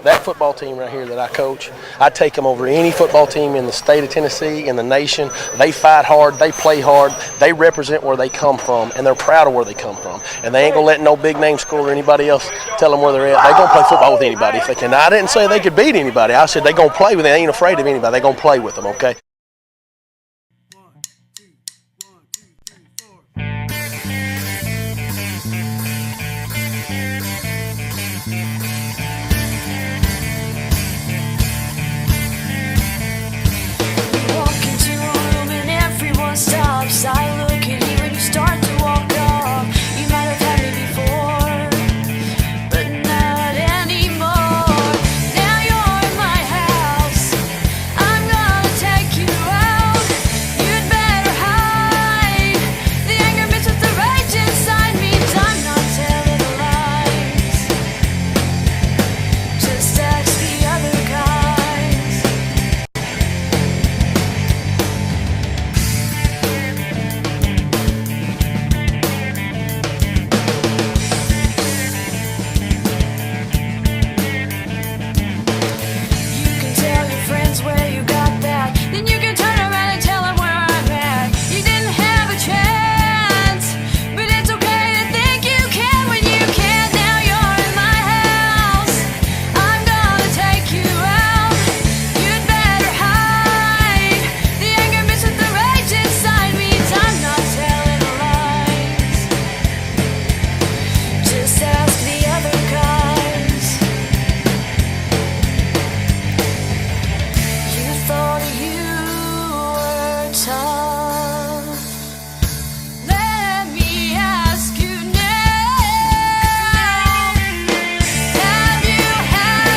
That football team right here that I coach, I take them over any football team in the state of Tennessee, in the nation. They fight hard, they play hard, they represent where they come from, and they're proud of where they come from. And they ain't going to let no big name school or anybody else tell them where they're at. They're going to play football with anybody if they can. Now, I didn't say they could beat anybody. I said they're going to play with them. They ain't afraid of anybody. They're going to play with them, okay? Stops. I look at you when you start to walk off. You might have had me before, but not anymore. Now you're in my house. I'm gonna take you out. You'd better hide. The anger mixed with the rage inside means I'm not telling lies. Just ask the other guys. Where you got that, then you can turn around and tell them where I'm at. You didn't have a chance, but it's okay to think you can when you can't. Now you're in my house. I'm gonna take you out. You'd better hide. The anger mixed with the rage inside means I'm not telling lies. Just ask the other guys. Thought you were tough. Let me ask you now. Have you had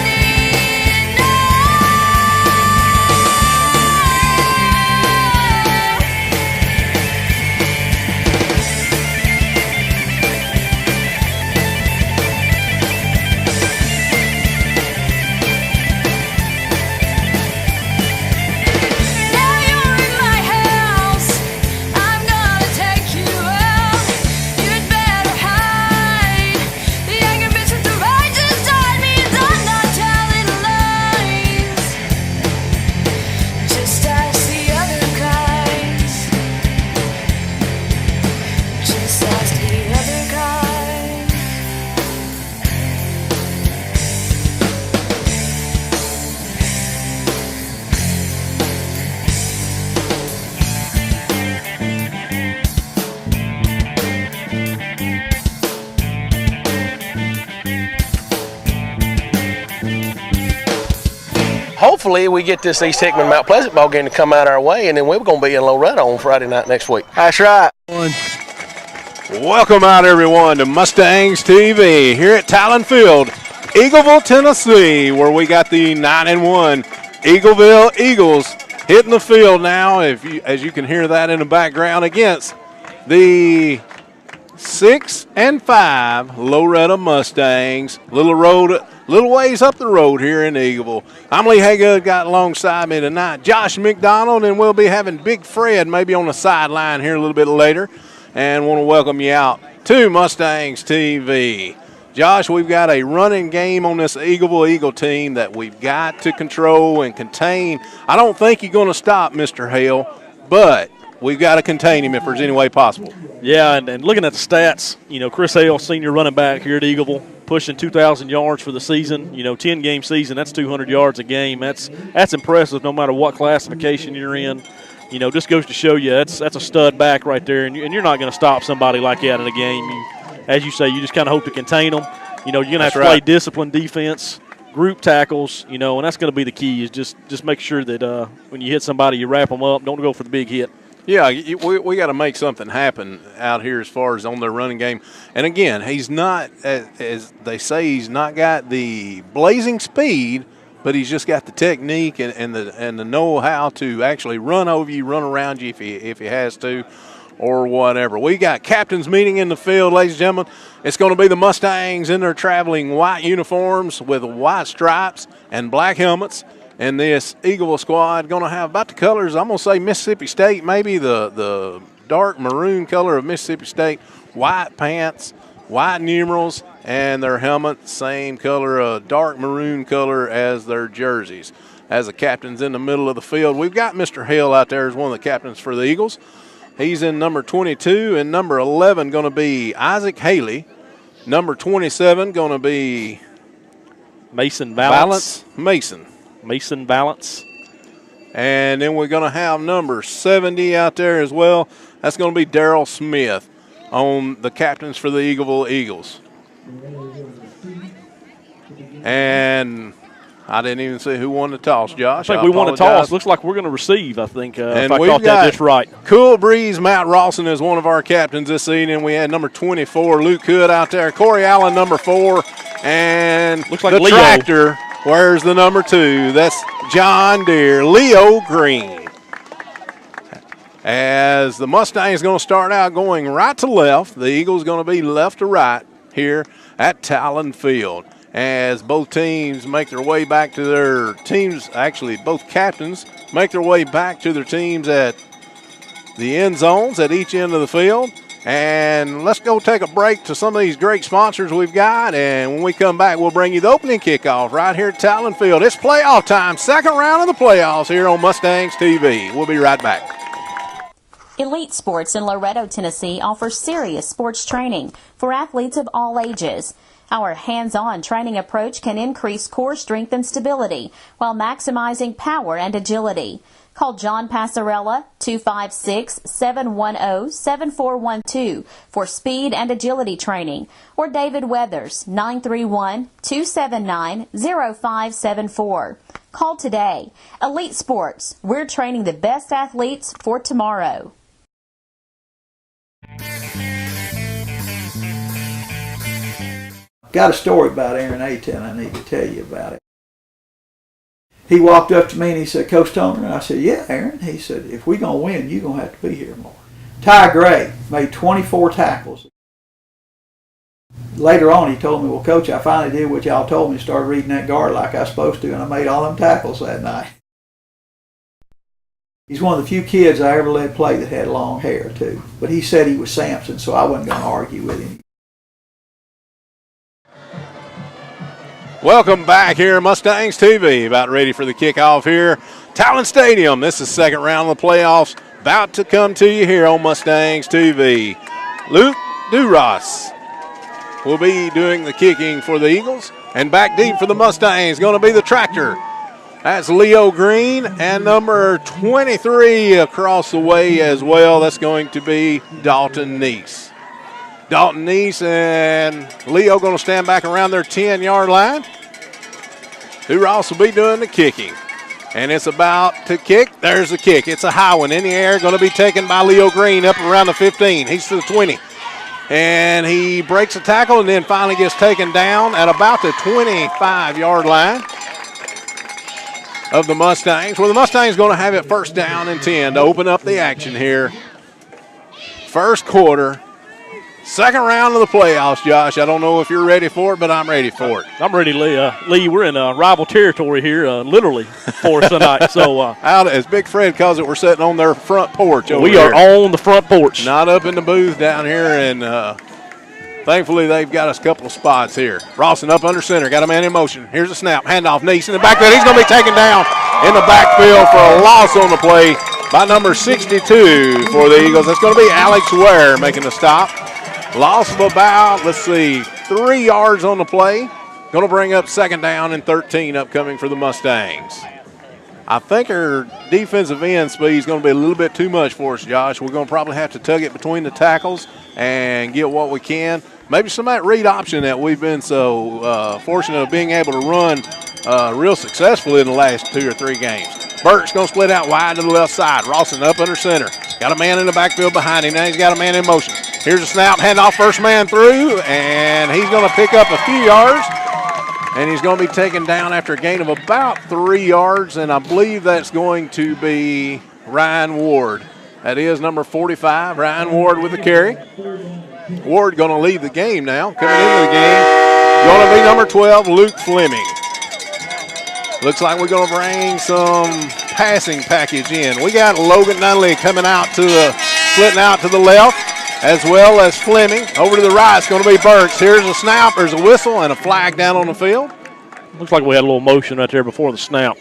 Hopefully we get this East Hickman Mount Pleasant ball game to come out our way, and then we're going to be in Loretta on Friday night next week. That's right. Welcome out, everyone, to Mustangs TV here at Talon Field, Eagleville, Tennessee, where we got the 9-1 Eagleville Eagles hitting the field now, as you can hear that in the background, against the 6-5 Loretta Mustangs. Little ways up the road here in Eagleville. I'm Lee Haygood, got alongside me tonight Josh McDonald, and we'll be having Big Fred maybe on the sideline here a little bit later, and want to welcome you out to Mustangs TV. Josh, we've got a running game on this Eagleville Eagle team that we've got to control and contain. I don't think you're going to stop Mr. Hale, but we've got to contain him if there's any way possible. Yeah, and looking at the stats, Chris Hale, senior running back here at Eagleville, pushing 2,000 yards for the season. 10-game season, that's 200 yards a game. That's impressive no matter what classification you're in. Just goes to show you that's a stud back right there, and you're not going to stop somebody like that in a game. As you say, you just kind of hope to contain them. You're going to have to play disciplined defense, group tackles, and that's going to be the key is just make sure that when you hit somebody, you wrap them up. Don't go for the big hit. Yeah, we got to make something happen out here as far as on their running game. And, again, he's not, as they say, he's not got the blazing speed, but he's just got the technique and the know-how to actually run over you, run around you if he has to or whatever. We got captains meeting in the field, ladies and gentlemen. It's going to be the Mustangs in their traveling white uniforms with white stripes and black helmets. And this Eagleville squad going to have about the colors, I'm going to say Mississippi State, maybe the dark maroon color of Mississippi State, white pants, white numerals, and their helmet, same color, a dark maroon color as their jerseys. As the captain's in the middle of the field, we've got Mr. Hale out there as one of the captains for the Eagles. He's in number 22, and number 11 going to be Isaac Haley. Number 27 going to be Mason Valance. Mason Valance. And then we're going to have number 70 out there as well. That's going to be Darrell Smith on the captains for the Eagleville Eagles. And I didn't even see who won the toss, Josh. I think we won the toss. Looks like we're going to receive, I think, if I caught that just right. Cool Breeze Matt Rawson is one of our captains this evening. We had number 24, Luke Hood, out there. Corey Allen, number 4. And looks like the Leo. tractor, where's the number 2? That's John Deere, Leo Green. As the Mustang is going to start out going right to left, the Eagles going to be left to right here at Talon Field. As both teams make their way back to their teams, actually both captains make their way back to their teams at the end zones at each end of the field. And let's go take a break to some of these great sponsors we've got. And when we come back, we'll bring you the opening kickoff right here at Talon Field. It's playoff time, second round of the playoffs here on Mustangs TV. We'll be right back. Elite Sports in Loretto, Tennessee offers serious sports training for athletes of all ages. Our hands-on training approach can increase core strength and stability while maximizing power and agility. Call John Passarella 256-710-7412 for speed and agility training, or David Weathers 931-279-0574. Call today. Elite Sports, we're training the best athletes for tomorrow. Got a story about Aaron Aten I need to tell you about it. He walked up to me and he said, Coach Toner, and I said, yeah, Aaron. He said, if we're going to win, you're going to have to be here more. Ty Gray made 24 tackles. Later on, he told me, well, Coach, I finally did what y'all told me, started reading that guard like I was supposed to, and I made all them tackles that night. He's one of the few kids I ever let play that had long hair, too. But he said he was Samson, so I wasn't going to argue with him. Welcome back here, Mustangs TV. About ready for the kickoff here. Talon Stadium. This is second round of the playoffs. About to come to you here on Mustangs TV. Luke Duras will be doing the kicking for the Eagles. And back deep for the Mustangs going to be the tractor. That's Leo Green, and number 23 across the way as well. That's going to be Dalton Neese. Dalton Neese and Leo going to stand back around their 10-yard line. Duras will be doing the kicking. And it's about to kick. There's the kick. It's a high one in the air. Going to be taken by Leo Green up around the 15. He's to the 20. And he breaks a tackle and then finally gets taken down at about the 25-yard line of the Mustangs, where the Mustangs going to have it first down and 10 to open up the action here. First quarter. Second round of the playoffs, Josh. I don't know if you're ready for it, but I'm ready for it. I'm ready, Lee. Lee, we're in rival territory here, literally, for us tonight. So out as Big Fred calls it, we're sitting on their front porch over we here. are on the front porch. Not up in the booth down here, and thankfully they've got us a couple of spots here. Rawson up under center, got a man in motion. Here's a snap, handoff, Neese in the backfield. He's going to be taken down in the backfield for a loss on the play by number 62 for the Eagles. That's going to be Alex Ware making the stop. Loss of about, 3 yards on the play. Going to bring up second down and 13 upcoming for the Mustangs. I think our defensive end speed is going to be a little bit too much for us, Josh. We're going to probably have to tug it between the tackles and get what we can. Maybe some of that read option that we've been so fortunate of being able to run real successfully in the last 2 or 3 games. Burke's going to split out wide to the left side. Rawson up under center. Got a man in the backfield behind him. Now he's got a man in motion. Here's a snap, handoff, first man through, and he's going to pick up a few yards. And he's going to be taken down after a gain of about 3 yards, and I believe that's going to be Ryan Ward. That is number 45, Ryan Ward with the carry. Ward going to leave the game now. Coming into the game, going to be number 12, Luke Fleming. Looks like we're going to bring some passing package in. We got Logan Nunley coming out to the, splitting out to the left. as well as Fleming. Over to the right, it's going to be Burks. Here's a snap, there's a whistle, and a flag down on the field. Looks like we had a little motion right there before the snap.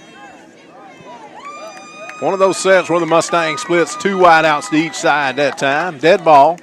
One of those sets where the Mustang splits 2 wideouts to each side that time. Dead ball.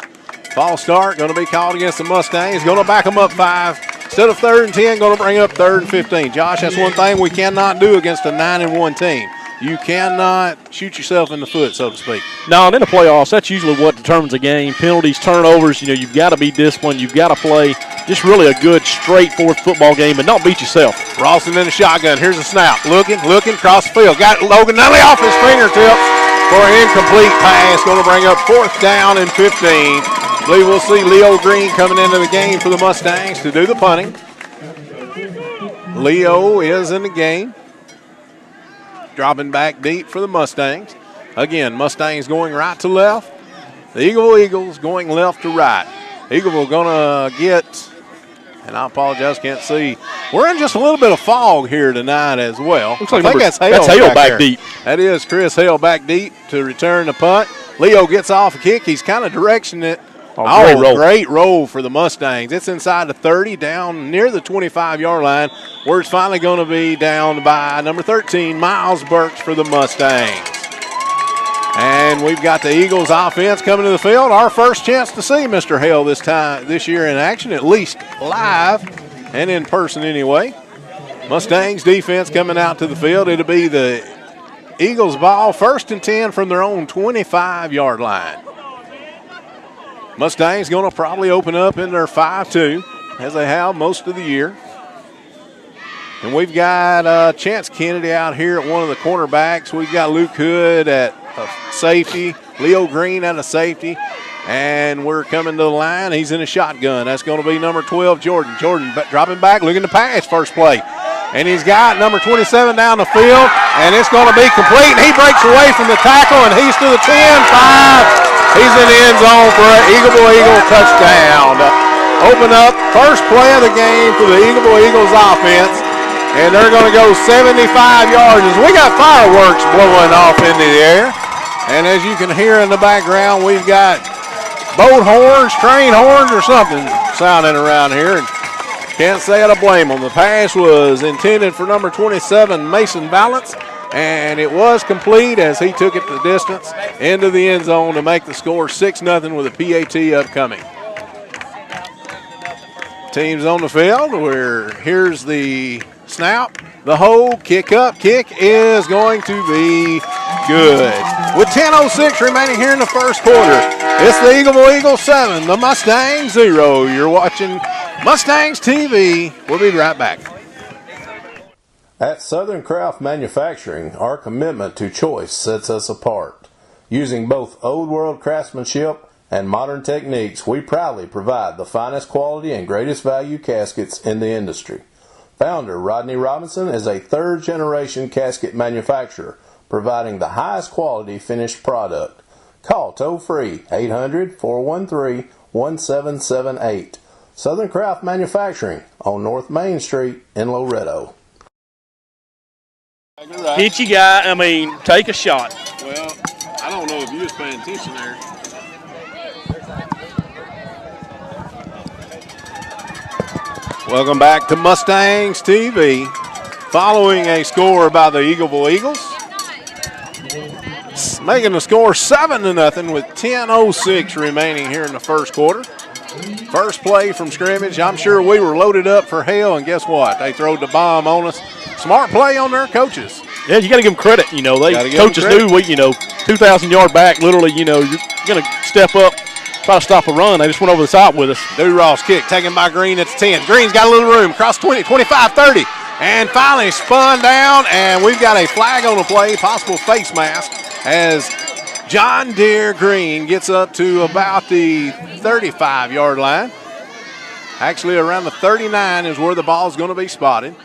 False start, going to be called against the Mustangs. Going to back them up 5. Instead of 3rd and 10, going to bring up 3rd and 15. Josh, that's one thing we cannot do against a 9-1 team. You cannot shoot yourself in the foot, so to speak. No, and in the playoffs, that's usually what determines a game. Penalties, turnovers, you've got to be disciplined. You've got to play just really a good, straightforward football game and not beat yourself. Rawson in the shotgun. Here's a snap. Looking, across the field. Got Logan Nunley off his fingertips for an incomplete pass. Going to bring up 4th down and 15. I believe we'll see Leo Green coming into the game for the Mustangs to do the punting. Leo is in the game. Dropping back deep for the Mustangs. Again, Mustangs going right to left. The Eagleville Eagles going left to right. Eagleville going to get, and I apologize, can't see. We're in just a little bit of fog here tonight as well. Looks like I think that's Hale. That's Hale back there. deep. That is Chris Hale back deep to return the punt. Leo gets off a kick. He's kind of directing it. Great roll for the Mustangs. It's inside the 30, down near the 25-yard line, where it's finally going to be down by number 13, Miles Burks for the Mustangs. And we've got the Eagles offense coming to the field. Our first chance to see Mr. Hale this year in action, at least live and in person anyway. Mustangs defense coming out to the field. It'll be the Eagles ball, 1st and 10 from their own 25-yard line. Mustangs going to probably open up in their 5-2, as they have most of the year. And we've got Chance Kennedy out here at one of the cornerbacks. We've got Luke Hood at safety, Leo Green at a safety. And we're coming to the line. He's in a shotgun. That's going to be number 12, Jordan. Jordan dropping back, looking to pass first play. And he's got number 27 down the field, and it's going to be complete. And he breaks away from the tackle, and he's to the 10, 5. He's in the end zone for an Eagleville Eagle touchdown. Open up, first play of the game for the Eagleville Eagles offense. And they're going to go 75 yards as we got fireworks blowing off into the air. And as you can hear in the background, we've got boat horns, train horns, or something sounding around here. And can't say I blame them. The pass was intended for number 27, Mason Valance. And it was complete as he took it the distance into the end zone to make the score 6-0 with a PAT upcoming. Teams on the field where here's the snap, the hold, kick up, kick is going to be good. With 10:06 remaining here in the first quarter, it's the Eagleville Eagles 7, the Mustangs 0. You're watching Mustangs TV. We'll be right back. At Southern Craft Manufacturing, our commitment to choice sets us apart. Using both old world craftsmanship and modern techniques, we proudly provide the finest quality and greatest value caskets in the industry. Founder Rodney Robinson is a 3rd generation casket manufacturer, providing the highest quality finished product. Call toll free 800-413-1778. Southern Craft Manufacturing on North Main Street in Loretto. Hit you guy, take a shot. Well, I don't know if you was paying attention there. Welcome back to Mustangs TV. Following a score by the Eagleville Eagles. Making the score 7-0 with 10:06 remaining here in the first quarter. First play from scrimmage. I'm sure we were loaded up for hell, and guess what? They throwed the bomb on us. Smart play on their coaches. Yeah, you got to give them credit. Coaches knew 2,000-yard back. Literally, you're going to step up, try to stop a run. They just went over the top with us. Ross kick taken by Green at the 10. Green's got a little room. Cross 20, 25, 30. And finally spun down, and we've got a flag on the play, possible face mask, as John Deere Green gets up to about the 35-yard line. Actually, around the 39 is where the ball is going to be spotted.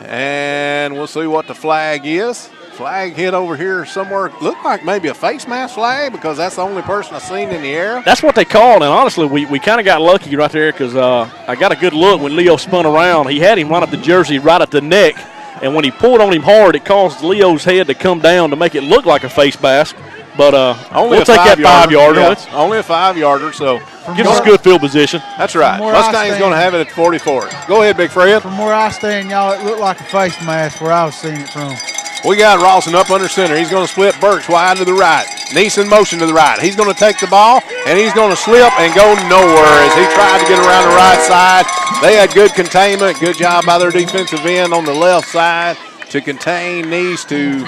And we'll see what the flag is. Flag hit over here somewhere. Looked like maybe a face mask flag because that's the only person I've seen in the air. That's what they called, and honestly, we kind of got lucky right there because I got a good look when Leo spun around. He had him right up the jersey, right at the neck, and when he pulled on him hard, it caused Leo's head to come down to make it look like a face mask. But Only we'll a take that 5-yarder. Yeah, only a 5-yarder, so Gives us good field position. that's right. From where I Mustang's stand- going to have it at 44. Go ahead, Big Fred. From where I stand, y'all, it looked like a face mask where I was seeing it from. We got Rawson up under center. He's going to split Burks wide to the right. Neeson motion to the right. He's going to take the ball, and he's going to slip and go nowhere as he tried to get around the right side. They had good containment. Good job by their defensive end on the left side to contain Neese to.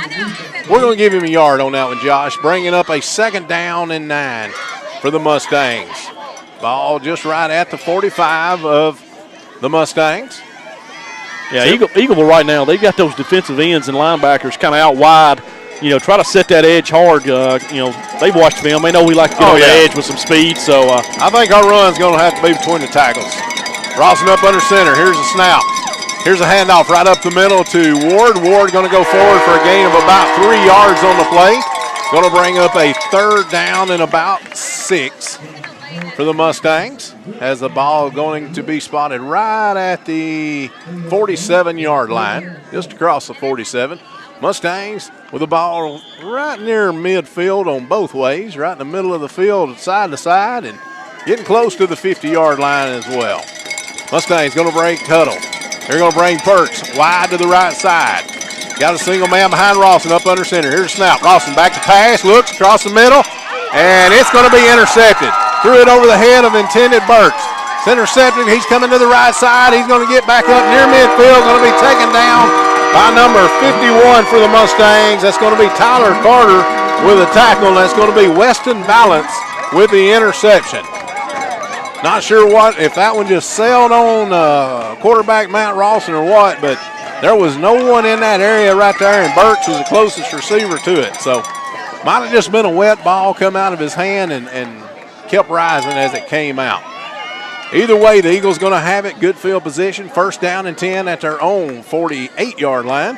We're going to give him a yard on that one, Josh, bringing up a 2nd down and 9 for the Mustangs. Ball just right at the 45 of the Mustangs. Yeah, Eagleville right now, they've got those defensive ends and linebackers kind of out wide. Try to set that edge hard. They've watched film. They know we like to get on the edge with some speed. So I think our run's going to have to be between the tackles. Rawson up under center. Here's a snap. Here's a handoff right up the middle to Ward. Ward going to go forward for a gain of about 3 yards on the play. Going to bring up a 3rd down and about 6 for the Mustangs, as the ball going to be spotted right at the 47-yard line, just across the 47. Mustangs with the ball right near midfield on both ways, right in the middle of the field, side to side, and getting close to the 50-yard line as well. Mustangs going to break huddle. They're going to bring Perks wide to the right side. Got a single man behind Rawson up under center. Here's a snap. Rawson back to pass, looks across the middle, and it's going to be intercepted. Threw it over the head of intended Burks. It's intercepted. He's coming to the right side. He's going to get back up near midfield. Going to be taken down by number 51 for the Mustangs. That's going to be Tyler Carter with a tackle. That's going to be Weston Balance with the interception. Not sure if that one just sailed on quarterback Matt Rawson or what, but there was no one in that area right there, and Burks was the closest receiver to it. So might have just been a wet ball come out of his hand and kept rising as it came out. Either way, the Eagles going to have it. Good field position. 1st down and 10 at their own 48-yard line.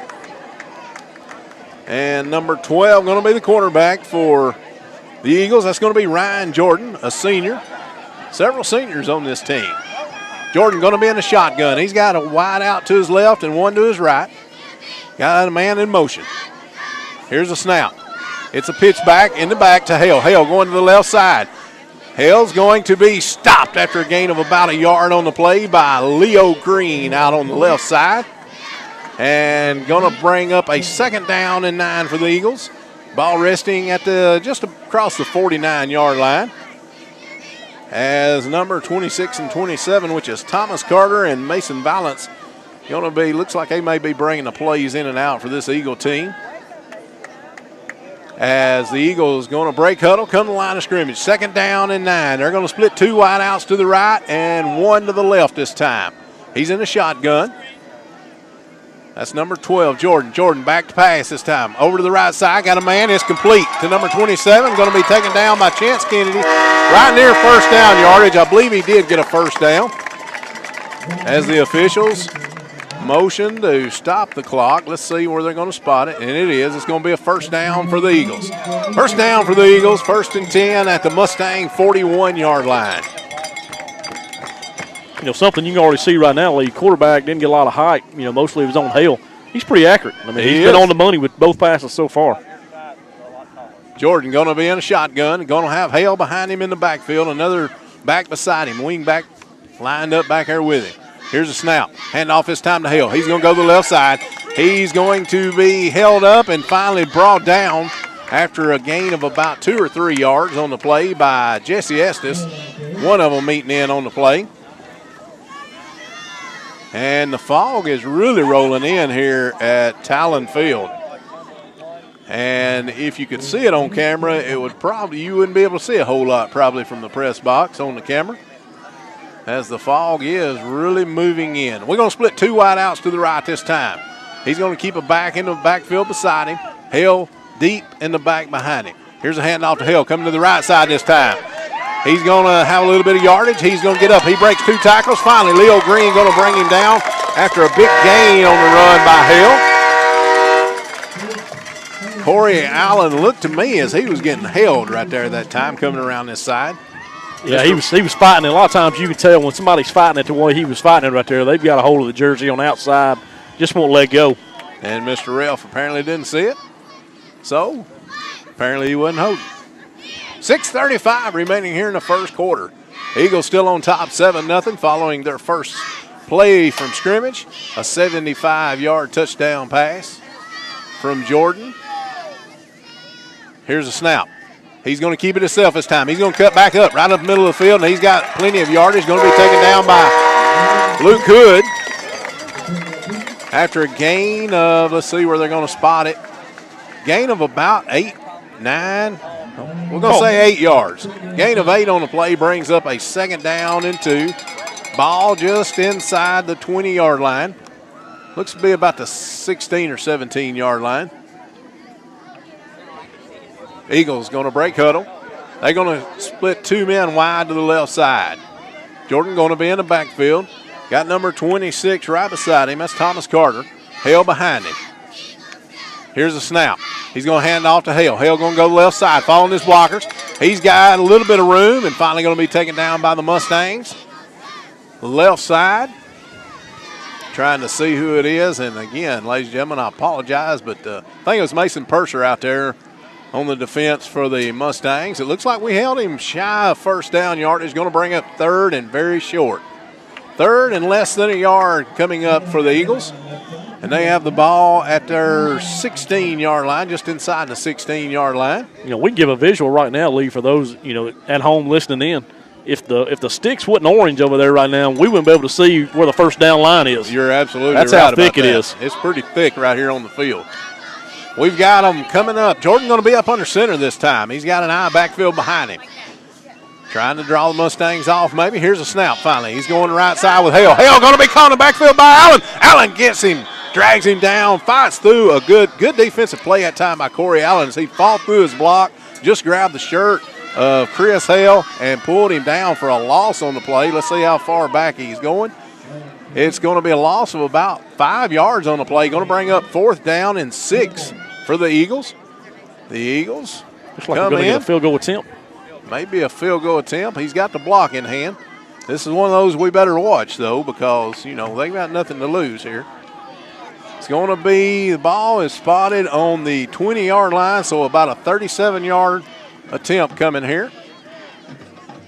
And number 12 going to be the quarterback for the Eagles. That's going to be Ryan Jordan, a senior. Several seniors on this team. Jordan going to be in the shotgun. He's got a wide out to his left and one to his right. Got a man in motion. Here's a snap. It's a pitch back in the back to Hale. Hale going to the left side. Hale's going to be stopped after a gain of about a yard on the play by Leo Green out on the left side. And going to bring up a 2nd down and 9 for the Eagles. Ball resting at just across the 49-yard line. As number 26 and 27, which is Thomas Carter and Mason Balance, looks like they may be bringing the plays in and out for this Eagle team. As the Eagles going to break huddle, come to the line of scrimmage. 2nd down and 9. They're going to split 2 wide outs to the right and 1 to the left this time. He's in the shotgun. That's number 12, Jordan. Jordan back to pass this time. Over to the right side, got a man. It's complete to number 27. Going to be taken down by Chance Kennedy right near 1st down yardage. I believe he did get a 1st down. As the officials motion to stop the clock. Let's see where they're going to spot it, and it is. It's going to be a 1st down for the Eagles. 1st down for the Eagles, 1st and 10 at the Mustang 41-yard line. Something you can already see right now, Lee. Quarterback didn't get a lot of height. Mostly it was on Hale. He's pretty accurate. He's been on the money with both passes so far. Jordan going to be in a shotgun. Going to have Hale behind him in the backfield. Another back beside him. Wing back lined up back there with him. Here's a snap. Hand off this time to Hale. He's going to go to the left side. He's going to be held up and finally brought down after a gain of about 2 or 3 yards on the play by Jesse Estes. One of them meeting in on the play. And the fog is really rolling in here at Talon Field. And if you could see it on camera, it would you wouldn't be able to see a whole lot probably from the press box on the camera, as the fog is really moving in. We're going to split 2 wide outs to the right this time. He's going to keep a back in the backfield beside him. Hale deep in the back behind him. Here's a handoff to Hale coming to the right side this time. He's going to have a little bit of yardage. He's going to get up. He breaks 2 tackles. Finally, Leo Green going to bring him down after a big gain on the run by Hale. Corey Allen looked to me as he was getting held right there that time coming around this side. Yeah, he was fighting. A lot of times you can tell when somebody's fighting it the way he was fighting it right there. They've got a hold of the jersey on the outside. Just won't let go. And Mr. Ralph apparently didn't see it. So Apparently he wasn't holding. 6:35 remaining here in the first quarter. Eagles still on top 7-0 following their first play from scrimmage. A 75-yard touchdown pass from Jordan. Here's a snap. He's going to keep it himself this time. He's going to cut back up right up the middle of the field, and he's got plenty of yardage. Going to be taken down by Luke Hood after a gain of, let's see where they're going to spot it, gain of about 8, 9, we're going to say 8 yards. Gain of 8 on the play brings up a 2nd down and 2. Ball just inside the 20-yard line. Looks to be about the 16 or 17-yard line. Eagles going to break huddle. They're going to split 2 men wide to the left side. Jordan going to be in the backfield. Got number 26 right beside him. That's Thomas Carter. Hale behind him. Here's a snap. He's going to hand off to Hale. Hale going to go to the left side, following his blockers. He's got a little bit of room and finally going to be taken down by the Mustangs. Left side. Trying to see who it is. And again, ladies and gentlemen, I apologize, but I think it was Mason Purser out there on the defense for the Mustangs. It looks like we held him shy of first down yardage. Going to bring up 3rd and very short. 3rd and less than a yard coming up for the Eagles. And they have the ball at their 16-yard line, just inside the 16-yard line. You know, we can give a visual right now, Lee, for those, you know, at home listening in. If the sticks wasn't orange over there right now, we wouldn't be able to see where the first down line is. You're absolutely That's right. how thick about it that. is. It's pretty thick right here on the field. We've got them coming up. Jordan going to be up under center this time. He's got an eye backfield behind him. Trying to draw the Mustangs off maybe. Here's a snap finally. He's going to right side with Hale. Hale going to be caught in the backfield by Allen. Allen gets him, drags him down, fights through a good defensive play that time by Corey Allen as he fought through his block, just grabbed the shirt of Chris Hale and pulled him down for a loss on the play. Let's see how far back he's going. It's going to be a loss of about 5 yards on the play. Going to bring up 4th down and 6 for the Eagles. The Eagles looks like we're going to get a field goal attempt. Maybe a field goal attempt. He's got the block in hand. This is one of those we better watch, though, because, you know, they've got nothing to lose here. It's going to be, the ball is spotted on the 20-yard line, so about a 37-yard attempt coming here.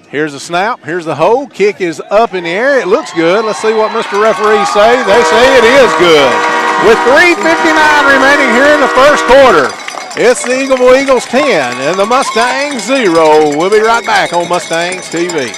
Here's a snap. Here's the hold. Kick is up in the air. It looks good. Let's see what Mr. Referee say. They say it is good. With 3:59 remaining here in the first quarter, it's the Eagleville Eagles 10 and the Mustangs 0. We'll be right back on Mustangs TV.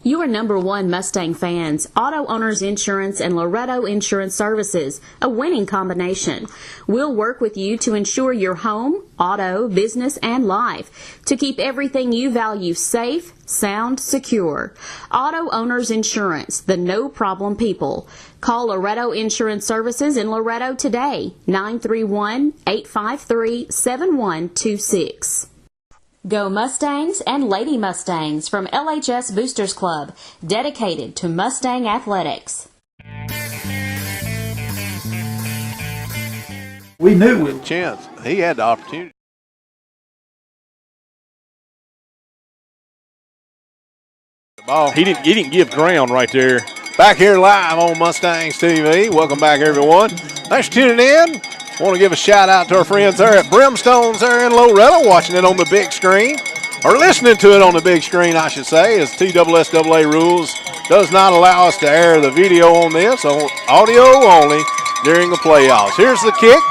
Your number one Mustang fans, Auto Owners Insurance and Loretto Insurance Services, a winning combination. We'll work with you to insure your home, auto, business, and life to keep everything you value safe, sound, secure. Auto Owners Insurance, the no-problem people. Call Loretto Insurance Services in Loretto today, 931-853-7126. Go Mustangs and Lady Mustangs from LHS Boosters Club, dedicated to Mustang athletics. We knew we Chance, he had the opportunity. The ball. He didn't give ground right there. Back here live on Mustangs TV. Welcome back, everyone. Thanks for tuning in. Want to give a shout out to our friends there at Brimstone's there in Loretto, watching it on the big screen, or listening to it on the big screen, I should say, as TSSAA rules does not allow us to air the video on this, on audio only during the playoffs. Here's the kick,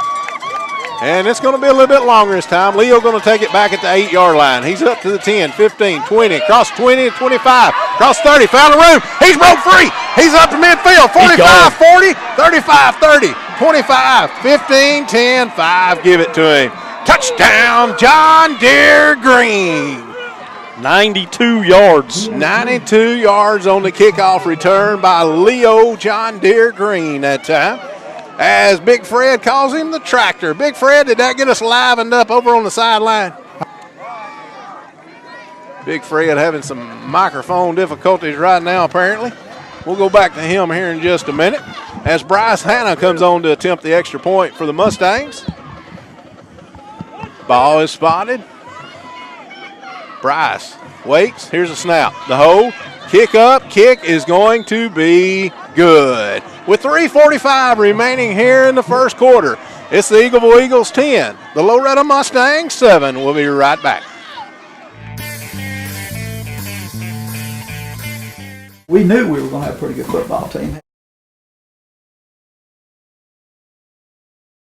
and it's going to be a little bit longer this time. Leo going to take it back at the 8-yard line. He's up to the 10, 15, 20, across 20 to 25, across 30, found the room. He's broke free. He's up to midfield, 45, 40, 35, 30. 25, 15, 10, 5. Give it to him. Touchdown, John Deere Green. 92 yards. 92 yards on the kickoff return by Leo John Deere Green that time. As Big Fred calls him the tractor. Big Fred, did that get us livened up over on the sideline? Big Fred having some microphone difficulties right now, apparently. We'll go back to him here in just a minute as Bryce Hanna comes on to attempt the extra point for the Mustangs. Ball is spotted. Bryce waits. Here's a snap. The hold. Kick up. Kick is going to be good. With 3:45 remaining here in the first quarter, It's the Eagleville Eagles 10, the Loretto Mustangs 7. We'll be right back. We knew we were going to have a pretty good football team.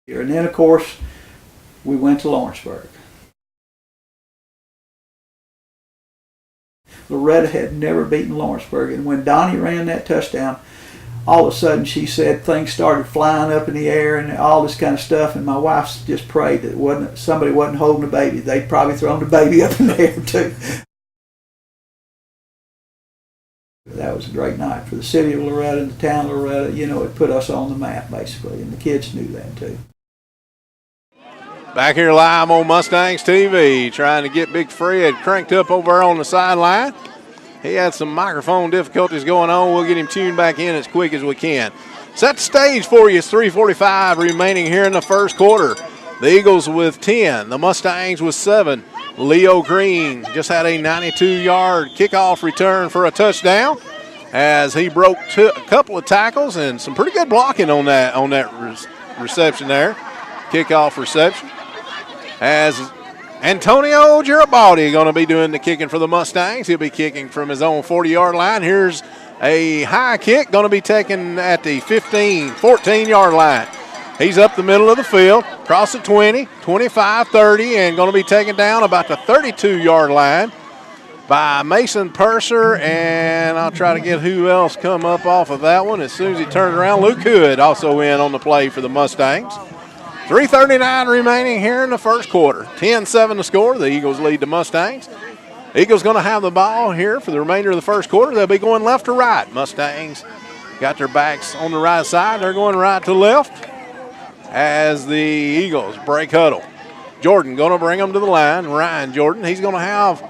And then, of course, we went to Lawrenceburg. Loretta had never beaten Lawrenceburg, and when Donnie ran that touchdown, all of a sudden she said things started flying up in the air and all this kind of stuff, and my wife just prayed that somebody wasn't holding the baby. They'd probably thrown the baby up in the air too. That was a great night for the city of Loretta and the town of Loretta. You know, it put us on the map basically, and the kids knew that too. Back here live on Mustangs TV, trying to get Big Fred cranked up over on the sideline. He had some microphone difficulties going on. We'll get him tuned back in as quick as we can. Set the stage for you. It's 3:45 remaining here in the first quarter. The Eagles with 10, the Mustangs with 7. Leo Green just had a 92-yard kickoff return for a touchdown as he broke a couple of tackles and some pretty good blocking on that reception there, kickoff reception. As Antonio Garibaldi going to be doing the kicking for the Mustangs. He'll be kicking from his own 40-yard line. Here's a high kick going to be taken at the 14-yard line. He's up the middle of the field, across the 20, 25, 30, and going to be taken down about the 32-yard line by Mason Purser, and I'll try to get who else come up off of that one as soon as he turns around. Luke Hood also in on the play for the Mustangs. 3:39 remaining here in the first quarter. 10-7 to score. The Eagles lead the Mustangs. Eagles going to have the ball here for the remainder of the first quarter. They'll be going left to right. Mustangs got their backs on the right side. They're going right to left as the Eagles break huddle. Jordan going to bring them to the line. Ryan Jordan, he's going to have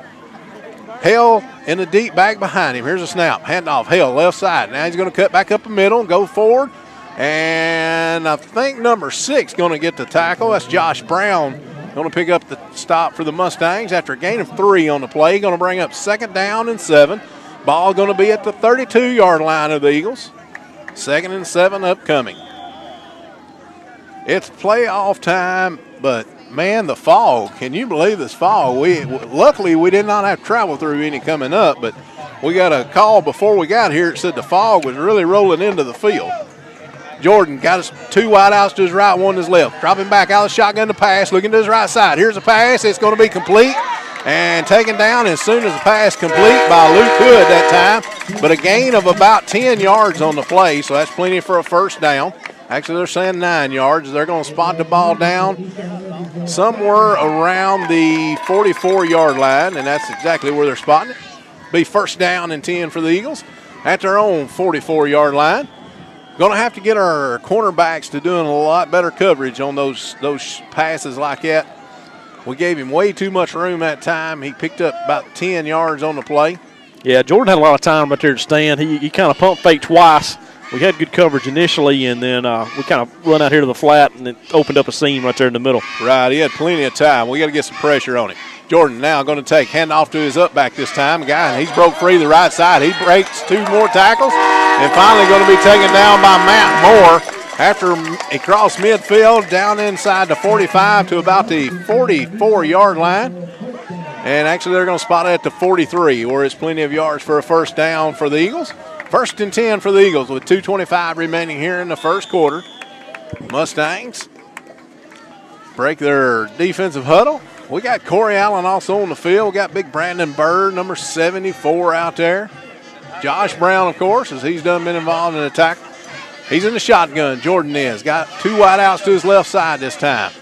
Hale in the deep back behind him. Here's a snap. Handoff. Hale left side. Now he's going to cut back up the middle and go forward. And I think number 6 going to get the tackle. That's Josh Brown going to pick up the stop for the Mustangs after a gain of 3 on the play. Going to bring up 2nd down and 7. Ball going to be at the 32-yard line of the Eagles. 2nd and 7 upcoming. It's playoff time, but man, the fog. Can you believe this fog? Luckily, we did not have to travel through any coming up, but we got a call before we got here. It said the fog was really rolling into the field. Jordan got his 2 wideouts to his right, 1 to his left. Dropping back out of the shotgun to pass, looking to his right side. Here's a pass. It's going to be complete and taken down as soon as the pass complete by Luke Hood that time. But a gain of about 10 yards on the play, so that's plenty for a first down. Actually, they're saying 9 yards. They're going to spot the ball down somewhere around the 44-yard line, and that's exactly where they're spotting it. Be first down and 10 for the Eagles at their own 44-yard line. Going to have to get our cornerbacks to doing a lot better coverage on those passes like that. We gave him way too much room that time. He picked up about 10 yards on the play. Yeah, Jordan had a lot of time right there to stand. He kind of pump faked twice. We had good coverage initially, and then we kind of run out here to the flat, and it opened up a seam right there in the middle. Right, he had plenty of time. We got to get some pressure on him. Jordan now going to take handoff to his up back this time. Guy, and he's broke free the right side. He breaks 2 more tackles, and finally going to be taken down by Matt Moore after he crossed midfield down inside the 45 to about the 44-yard line. And actually they're going to spot it at the 43, where it's plenty of yards for a first down for the Eagles. 1st and 10 for the Eagles with 2:25 remaining here in the first quarter. Mustangs break their defensive huddle. We got Corey Allen also on the field. We got big Brandon Bird, number 74, out there. Josh Brown, of course, as he's been involved in the tackle. He's in the shotgun, Jordan is. Got 2 wideouts to his left side this time.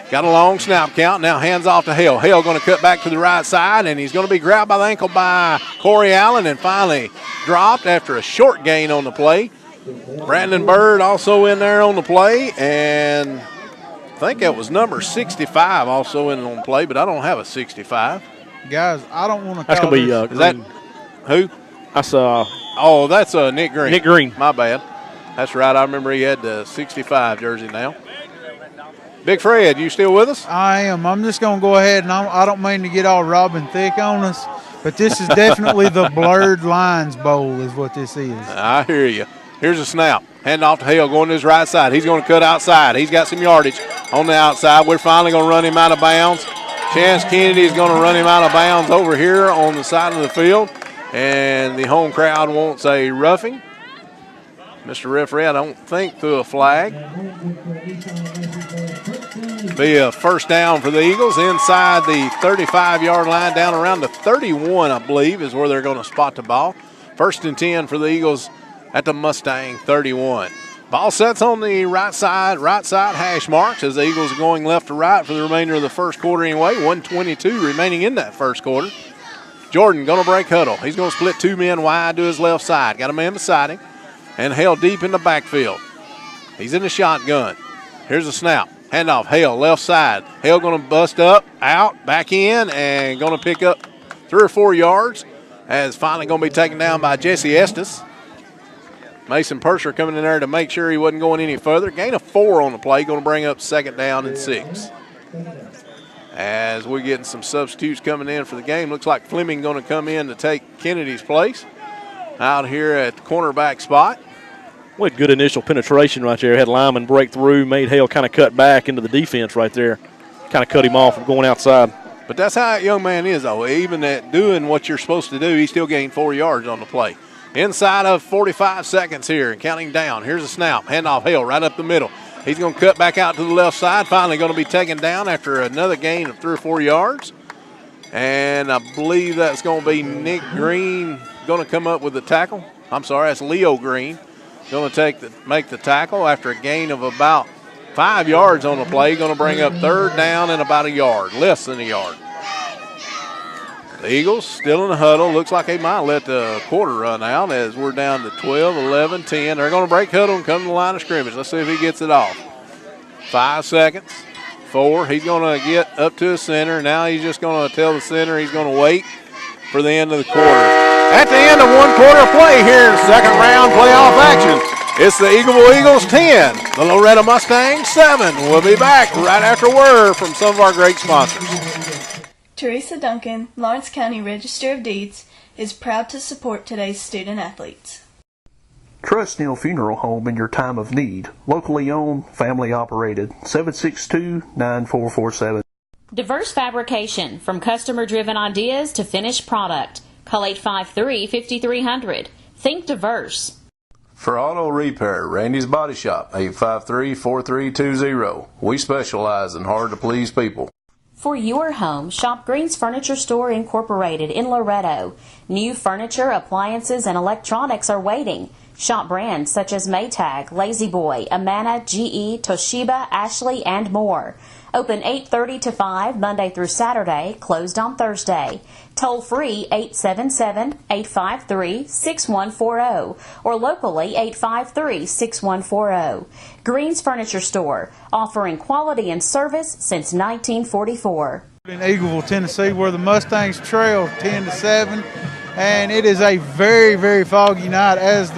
Got a long snap count. Now hands off to Hale. Hale going to cut back to the right side, and he's going to be grabbed by the ankle by Corey Allen and finally dropped after a short gain on the play. Brandon Bird also in there on the play, and I think that was number 65 also in on the play, but I don't have a 65. Guys, I don't want to. That's going to be is that who? That's that's Nick Green. Nick Green. My bad. That's right. I remember he had the 65 jersey now. Big Fred, you still with us? I am. I'm just going to go ahead, and I don't mean to get all Robin Thicke on us, but this is definitely the blurred lines bowl is what this is. I hear you. Here's a snap. Hand off to Hale, going to his right side. He's going to cut outside. He's got some yardage on the outside. We're finally going to run him out of bounds. Chance Kennedy is going to run him out of bounds over here on the side of the field. And the home crowd wants a roughing. Mr. Referee, I don't think, threw a flag. Be a first down for the Eagles inside the 35-yard line, down around the 31, I believe, is where they're going to spot the ball. 1st and 10 for the Eagles at the Mustang 31. Ball sets on the right side hash marks as the Eagles are going left to right for the remainder of the first quarter anyway. 1:22 remaining in that first quarter. Jordan going to break huddle. He's going to split 2 men wide to his left side. Got a man beside him and Hale deep in the backfield. He's in the shotgun. Here's a snap. Handoff, Hale, left side. Hale going to bust up, out, back in, and going to pick up 3 or 4 yards as finally going to be taken down by Jesse Estes. Mason Purser coming in there to make sure he wasn't going any further. Gain of 4 on the play, going to bring up 2nd down and 6. As we're getting some substitutes coming in for the game. Looks like Fleming going to come in to take Kennedy's place out here at the cornerback spot. What good initial penetration right there. Had Lyman break through, made Hale kind of cut back into the defense right there. Kind of cut him off from going outside. But that's how that young man is, though. Even at doing what you're supposed to do, he still gained 4 yards on the play. Inside of 45 seconds here and counting down. Here's a snap. Handoff Hale right up the middle. He's going to cut back out to the left side. Finally going to be taken down after another gain of 3 or 4 yards. And I believe that's going to be Nick Green going to come up with the tackle. I'm sorry, that's Leo Green. Going to make the tackle after a gain of about 5 yards on the play. Going to bring up 3rd down and about a yard, less than a yard. The Eagles still in the huddle. Looks like they might let the quarter run out as we're down to 12, 11, 10. They're going to break huddle and come to the line of scrimmage. Let's see if he gets it off. 5 seconds. 4. He's going to get up to the center. Now he's just going to tell the center he's going to wait for the end of the quarter. At the end of 1 quarter play here in 2nd round playoff action, it's the Eagleville Eagles 10, the Loretto Mustangs 7. We'll be back right after word from some of our great sponsors. Teresa Duncan, Lawrence County Register of Deeds, is proud to support today's student athletes. Trust Neal Funeral Home in your time of need. Locally owned, family operated. 762-9447. Diverse fabrication, from customer-driven ideas to finished product. Call 853-5300. Think diverse. For auto repair, Randy's Body Shop, 853-4320. We specialize in hard-to-please people. For your home, shop Green's Furniture Store Incorporated in Loretto. New furniture, appliances, and electronics are waiting. Shop brands such as Maytag, Lazy Boy, Amana, GE, Toshiba, Ashley, and more. Open 8:30 to 5 Monday through Saturday, closed on Thursday. Toll free 877-853-6140 or locally 853-6140. Green's Furniture Store, offering quality and service since 1944. In Eagleville, Tennessee, where the Mustangs trail 10-7, and it is a very, very foggy night as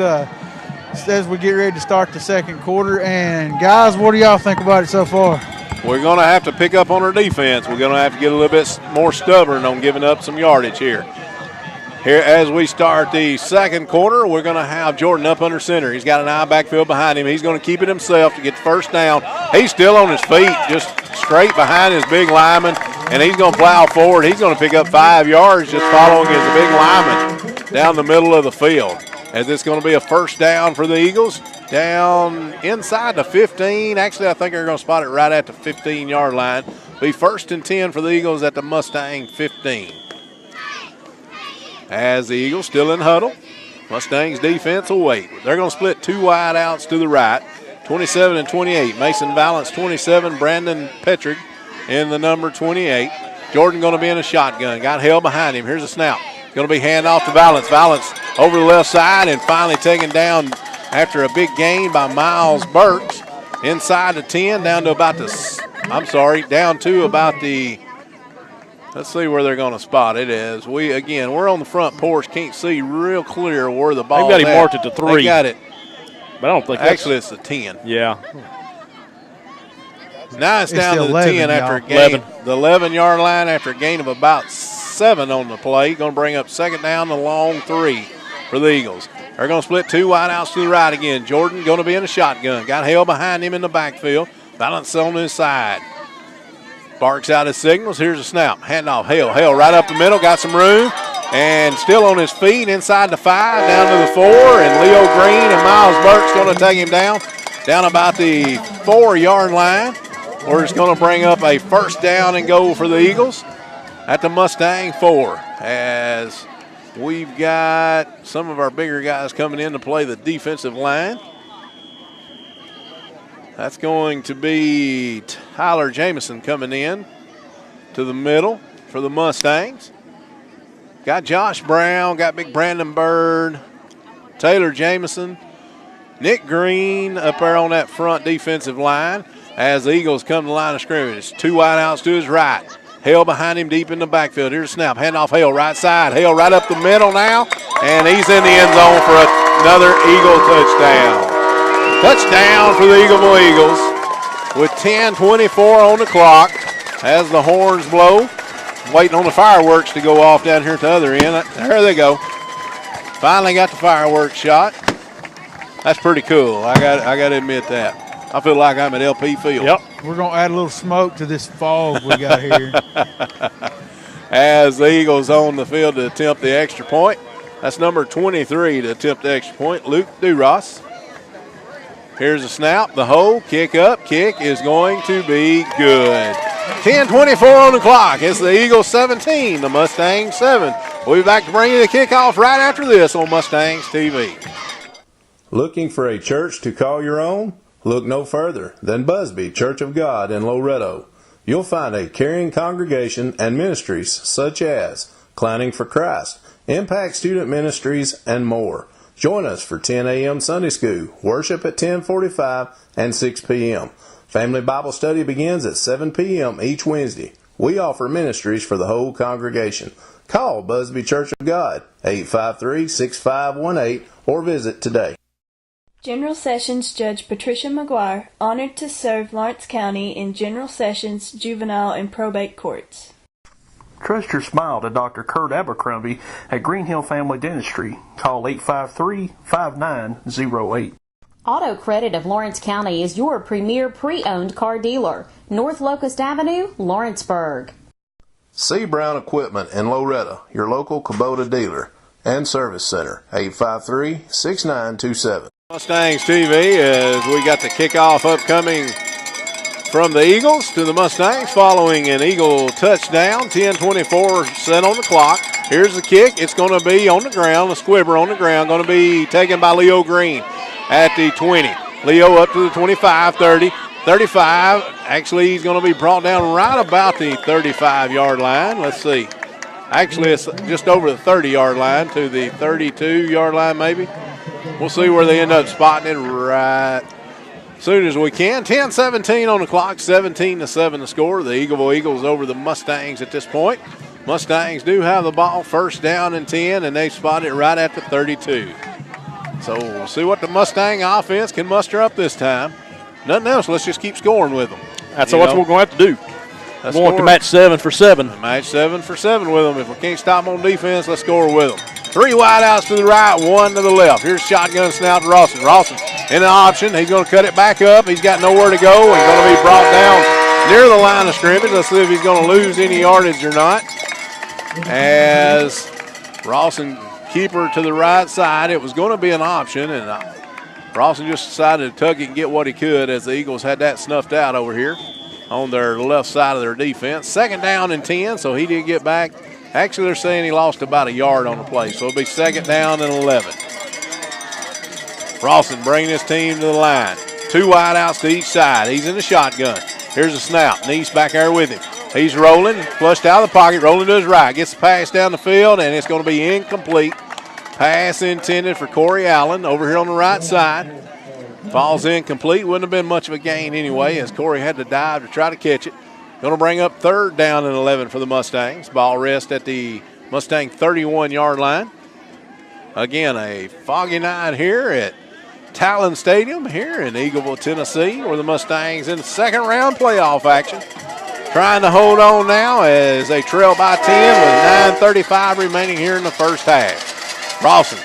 we get ready to start the 2nd quarter. And guys, what do y'all think about it so far? We're going to have to pick up on our defense. We're going to have to get a little bit more stubborn on giving up some yardage here. Here as we start the 2nd quarter, we're going to have Jordan up under center. He's got an eye backfield behind him. He's going to keep it himself to get the 1st down. He's still on his feet, just straight behind his big lineman, and he's going to plow forward. He's going to pick up 5 yards just following his big lineman down the middle of the field. As it's going to be a 1st down for the Eagles. Down inside the 15. Actually, I think they're going to spot it right at the 15-yard line. Be 1st and 10 for the Eagles at the Mustang 15. As the Eagles still in huddle, Mustangs defense will wait. They're going to split 2 wide outs to the right, 27 and 28. Mason Valance, 27. Brandon Petrick in the number 28. Jordan going to be in a shotgun. Got Hale behind him. Here's a snap. Going to be handoff to Valance. Valance over the left side and finally taken down after a big gain by Miles Burks inside the 10 down to about the let's see where they're going to spot it as we're on the front porch, can't see real clear where the ball is. They've got him marked at the 3. They got it. But I don't think actually it's the 10. Yeah. Now it's down to the 11, 10 after a gain. 11. The 11-yard line after a gain of about 7 on the play. Going to bring up 2nd down, the long 3 for the Eagles. They're going to split 2 wide outs to the right again. Jordan going to be in a shotgun. Got Hale behind him in the backfield. Balance on his side. Barks out his signals. Here's a snap. Handoff. Hale. Hale right up the middle. Got some room. And still on his feet inside the 5, down to the 4. And Leo Green and Miles Burke's going to take him down about the 4-yard line. We're just going to bring up a first down and goal for the Eagles at the Mustang 4. As we've got some of our bigger guys coming in to play the defensive line. That's going to be Tyler Jamison coming in to the middle for the Mustangs. Got Josh Brown, got big Brandon Bird, Taylor Jamison, Nick Green up there on that front defensive line as the Eagles come to the line of scrimmage. 2 wide outs to his right. Hale behind him deep in the backfield. Here's a snap. Handoff Hale right side. Hale right up the middle now, and he's in the end zone for another Eagle touchdown. Touchdown for the Eagleville Eagles with 10:24 on the clock as the horns blow. Waiting on the fireworks to go off down here at the other end. There they go. Finally got the fireworks shot. That's pretty cool. I got to admit that. I feel like I'm at LP Field. Yep. We're going to add a little smoke to this fog we got here. As the Eagles on the field to attempt the extra point. That's number 23 to attempt the extra point, Luke Duras. Here's a snap, the hole, kick up, kick is going to be good. 10:24 on the clock. It's the Eagles 17, the Mustangs 7. We'll be back to bring you the kickoff right after this on Mustangs TV. Looking for a church to call your own? Look no further than Busby Church of God in Loretto. You'll find a caring congregation and ministries such as Clowning for Christ, Impact Student Ministries, and more. Join us for 10 a.m. Sunday School, worship at 10:45 and 6 p.m. Family Bible study begins at 7 p.m. each Wednesday. We offer ministries for the whole congregation. Call Busby Church of God, 853-6518, or visit today. General Sessions Judge Patricia McGuire, honored to serve Lawrence County in General Sessions, Juvenile, and Probate Courts. Trust your smile to Dr. Kurt Abercrombie at Green Hill Family Dentistry. Call 853-5908. Auto Credit of Lawrence County is your premier pre-owned car dealer. North Locust Avenue, Lawrenceburg. C. Brown Equipment in Loretto, your local Kubota dealer and service center, 853-6927. Mustangs TV as we got the kickoff upcoming from the Eagles to the Mustangs following an Eagle touchdown. 10:24 set on the clock. Here's the kick. It's going to be on the ground, a squibber on the ground, going to be taken by Leo Green at the 20. Leo up to the 25, 30, 35. Actually, he's going to be brought down right about the 35-yard line. Let's see. Actually, it's just over the 30-yard line to the 32-yard line maybe. We'll see where they end up spotting it right soon as we can. 10-17 on the clock, 17-7 the score. The Eagleville Eagles over the Mustangs at this point. Mustangs do have the ball, first down and 10, and they spot it right at the 32. So we'll see what the Mustang offense can muster up this time. Nothing else, let's just keep scoring with them. That's what we're going to have to do. We're going to match 7 for 7. Match 7 for 7 with them. If we can't stop them on defense, let's score with them. 3 wide outs to the right, 1 to the left. Here's shotgun snap to Rawson. Rawson in the option. He's going to cut it back up. He's got nowhere to go. He's going to be brought down near the line of scrimmage. Let's see if he's going to lose any yardage or not. As Rawson keeper to the right side. It was going to be an option, and Rawson just decided to tug it and get what he could as the Eagles had that snuffed out over here on their left side of their defense. Second down and 10, so he did get back. Actually, they're saying he lost about a yard on the play, so it'll be second down and 11. Rawson bringing his team to the line. 2 wide outs to each side. He's in the shotgun. Here's a snap. Neese back there with him. He's rolling, flushed out of the pocket, rolling to his right. Gets the pass down the field, and it's going to be incomplete. Pass intended for Corey Allen over here on the right side. Falls incomplete. Wouldn't have been much of a gain anyway as Corey had to dive to try to catch it. Going to bring up third down and 11 for the Mustangs. Ball rest at the Mustang 31-yard line. Again, a foggy night here at Talon Stadium here in Eagleville, Tennessee, where the Mustangs in the second round playoff action. Trying to hold on now as they trail by 10 with 9:35 remaining here in the first half. Rawson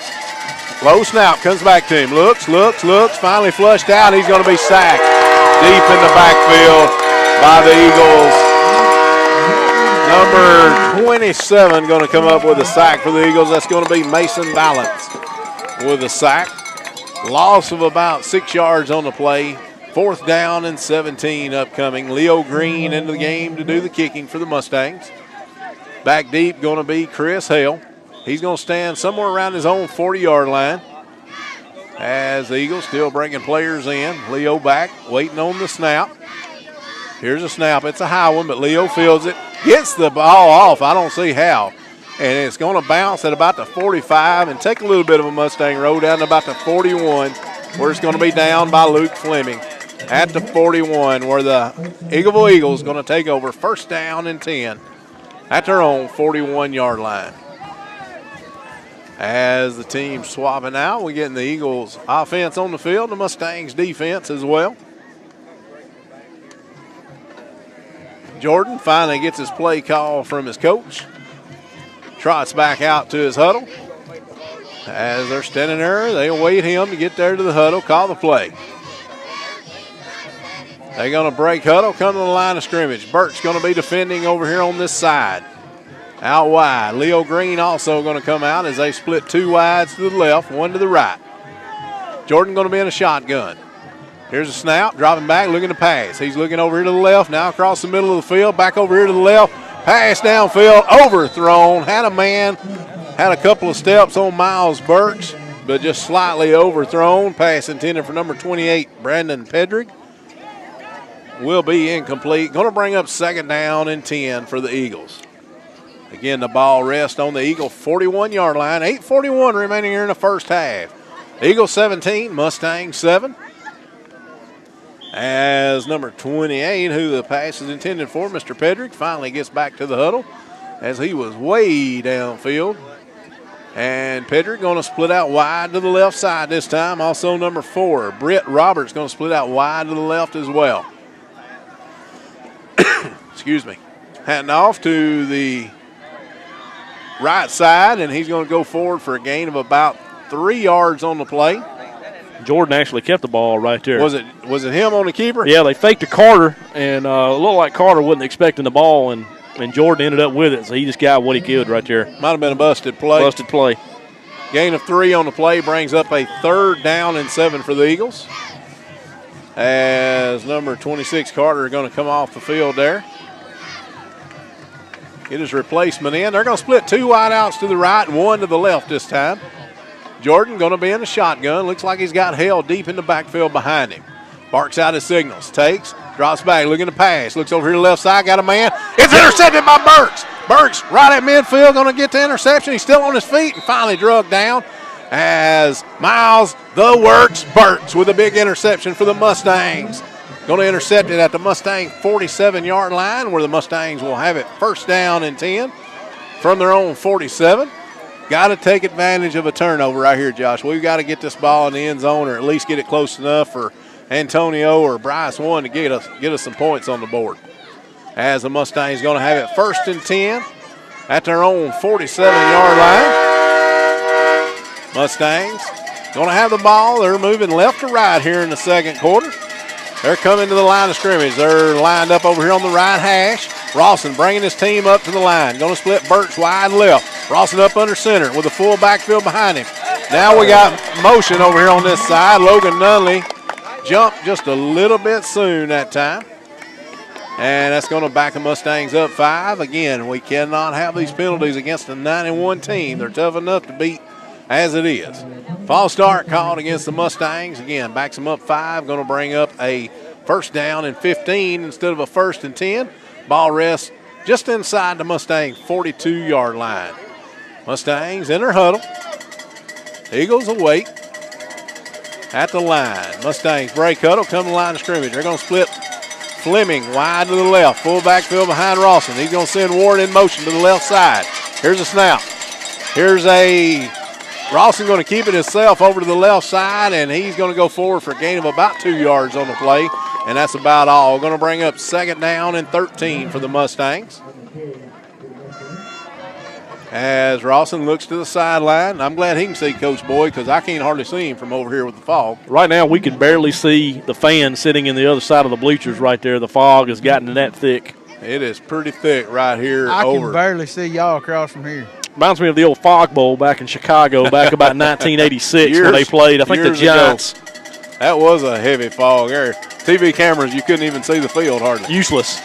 Low snap, comes back to him. Looks, finally flushed out. He's going to be sacked deep in the backfield by the Eagles. Number 27 going to come up with a sack for the Eagles. That's going to be Mason Balance with a sack. Loss of about 6 yards on the play. 4th down and 17 upcoming. Leo Green into the game to do the kicking for the Mustangs. Back deep going to be Chris Hale. He's going to stand somewhere around his own 40-yard line as the Eagles still bringing players in. Leo back, waiting on the snap. Here's a snap. It's a high one, but Leo fields it. Gets the ball off. I don't see how. And it's going to bounce at about the 45 and take a little bit of a Mustang roll down to about the 41, where it's going to be down by Luke Fleming at the 41, where the Eagleville Eagles going to take over 1st down and 10 at their own 41-yard line. As the team swapping out, we're getting the Eagles offense on the field, the Mustangs defense as well. Jordan finally gets his play call from his coach. Trots back out to his huddle. As they're standing there, they await him to get there to the huddle, call the play. They're going to break huddle, come to the line of scrimmage. Burt's going to be defending over here on this side. Out wide. Leo Green also going to come out as they split 2 wides to the left, 1 to the right. Jordan going to be in a shotgun. Here's a snap, dropping back, looking to pass. He's looking over here to the left, now across the middle of the field, back over here to the left. Pass downfield, overthrown. Had a man, had a couple of steps on Miles Burks, but just slightly overthrown. Pass intended for number 28, Brandon Pedrick. Will be incomplete. Going to bring up 2nd down and 10 for the Eagles. Again, the ball rests on the Eagle 41-yard line. 8:41 remaining here in the first half. Eagles 17, Mustangs 7. As number 28, who the pass is intended for, Mr. Pedrick, finally gets back to the huddle as he was way downfield. And Pedrick going to split out wide to the left side this time. Also number 4, Britt Roberts, going to split out wide to the left as well. Excuse me. Handing off to the right side, and he's going to go forward for a gain of about 3 yards on the play. Jordan actually kept the ball right there. Was it him on the keeper? Yeah, they faked to Carter, and it looked like Carter wasn't expecting the ball, and Jordan ended up with it, so he just got what he could right there. Might have been a busted play. Busted play. Gain of 3 on the play brings up a 3rd down and 7 for the Eagles. As number 26, Carter, is going to come off the field there. Get his replacement in. They're going to split 2 wideouts to the right and 1 to the left this time. Jordan going to be in a shotgun. Looks like he's got Hale deep in the backfield behind him. Barks out his signals. Takes, drops back, looking to pass. Looks over here to the left side, got a man. It's intercepted by Burks. Burks right at midfield, going to get the interception. He's still on his feet and finally drugged down as Miles the Works Burks with a big interception for the Mustangs. Going to intercept it at the Mustang 47-yard line, where the Mustangs will have it 1st down and 10 from their own 47. Got to take advantage of a turnover right here, Josh. We've got to get this ball in the end zone, or at least get it close enough for Antonio or Bryce One to get us some points on the board. As the Mustangs going to have it 1st and 10 at their own 47-yard line. Mustangs going to have the ball. They're moving left to right here in the 2nd quarter. They're coming to the line of scrimmage. They're lined up over here on the right hash. Rawson bringing his team up to the line. Going to split Burks wide left. Rawson up under center with a full backfield behind him. Now we got motion over here on this side. Logan Nunley jumped just a little bit soon that time. And that's going to back the Mustangs up 5. Again, we cannot have these penalties against a 91 team. They're tough enough to beat as it is. False start called against the Mustangs. Again, backs them up 5. Going to bring up a 1st down and 15 instead of a 1st and 10. Ball rests just inside the Mustang 42-yard line. Mustangs in their huddle. Eagles await at the line. Mustangs break huddle, come to the line of scrimmage. They're going to split Fleming wide to the left. Full backfield behind Rawson. He's going to send Ward in motion to the left side. Here's a snap. Here's a Rawson going to keep it himself over to the left side, and he's going to go forward for a gain of about 2 yards on the play, and that's about all. Going to bring up 2nd down and 13 for the Mustangs. as Rawson looks to the sideline. I'm glad he can see Coach Boyd because I can't hardly see him from over here with the fog. Right now we can barely see the fans sitting in the other side of the bleachers right there. The fog has gotten that thick. It is pretty thick right here. I can barely see y'all across from here. Reminds me of the old Fog Bowl back in Chicago back about 1986 when they played, I think, the Giants. Ago. That was a heavy fog there. TV cameras, you couldn't even see the field hardly. Useless.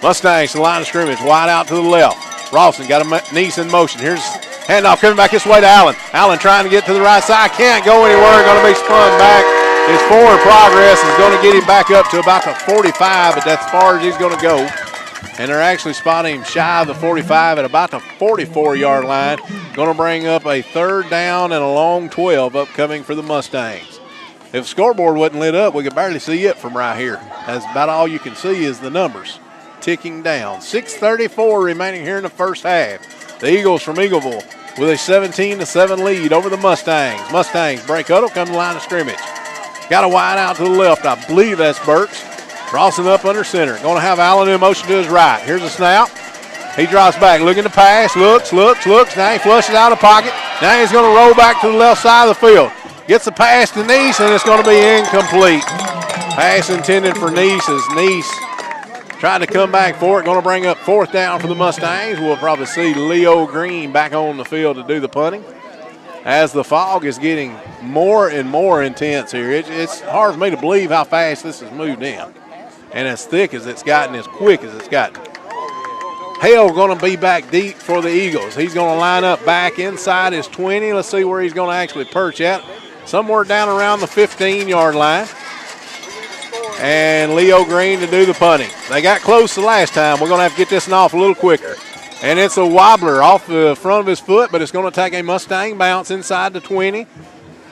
Mustangs to the line of scrimmage, wide out to the left. Rawson got a Niece in motion. Here's handoff coming back this way to Allen. Allen trying to get to the right side. Can't go anywhere. Going to be spun back. His forward progress is going to get him back up to about the 45, but that's as far as he's going to go. And they're actually spotting him shy of the 45 at about the 44-yard line. Going to bring up a 3rd down and a long 12 upcoming for the Mustangs. If the scoreboard wasn't lit up, we could barely see it from right here. That's about all you can see is the numbers ticking down. 6:34 remaining here in the first half. The Eagles from Eagleville with a 17-7 lead over the Mustangs. Mustangs break huddle, come to the line of scrimmage. Got a wide out to the left. I believe that's Burks. Crossing up under center. Going to have Allen in motion to his right. Here's a snap. He drops back, looking to pass. Looks. Now he flushes out of the pocket. Now he's going to roll back to the left side of the field. Gets the pass to Niece, and it's going to be incomplete. Pass intended for Niece as Niece tried to come back for it. Going to bring up 4th down for the Mustangs. We'll probably see Leo Green back on the field to do the punting. As the fog is getting more and more intense here, it's hard for me to believe how fast this has moved in. And as thick as it's gotten, as quick as it's gotten. Hale going to be back deep for the Eagles. He's going to line up back inside his 20. Let's see where he's going to actually perch at. Somewhere down around the 15-yard line. And Leo Green to do the punting. They got close the last time. We're going to have to get this one off a little quicker. And it's a wobbler off the front of his foot, but it's going to take a Mustang bounce inside the 20.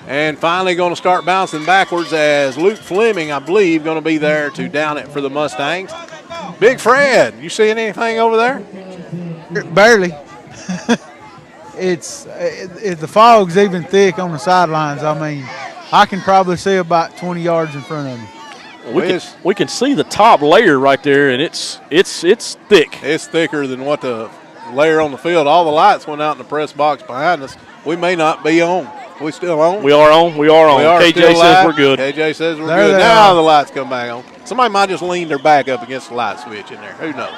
And finally going to start bouncing backwards as Luke Fleming, I believe, going to be there to down it for the Mustangs. Big Fred, you seeing anything over there? Barely. The fog's even thick on the sidelines. I mean, I can probably see about 20 yards in front of me. We can see the top layer right there, and it's thick. It's thicker than what the layer on the field. All the lights went out in the press box behind us. We may not be on. We still on? We are on. KJ says we're good. KJ says we're good. Now the lights come back on. Somebody might just lean their back up against the light switch in there. Who knows?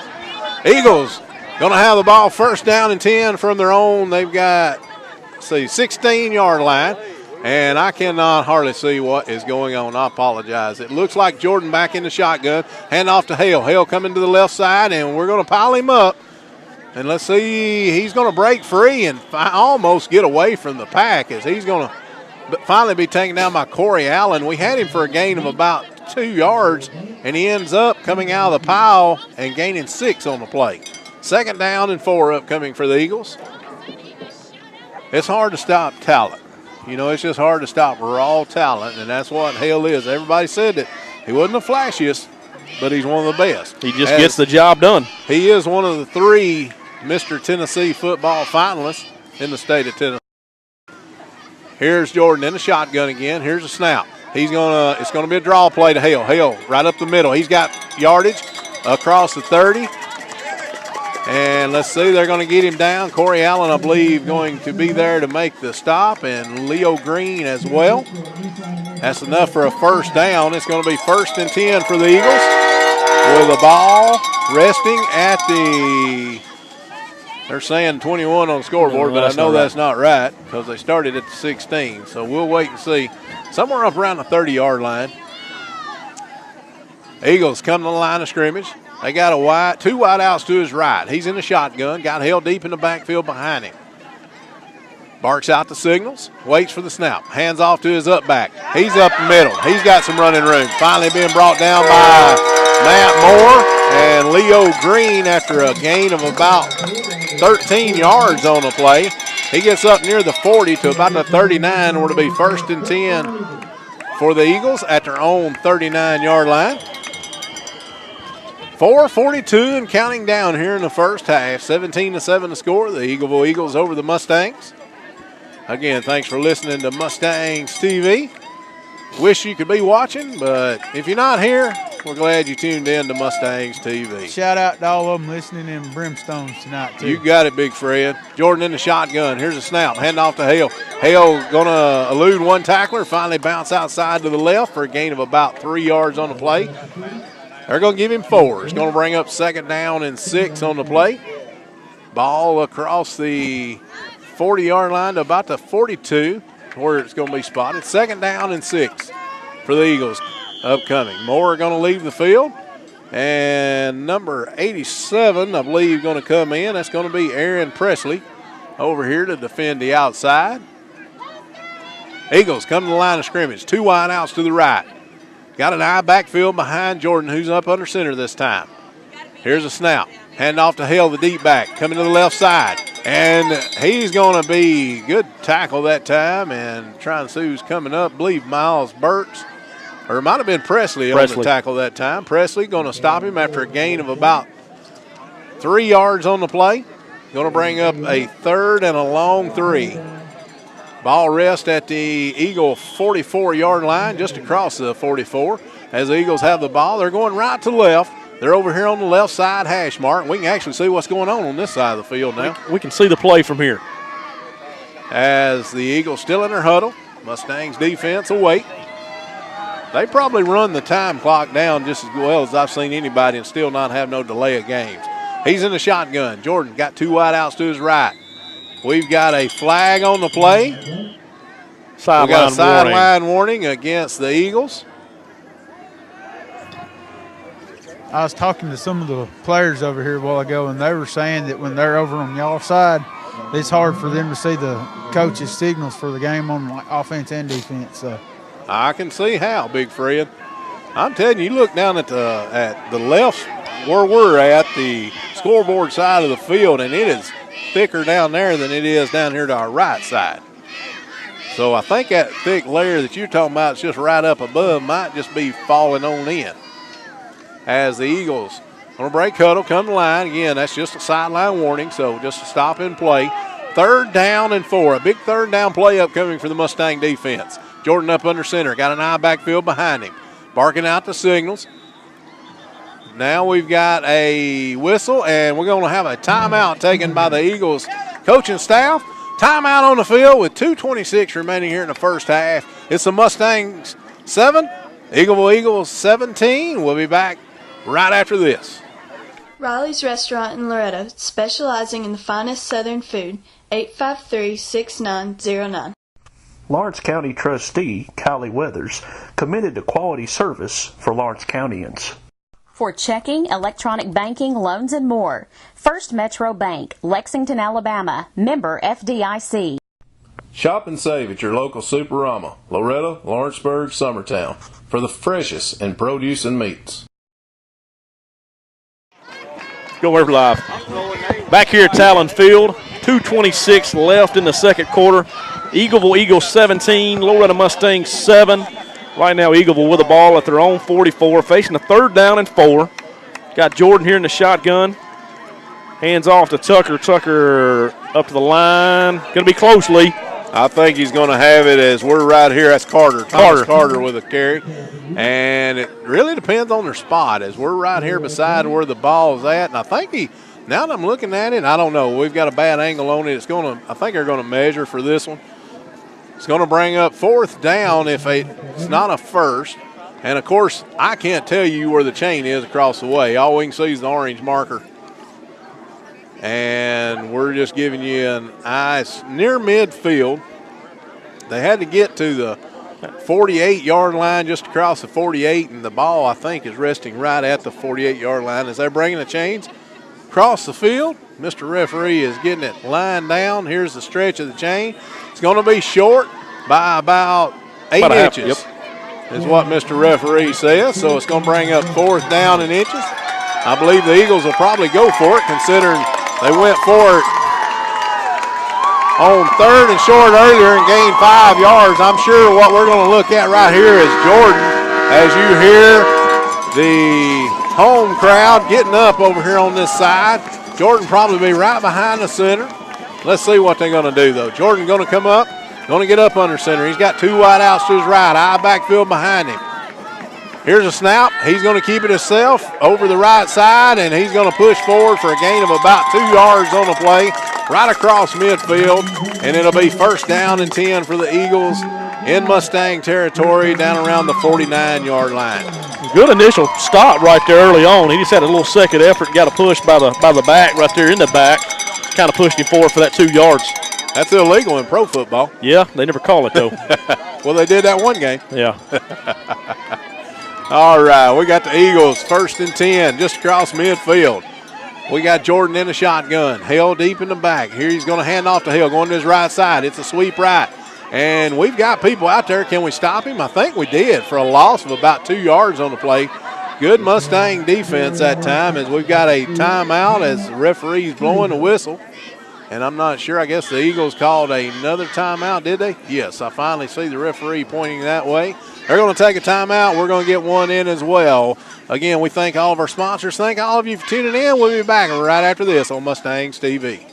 Eagles going to have the ball 1st down and 10 from their own. They've got, 16-yard line. And I cannot hardly see what is going on. I apologize. It looks like Jordan back in the shotgun. Hand off to Hale. Hale coming to the left side, and we're going to pile him up. And let's see, he's going to break free and almost get away from the pack as he's going to finally be taken down by Corey Allen. We had him for a gain of about 2 yards, and he ends up coming out of the pile and gaining 6 on the play. 2nd down and 4 upcoming for the Eagles. It's hard to stop talent. You know, it's just hard to stop raw talent, and that's what Hale is. Everybody said that he wasn't the flashiest, but he's one of the best. He just gets the job done. He is one of the 3 Mr. Tennessee football finalists in the state of Tennessee. Here's Jordan in the shotgun again. Here's a snap. It's gonna be a draw play to Hale. Hale right up the middle. He's got yardage across the 30. And let's see, they're going to get him down. Corey Allen, I believe, going to be there to make the stop, and Leo Green as well. That's enough for a 1st down. It's going to be 1st and 10 for the Eagles with the ball resting at they're saying 21 on the scoreboard, but I know that's not right because they started at the 16. So we'll wait and see. Somewhere up around the 30-yard line. Eagles come to the line of scrimmage. They got 2 wide outs to his right. He's in the shotgun, got held deep in the backfield behind him. Barks out the signals, waits for the snap, hands off to his up back. He's up the middle. He's got some running room. Finally being brought down by Matt Moore and Leo Green after a gain of about 13 yards on the play. He gets up near the 40 to about the 39, or to be 1st and 10 for the Eagles at their own 39-yard line. 4:42 and counting down here in the first half. 17-7 to score. The Eagleville Eagles over the Mustangs. Again, thanks for listening to Mustangs TV. Wish you could be watching, but if you're not here, We're glad you tuned in to Mustangs TV. Shout out to all of them listening in Brimstones tonight, too. You got it, big Fred. Jordan in the shotgun. Here's a snap. Hand off to Hale. Hale going to elude one tackler, finally bounce outside to the left for a gain of about 3 yards on the play. They're going to give him 4. It's going to bring up 2nd down and 6 on the play. Ball across the 40-yard line to about the 42, where it's going to be spotted. 2nd down and 6 for the Eagles upcoming. Moore are going to leave the field. And number 87, I believe, going to come in. That's going to be Aaron Presley over here to defend the outside. Eagles come to the line of scrimmage. 2 wide outs to the right. Got an eye backfield behind Jordan, who's up under center this time. Here's a snap. Hand off to Hale, the deep back, coming to the left side. And he's going to be good tackle that time. And trying to see who's coming up. I believe Miles Burks. Or it might have been Presley on the tackle that time. Presley going to stop him after a gain of about 3 yards on the play. Going to bring up a 3rd and a long 3. Ball rest at the Eagle 44-yard line, just across the 44. As the Eagles have the ball, they're going right to left. They're over here on the left side hash mark. We can actually see what's going on this side of the field now. We can see the play from here. As the Eagles still in their huddle, Mustangs defense await. They probably run the time clock down just as well as I've seen anybody and still not have no delay of games. He's in the shotgun. Jordan got 2 wide outs to his right. We've got a flag on the play. We got a sideline warning against the Eagles. I was talking to some of the players over here a while ago, and they were saying that when they're over on y'all side, it's hard for them to see the coach's signals for the game on like offense and defense. So I can see how, Big Fred. I'm telling you, you look down at the left where we're at, the scoreboard side of the field, and it is thicker down there than it is down here to our right side. So I think that thick layer that you're talking about is just right up above might just be falling on in. As the Eagles on a break huddle come to line. Again, that's just a sideline warning, so just a stop and play. 3rd down and 4. A big 3rd down play upcoming for the Mustang defense. Jordan up under center. Got an eye backfield behind him. Barking out the signals. Now we've got a whistle, and we're going to have a timeout taken by the Eagles coaching staff. Timeout on the field with 2:26 remaining here in the first half. It's the Mustangs 7, Eagleville Eagles 17. We'll be back right after this. Riley's Restaurant in Loretto, specializing in the finest Southern food, 853-6909. Lawrence County Trustee Kylie Weathers, committed to quality service for Lawrence Countyans. For checking, electronic banking, loans, and more, First Metro Bank, Lexington, Alabama, member FDIC. Shop and save at your local Superama, Loretto, Lawrenceburg, Summertown, for the freshest in produce and meats. Go over live. Back here at Talon Field, 2:26 left in the second quarter. Eagleville Eagles 17, Loretto Mustangs 7. Right now, Eagleville with the ball at their own 44, facing a 3rd down and 4. Got Jordan here in the shotgun. Hands off to Tucker. Tucker up to the line. Going to be close, Lee. I think he's going to have it as we're right here. That's Carter. Carter with a carry. And it really depends on their spot as we're right here beside where the ball is at. And I think now that I'm looking at it, I don't know. We've got a bad angle on it. I think they're going to measure for this one. It's going to bring up 4th down if it's not a first. And, of course, I can't tell you where the chain is across the way. All we can see is the orange marker. And we're just giving you an eye. It's near midfield. They had to get to the 48-yard line, just across the 48, and the ball, I think, is resting right at the 48-yard line. As they're bringing the chains across the field, Mr. Referee is getting it lined down. Here's the stretch of the chain. It's going to be short by about 8 inches, is what Mr. Referee says. So it's going to bring up 4th down and inches. I believe the Eagles will probably go for it, considering they went for it on 3rd and short earlier and gained 5 yards. I'm sure what we're going to look at right here is Jordan, as you hear the home crowd getting up over here on this side. Jordan probably be right behind the center. Let's see what they're going to do, though. Jordan going to come up, going to get up under center. He's got 2 wide outs to his right, eye backfield behind him. Here's a snap. He's going to keep it himself over the right side, and he's going to push forward for a gain of about 2 yards on the play, right across midfield, and it'll be first down and 10 for the Eagles in Mustang territory down around the 49-yard line. Good initial stop right there early on. He just had a little second effort and got a push by the back right there in the back. Kind of pushed him forward for that 2 yards. That's illegal in pro football. Yeah, they never call it, though. Well, they did that one game. Yeah. All right, we got the Eagles first and 10 just across midfield. We got Jordan in the shotgun. Hale deep in the back. Here he's going to hand off to Hale, going to his right side. It's a sweep right. And we've got people out there. Can we stop him? I think we did for a loss of about 2 yards on the play. Good Mustang defense that time as we've got a timeout as the referee's blowing the whistle. And I'm not sure. I guess the Eagles called another timeout, did they? Yes, I finally see the referee pointing that way. They're going to take a timeout. We're going to get one in as well. Again, we thank all of our sponsors. Thank all of you for tuning in. We'll be back right after this on Mustangs TV.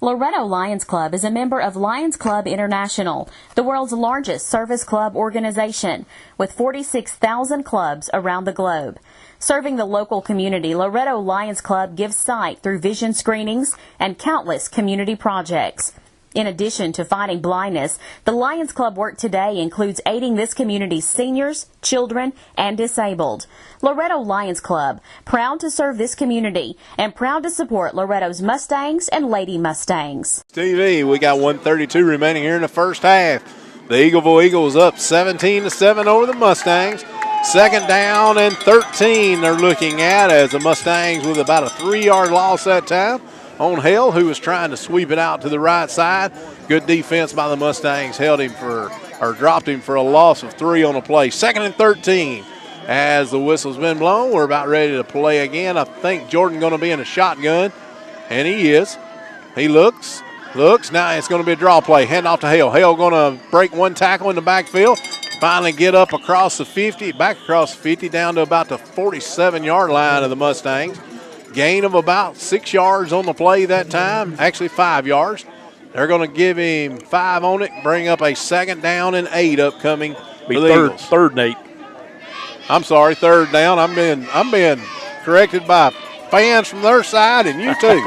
Loretto Lions Club is a member of Lions Club International, the world's largest service club organization, with 46,000 clubs around the globe. Serving the local community, Loretto Lions Club gives sight through vision screenings and countless community projects. In addition to fighting blindness, the Lions Club work today includes aiding this community's seniors, children, and disabled. Loretto Lions Club, proud to serve this community and proud to support Loretto's Mustangs and Lady Mustangs. TV, we got 1:32 remaining here in the first half. The Eagleville Eagles up 17-7 over the Mustangs. Second down and 13 they're looking at as the Mustangs with about a 3-yard loss that time on Hale, who was trying to sweep it out to the right side. Good defense by the Mustangs, dropped him for a loss of 3 on the play. Second and 13 as the whistle's been blown. We're about ready to play again. I think Jordan going to be in a shotgun, and he is. He looks. Now it's going to be a draw play. Hand off to Hale. Hale going to break one tackle in the backfield. Finally get up across the 50, back across the 50, down to about the 47-yard line of the Mustangs. Gain of about 6 yards on the play that time, actually 5 yards. They're going to give him 5 on it, bring up a second down and 8 upcoming for the Eagles. Third and 8. I'm sorry, third down. I'm being corrected by fans from their side and you too.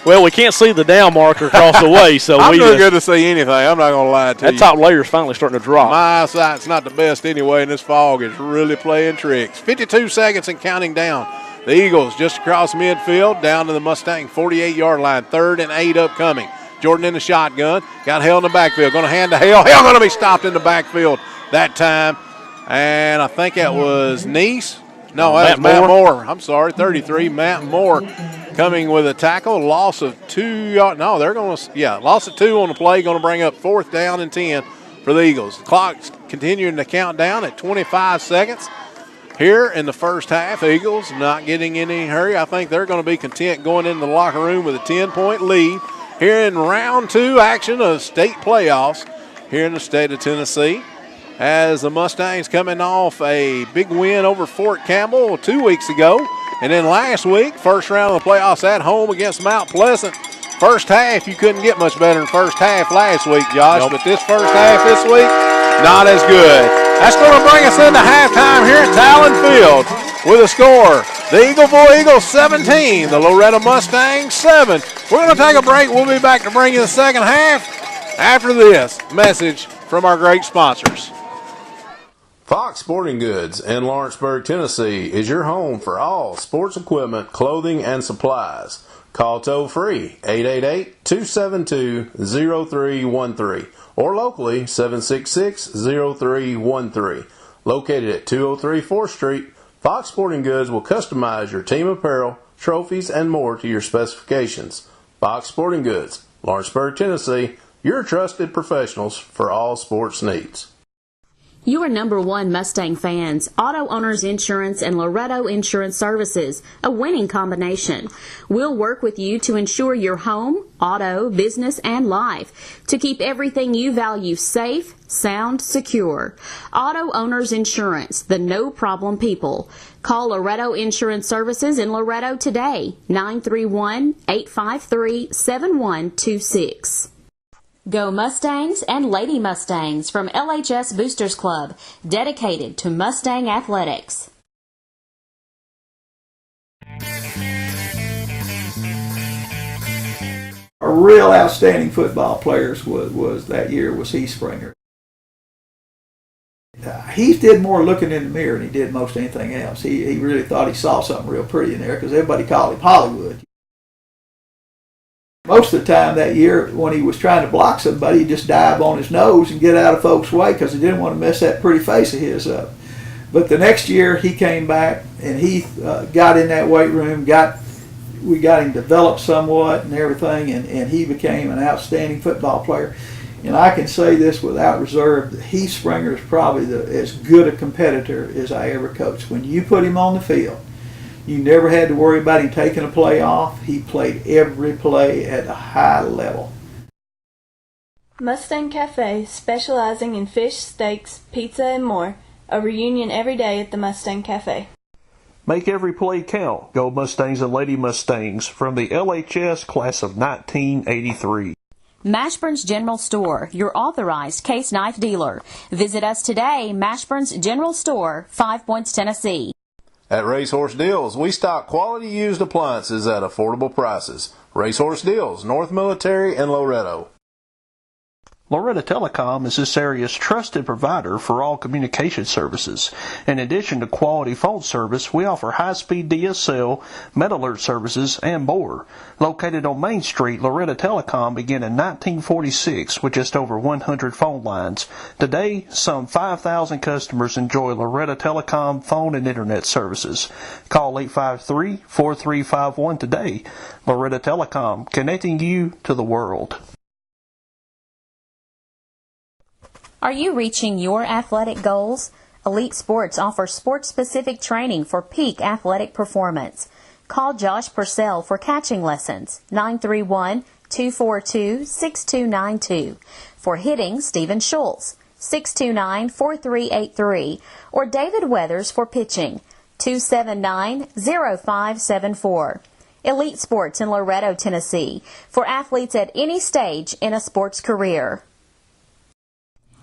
Well, we can't see the down marker across the way, so I'm not good to see anything. I'm not going to lie to you. That top layer's finally starting to drop. My eyesight's not the best anyway, and this fog is really playing tricks. 52 seconds and counting down. The Eagles just across midfield, down to the Mustang 48-yard line. Third and 8 upcoming. Jordan in the shotgun. Got Hale in the backfield. Going to hand to Hale. Hale going to be stopped in the backfield that time. And I think that was Neese. No, that's Matt Moore. I'm sorry, 33, Matt Moore coming with a tackle. Loss of 2 yards. No, they're going to, loss of 2 on the play. Going to bring up 4th down and 10 for the Eagles. The clock's continuing to count down at 25 seconds. Here in the first half, Eagles not getting in any hurry. I think they're going to be content going into the locker room with a 10-point lead. Here in round 2 action of state playoffs here in the state of Tennessee, as the Mustangs coming off a big win over Fort Campbell 2 weeks ago. And then last week, first round of the playoffs at home against Mount Pleasant. First half, you couldn't get much better than first half last week, Josh. Nope. But this first half this week, not as good. That's going to bring us into halftime here at Talon Field with a score. The Eagleville Eagles 17, the Loretto Mustangs 7. We're going to take a break. We'll be back to bring you the second half after this message from our great sponsors. Fox Sporting Goods in Lawrenceburg, Tennessee is your home for all sports equipment, clothing, and supplies. Call toll-free 888-272-0313 or locally 766-0313. Located at 203 4th Street, Fox Sporting Goods will customize your team apparel, trophies, and more to your specifications. Fox Sporting Goods, Lawrenceburg, Tennessee, your trusted professionals for all sports needs. You are number one Mustang fans. Auto Owners Insurance and Loretto Insurance Services, a winning combination. We'll work with you to insure your home, auto, business, and life to keep everything you value safe, sound, secure. Auto Owners Insurance, the no-problem people. Call Loretto Insurance Services in Loretto today, 931-853-7126. Go Mustangs and Lady Mustangs from LHS Boosters Club, dedicated to Mustang athletics. A real outstanding football players was that year was Heath Springer. Heath did more looking in the mirror than he did most anything else. He really thought he saw something real pretty in there because everybody called him Hollywood. Most of the time that year when he was trying to block somebody, he'd just dive on his nose and get out of folks' way because he didn't want to mess that pretty face of his up. But the next year he came back and Heath got in that weight room, we got him developed somewhat and everything, and he became an outstanding football player. And I can say this without reserve, that Heath Springer is probably as good a competitor as I ever coached. When you put him on the field, you never had to worry about him taking a play off. He played every play at a high level. Mustang Cafe, specializing in fish, steaks, pizza, and more. A reunion every day at the Mustang Cafe. Make every play count. Go Mustangs and Lady Mustangs from the LHS class of 1983. Mashburn's General Store, your authorized case knife dealer. Visit us today, Mashburn's General Store, 5 Points, Tennessee. At Racehorse Deals, we stock quality used appliances at affordable prices. Racehorse Deals, North Military and Loretto. Loretta Telecom is this area's trusted provider for all communication services. In addition to quality phone service, we offer high-speed DSL, MedAlert services, and more. Located on Main Street, Loretta Telecom began in 1946 with just over 100 phone lines. Today, some 5,000 customers enjoy Loretta Telecom phone and internet services. Call 853-4351 today. Loretta Telecom, connecting you to the world. Are you reaching your athletic goals? Elite Sports offers sports-specific training for peak athletic performance. Call Josh Purcell for catching lessons, 931-242-6292. For hitting, Stephen Schultz, 629-4383. Or David Weathers for pitching, 279-0574. Elite Sports in Loretto, Tennessee, for athletes at any stage in a sports career.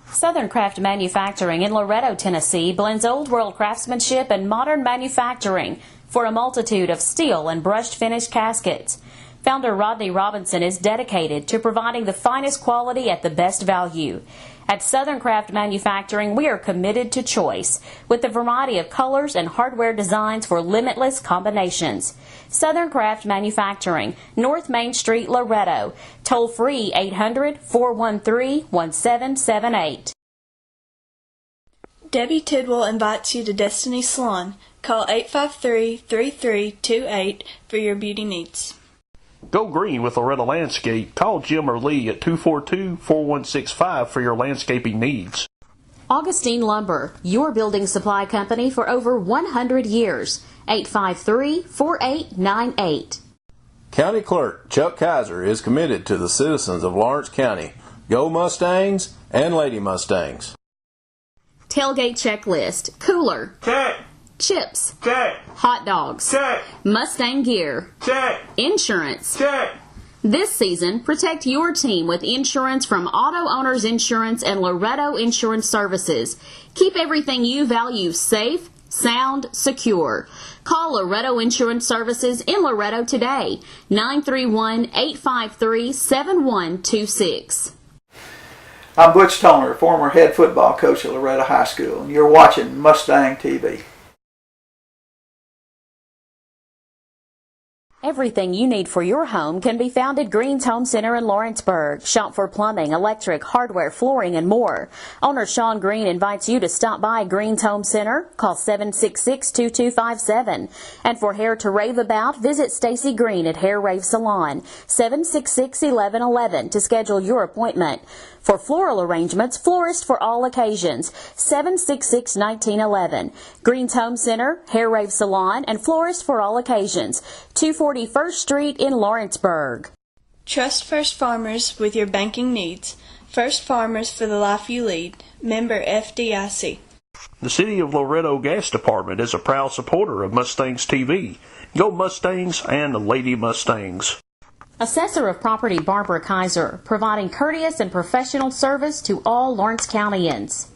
Southern Craft Manufacturing in Loretto, Tennessee blends old world craftsmanship and modern manufacturing for a multitude of steel and brushed finish caskets. Founder Rodney Robinson is dedicated to providing the finest quality at the best value. At Southern Craft Manufacturing, we are committed to choice with a variety of colors and hardware designs for limitless combinations. Southern Craft Manufacturing, North Main Street, Loretto. Toll free 800-413-1778. Debbie Tidwell invites you to Destiny Salon. Call 853-3328 for your beauty needs. Go green with Loretta Landscape. Call Jim or Lee at 242-4165 for your landscaping needs. Augustine Lumber, your building supply company for over 100 years. 853-4898. County Clerk Chuck Kaiser is committed to the citizens of Lawrence County. Go Mustangs and Lady Mustangs. Tailgate checklist. Cooler. Check. Chips. Check. Hot dogs. Check. Mustang gear. Check. Insurance. Check. This season, protect your team with insurance from Auto Owners Insurance and Loretto Insurance Services. Keep everything you value safe, sound, secure. Call Loretto Insurance Services in Loretto today. 931-853-7126. I'm Butch Toner, former head football coach at Loretto High School, and you're watching Mustang TV. Everything you need for your home can be found at Green's Home Center in Lawrenceburg. Shop for plumbing, electric, hardware, flooring, and more. Owner Sean Green invites you to stop by Green's Home Center. Call 766-2257. And for hair to rave about, visit Stacy Green at Hair Rave Salon, 766-1111 to schedule your appointment. For floral arrangements, florist for all occasions, 766-1911. Green's Home Center, Hair Rave Salon, and florist for all occasions, 241st Street in Lawrenceburg. Trust First Farmers with your banking needs. First Farmers for the life you lead. Member FDIC. The City of Loretto Gas Department is a proud supporter of Mustangs TV. Go Mustangs and Lady Mustangs. Assessor of Property Barbara Kaiser, providing courteous and professional service to all Lawrence Countyans.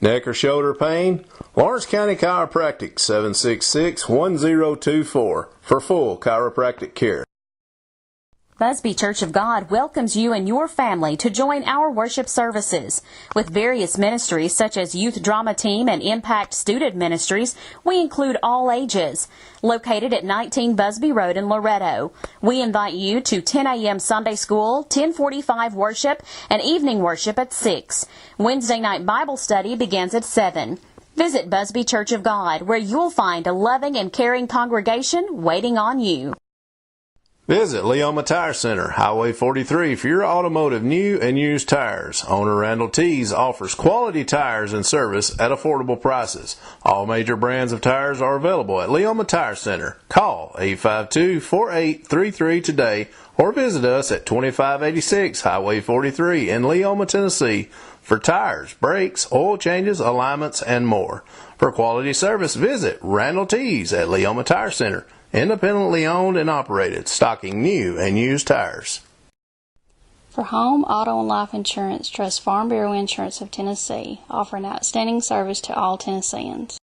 Neck or shoulder pain? Lawrence County Chiropractic, 766-1024 for full chiropractic care. Busby Church of God welcomes you and your family to join our worship services. With various ministries such as Youth Drama Team and Impact Student Ministries, we include all ages. Located at 19 Busby Road in Loretto, we invite you to 10 a.m. Sunday School, 10:45 worship, and evening worship at 6. Wednesday night Bible study begins at 7. Visit Busby Church of God, where you'll find a loving and caring congregation waiting on you. Visit Leoma Tire Center, Highway 43 for your automotive new and used tires. Owner Randall Tees offers quality tires and service at affordable prices. All major brands of tires are available at Leoma Tire Center. Call 852-4833 today or visit us at 2586 Highway 43 in Leoma, Tennessee for tires, brakes, oil changes, alignments, and more. For quality service, visit Randall Tees at Leoma Tire Center. Independently owned and operated, stocking new and used tires. For home, auto, and life insurance, trust Farm Bureau Insurance of Tennessee, offering outstanding service to all Tennesseans.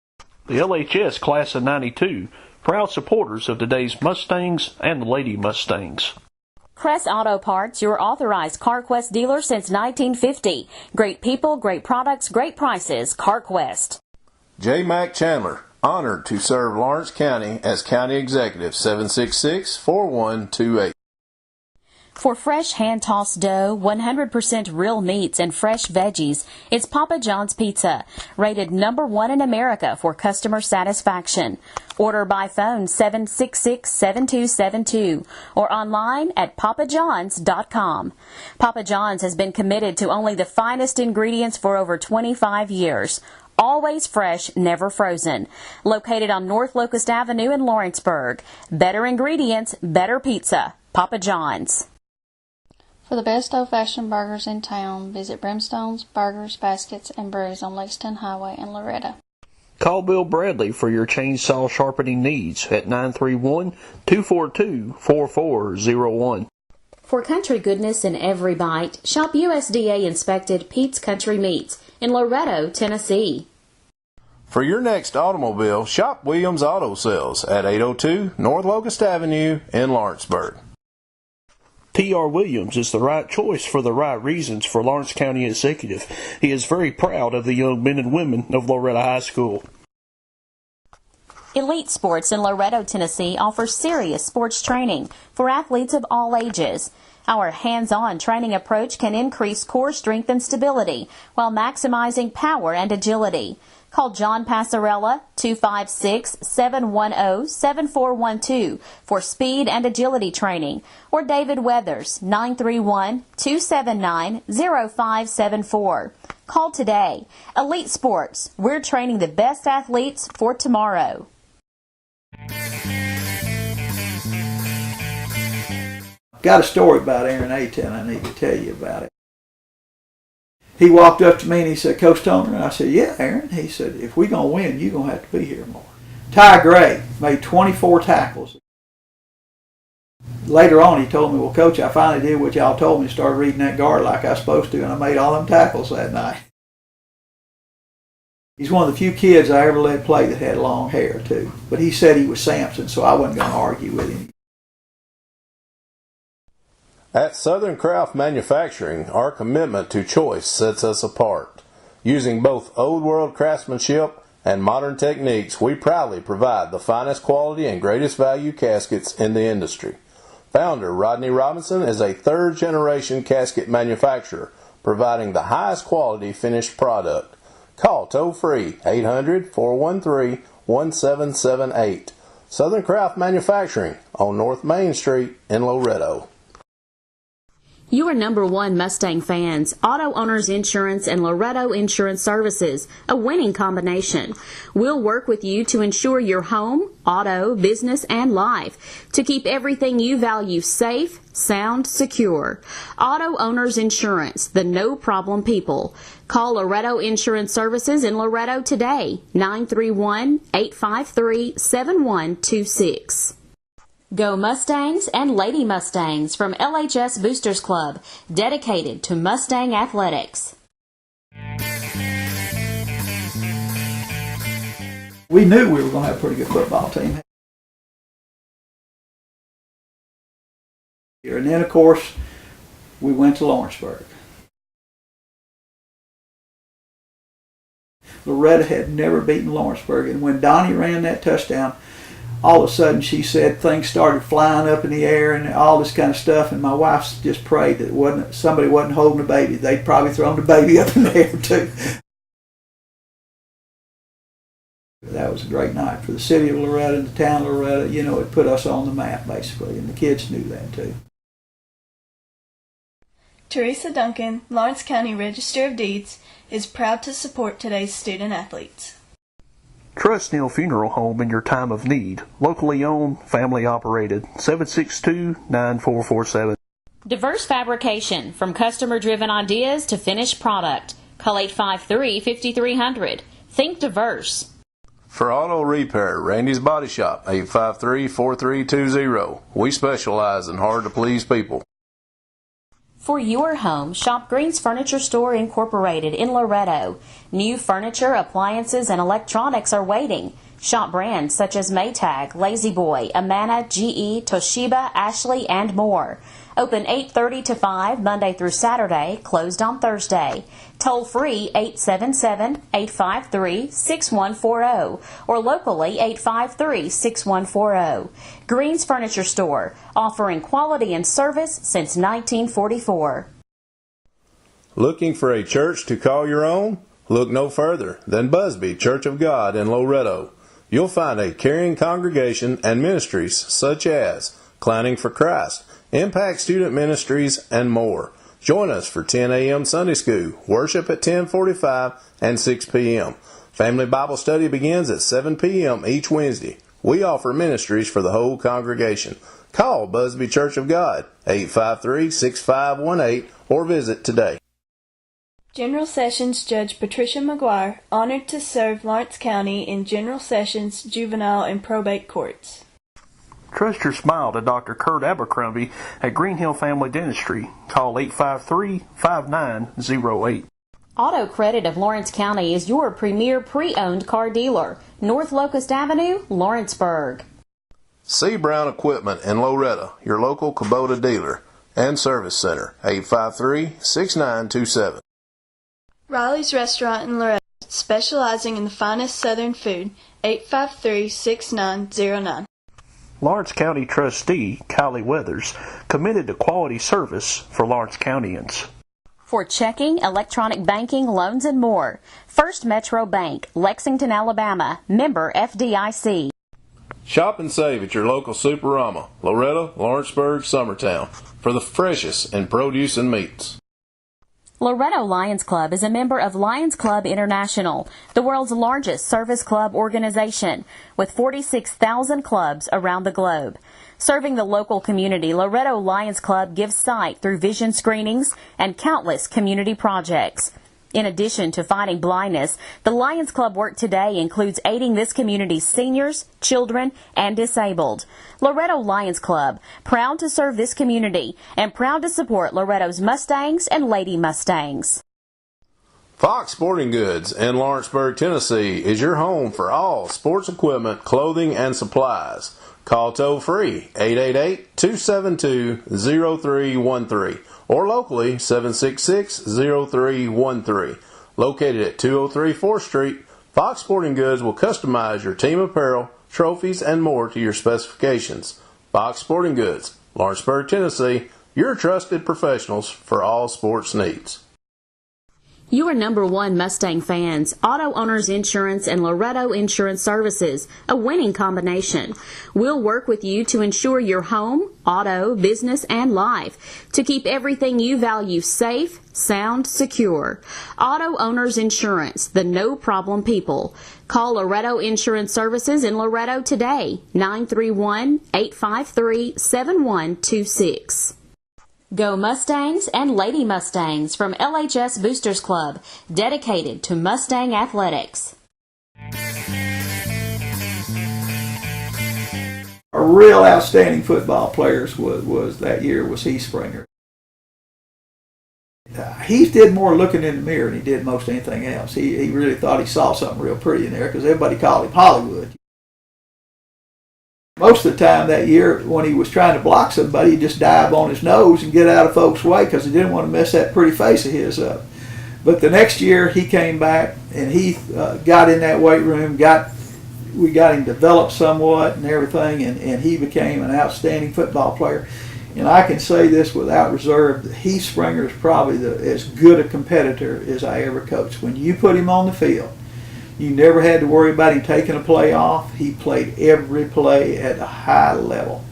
The LHS Class of 92, proud supporters of today's Mustangs and the Lady Mustangs. Crest Auto Parts, your authorized CarQuest dealer since 1950. Great people, great products, great prices. CarQuest. J. Mack Chandler, honored to serve Lawrence County as County Executive, 766-4128. For fresh hand-tossed dough, 100% real meats, and fresh veggies, it's Papa John's Pizza, rated #1 in America for customer satisfaction. Order by phone 766-7272 or online at papajohns.com. Papa John's has been committed to only the finest ingredients for over 25 years. Always fresh, never frozen. Located on North Locust Avenue in Lawrenceburg. Better ingredients, better pizza. Papa John's. For the best old-fashioned burgers in town, visit Brimstone's Burgers, Baskets, and Brews on Lexington Highway in Loretto. Call Bill Bradley for your chainsaw sharpening needs at 931-242-4401. For country goodness in every bite, shop USDA-inspected Pete's Country Meats in Loretto, Tennessee. For your next automobile, shop Williams Auto Sales at 802 North Locust Avenue in Lawrenceburg. T.R. Williams is the right choice for the right reasons for Lawrence County Executive. He is very proud of the young men and women of Loretto High School. Elite Sports in Loretto, Tennessee offers serious sports training for athletes of all ages. Our hands-on training approach can increase core strength and stability while maximizing power and agility. Call John Passarella, 256-710-7412 for speed and agility training, or David Weathers, 931-279-0574. Call today. Elite Sports, we're training the best athletes for tomorrow. Got a story about Aaron Aten I need to tell you about it. He walked up to me and he said, Coach Toner, and I said, yeah, Aaron. He said, if we're going to win, you're going to have to be here more. Ty Gray made 24 tackles. Later on, he told me, well, Coach, I finally did what y'all told me, started reading that guard like I was supposed to, and I made all them tackles that night. He's one of the few kids I ever let play that had long hair, too. But he said he was Samson, so I wasn't going to argue with him. At Southern Craft Manufacturing, our commitment to choice sets us apart. Using both old world craftsmanship and modern techniques, we proudly provide the finest quality and greatest value caskets in the industry. Founder Rodney Robinson is a third-generation casket manufacturer, providing the highest quality finished product. Call toll-free 800-413-1778. Southern Craft Manufacturing on North Main Street in Loretto. You are #1 Mustang fans, Auto Owners Insurance and Loretto Insurance Services, a winning combination. We'll work with you to ensure your home, auto, business, and life, to keep everything you value safe, sound, secure. Auto Owners Insurance, the no-problem people. Call Loretto Insurance Services in Loretto today, 931-853-7126. Go Mustangs and Lady Mustangs from LHS Boosters Club, dedicated to Mustang athletics. We knew we were going to have a pretty good football team. And then, of course, we went to Lawrenceburg. Loretta had never beaten Lawrenceburg, and when Donnie ran that touchdown, all of a sudden she said things started flying up in the air and all this kind of stuff, and my wife just prayed that somebody wasn't holding the baby. They'd probably thrown the baby up in the air too. That was a great night for the city of Loretta and the town of Loretta. You know, it put us on the map basically, and the kids knew that too. Teresa Duncan, Lawrence County Register of Deeds, is proud to support today's student athletes. Trust Neal Funeral Home in your time of need. Locally owned, family operated. 762-9447. Diverse Fabrication, from customer-driven ideas to finished product. Call 853-5300. Think diverse. For auto repair, Randy's Body Shop, 853-4320. We specialize in hard-to-please people. For your home, shop Green's Furniture Store Incorporated in Loretto. New furniture, appliances, and electronics are waiting. Shop brands such as Maytag, Lazy Boy, Amana, GE, Toshiba, Ashley, and more. Open 8:30 to 5 Monday through Saturday, closed on Thursday. Toll free 877-853-6140 or locally 853-6140. Green's Furniture Store, offering quality and service since 1944. Looking for a church to call your own? Look no further than Busby Church of God in Loretto. You'll find a caring congregation and ministries such as Clowning for Christ, Impact Student Ministries, and more. Join us for 10 a.m. Sunday School, worship at 10:45 and 6 p.m. Family Bible Study begins at 7 p.m. each Wednesday. We offer ministries for the whole congregation. Call Busby Church of God, 853-6518, or visit today. General Sessions Judge Patricia McGuire, honored to serve Lawrence County in General Sessions, Juvenile, and Probate Courts. Trust your smile to Dr. Kurt Abercrombie at Green Hill Family Dentistry. Call 853-5908. Auto Credit of Lawrence County is your premier pre-owned car dealer. North Locust Avenue, Lawrenceburg. C. Brown Equipment in Loretta, your local Kubota dealer and service center, 853-6927. Riley's Restaurant in Loretta, specializing in the finest southern food, 853-6909. Lawrence County Trustee Kylie Weathers, committed to quality service for Lawrence Countyans. For checking, electronic banking, loans, and more, First Metro Bank, Lexington, Alabama, member FDIC. Shop and save at your local Superama, Loretta, Lawrenceburg, Summertown, for the freshest in produce and meats. Loretto Lions Club is a member of Lions Club International, the world's largest service club organization, with 46,000 clubs around the globe. Serving the local community, Loretto Lions Club gives sight through vision screenings and countless community projects. In addition to fighting blindness, the Lions Club work today includes aiding this community's seniors, children, and disabled. Loretto Lions Club, proud to serve this community and proud to support Loretto's Mustangs and Lady Mustangs. Fox Sporting Goods in Lawrenceburg, Tennessee is your home for all sports equipment, clothing, and supplies. Call toll-free 888-272-0313 or locally 766-0313. Located at 203 4th Street, Fox Sporting Goods will customize your team apparel, trophies, and more to your specifications. Fox Sporting Goods, Lawrenceburg, Tennessee, your trusted professionals for all sports needs. Your number one Mustang fans, Auto Owners Insurance and Loretto Insurance Services, a winning combination. We'll work with you to ensure your home, auto, business, and life, to keep everything you value safe, sound, secure. Auto Owners Insurance, the no-problem people. Call Loretto Insurance Services in Loretto today, 931-853-7126. Go Mustangs and Lady Mustangs from LHS Boosters Club, dedicated to Mustang athletics. real outstanding football players was that year was Heath Springer. Heath did more looking in the mirror than he did most anything else. He really thought he saw something real pretty in there because everybody called him Hollywood. Most of the time that year when he was trying to block somebody, he'd just dive on his nose and get out of folks' way because he didn't want to mess that pretty face of his up. But the next year he came back and Heath got in that weight room, we got him developed somewhat and everything, and he became an outstanding football player. And I can say this without reserve, that Heath Springer is probably as good a competitor as I ever coached. When you put him on the field, you never had to worry about him taking a play off. He played every play at a high level.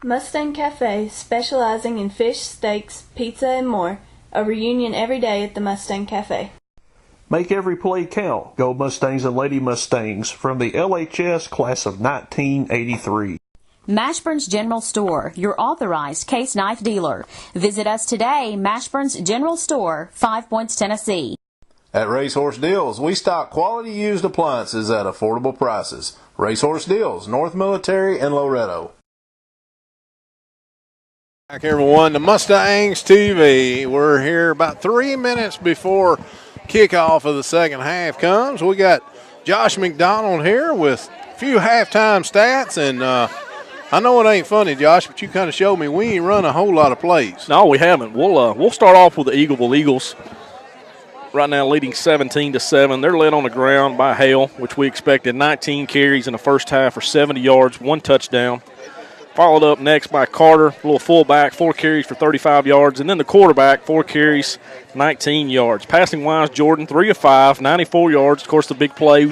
Mustang Cafe, specializing in fish, steaks, pizza, and more. A reunion every day at the Mustang Cafe. Make every play count. Go Mustangs and Lady Mustangs from the LHS class of 1983. Mashburn's General Store, your authorized case knife dealer. Visit us today, Mashburn's General Store, 5 Points, Tennessee. At Racehorse Deals, we stock quality used appliances at affordable prices. Racehorse Deals, North Military and Loretto. Back everyone to Mustangs TV. We're here about 3 minutes before kickoff of the second half comes. We got Josh McDonald here with a few halftime stats, and I know it ain't funny, Josh, but you kind of showed me we ain't run a whole lot of plays. No, we haven't. We'll start off with the Eagleville Eagles. Right now leading 17-7. They're led on the ground by Hale, which we expected. 19 carries in the first half for 70 yards, 1 touchdown. Followed up next by Carter, a little fullback, 4 carries for 35 yards. And then the quarterback, 4 carries, 19 yards. Passing-wise, Jordan, 3 of 5, 94 yards. Of course, the big play,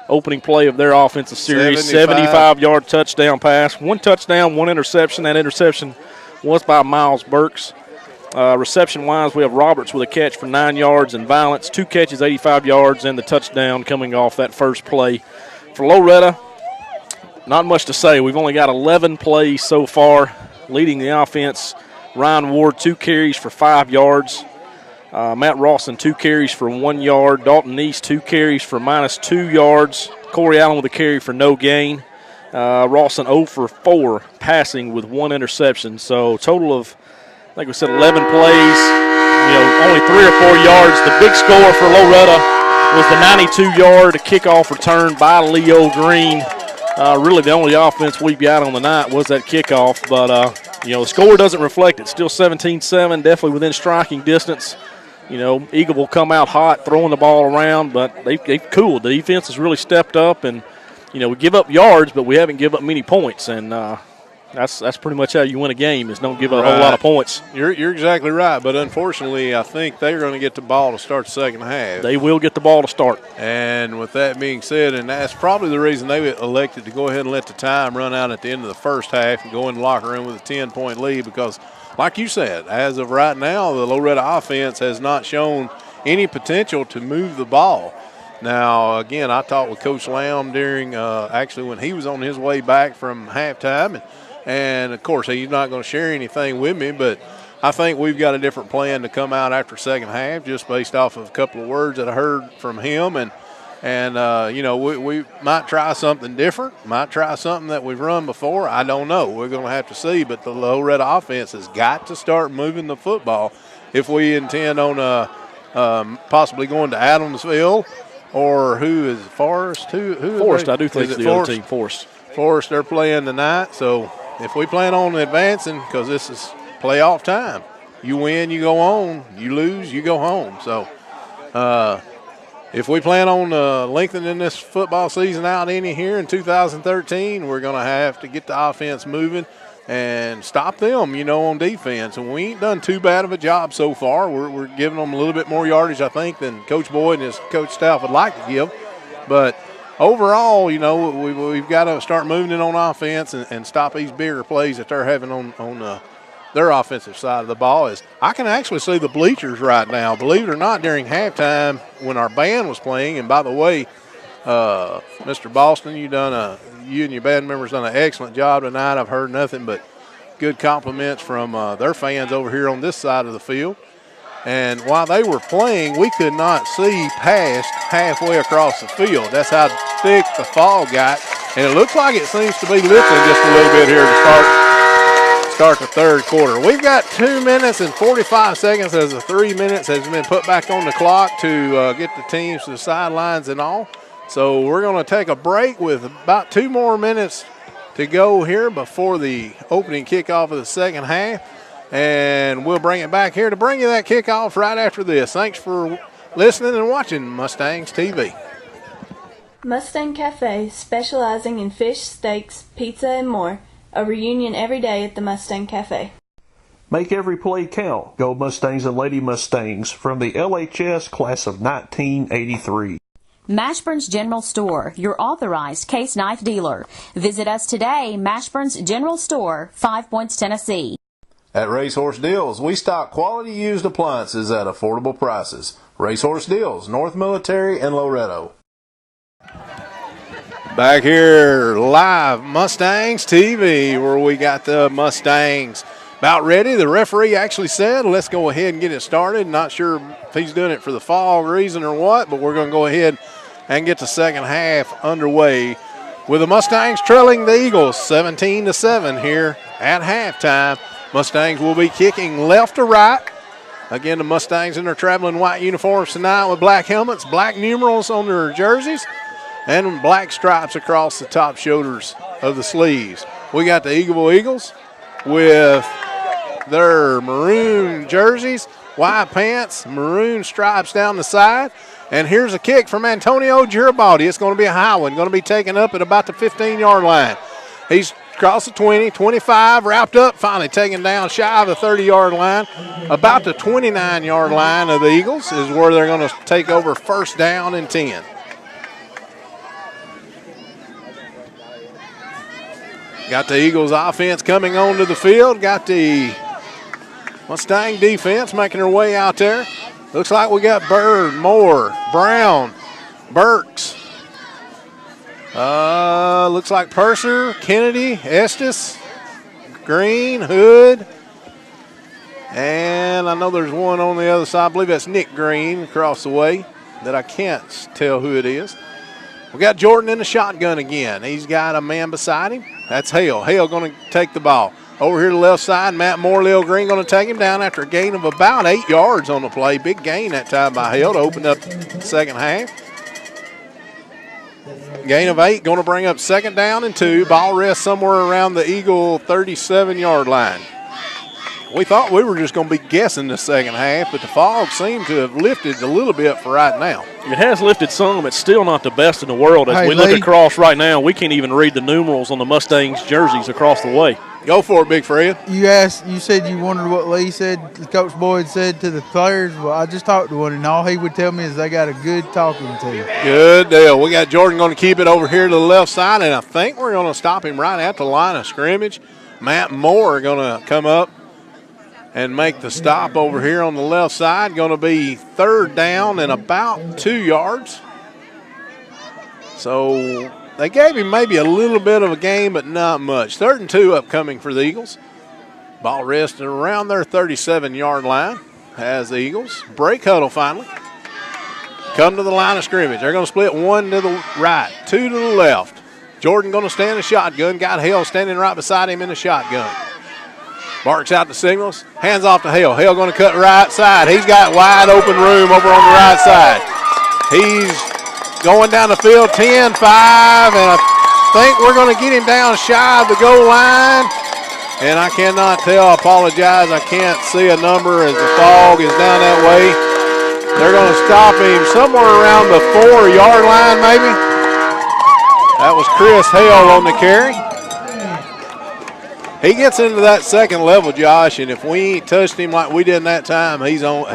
opening play of their offensive series, 75-yard touchdown pass. 1 touchdown, 1 interception. That interception was by Miles Burks. Reception-wise, we have Roberts with a catch for 9 yards and Violence, 2 catches, 85 yards, and the touchdown coming off that first play. For Loretta, not much to say. We've only got 11 plays so far. Leading the offense, Ryan Ward, 2 carries for 5 yards. Matt Rawson, 2 carries for 1 yard. Dalton East, 2 carries for -2 yards. Corey Allen with a carry for no gain. Rawson 0 for 4 passing with 1 interception. So total of, I think we said 11 plays, only 3 or 4 yards. The big score for Loretta was the 92-yard kickoff return by Leo Green. Really the only offense we've got on the night was that kickoff. But, the score doesn't reflect it. Still 17-7, definitely within striking distance. Eagle will come out hot, throwing the ball around, but they've cooled. The defense has really stepped up, and, we give up yards, but we haven't given up many points. And that's pretty much how you win a game, is don't give up a whole lot of points. You're exactly right, but unfortunately, I think they're going to get the ball to start the second half. They will get the ball to start. And with that being said, and that's probably the reason they elected to go ahead and let the time run out at the end of the first half and go in the locker room with a 10-point lead because, like you said, as of right now, the Loretta offense has not shown any potential to move the ball. Now, again, I talked with Coach Lamb during actually when he was on his way back from halftime, and of course, he's not going to share anything with me, but I think we've got a different plan to come out after second half just based off of a couple of words that I heard from him. And we might try something different, might try something that we've run before. I don't know. We're going to have to see. But the Loretta offense has got to start moving the football if we intend on possibly going to Adamsville or who is Forest? Forest, I do think it's the other team, Forest. Forest, they're playing tonight, so if we plan on advancing, because this is playoff time, you win, you go on. You lose, you go home. So if we plan on lengthening this football season out any here in 2013, we're going to have to get the offense moving and stop them, on defense. And we ain't done too bad of a job so far. We're giving them a little bit more yardage, I think, than Coach Boyd and his coach staff would like to give. But overall, we've got to start moving it on offense and stop these bigger plays that they're having on their offensive side of the ball. Is I can actually see the bleachers right now. Believe it or not, during halftime when our band was playing, and by the way, Mr. Boston, you and your band members done an excellent job tonight. I've heard nothing but good compliments from their fans over here on this side of the field. And while they were playing, we could not see past halfway across the field. That's how thick the fog got. And it looks like it seems to be lifting just a little bit here to start the third quarter. We've got 2 minutes and 45 seconds as the 3 minutes has been put back on the clock to get the teams to the sidelines and all. So we're going to take a break with about 2 more minutes to go here before the opening kickoff of the second half. And we'll bring it back here to bring you that kickoff right after this. Thanks for listening and watching Mustangs TV. Mustang Cafe, specializing in fish, steaks, pizza, and more. A reunion every day at the Mustang Cafe. Make every play count. Go Mustangs and Lady Mustangs from the LHS class of 1983. Mashburn's General Store, your authorized case knife dealer. Visit us today, Mashburn's General Store, 5 Points, Tennessee. At Racehorse Deals, we stock quality used appliances at affordable prices. Racehorse Deals, North Military and Loretto. Back here live, Mustangs TV, where we got the Mustangs about ready. The referee actually said, let's go ahead and get it started. Not sure if he's doing it for the fog reason or what, but we're going to go ahead and get the second half underway with the Mustangs trailing the Eagles 17-7 here at halftime. Mustangs will be kicking left to right. Again, the Mustangs in their traveling white uniforms tonight with black helmets, black numerals on their jerseys, and black stripes across the top shoulders of the sleeves. We got the Eagleville Eagles with their maroon jerseys, white pants, maroon stripes down the side. And here's a kick from Antonio Garibaldi. It's going to be a high one, going to be taken up at about the 15-yard line. He's across the 20, 25, wrapped up, finally taken down shy of the 30-yard line. About the 29-yard line of the Eagles is where they're going to take over first down and 10. Got the Eagles offense coming onto the field. Got the Mustang defense making their way out there. Looks like we got Bird, Moore, Brown, Burks. Looks like Purser, Kennedy, Estes, Green, Hood. And I know there's one on the other side. I believe that's Nick Green across the way that I can't tell who it is. We got Jordan in the shotgun again. He's got a man beside him. That's Hale. Hale going to take the ball. Over here to the left side, Matt Moore, Lil Green going to take him down after a gain of about 8 yards on the play. Big gain that time by Hale to open up the second half. Gain of 8, going to bring up second down and 2. Ball rests somewhere around the Eagle 37-yard line. We thought we were just going to be guessing the second half, but the fog seemed to have lifted a little bit for right now. It has lifted some. It's still not the best in the world. As we look across right now, we can't even read the numerals on the Mustangs jerseys across the way. Go for it, Big Fred. You said you wondered what Lee said, Coach Boyd said to the players. Well, I just talked to one, and all he would tell me is they got a good talking to. Good deal. We got Jordan going to keep it over here to the left side, and I think we're going to stop him right at the line of scrimmage. Matt Moore going to come up and make the stop over here on the left side. Going to be third down and about 2 yards. So they gave him maybe a little bit of a gain, but not much. 3rd and 2 upcoming for the Eagles. Ball resting around their 37-yard line as the Eagles break huddle finally. Come to the line of scrimmage. They're going to split 1 to the right, 2 to the left. Jordan going to stand in the shotgun. Got Hale standing right beside him in the shotgun. Barks out the signals. Hands off to Hale. Hale going to cut right side. He's got wide open room over on the right side. He's going down the field 10-5, and I think we're going to get him down shy of the goal line. And I cannot tell. I apologize. I can't see a number as the fog is down that way. They're going to stop him somewhere around the 4-yard line maybe. That was Chris Hale on the carry. He gets into that second level, Josh, and if we ain't touched him like we did in that time, he's on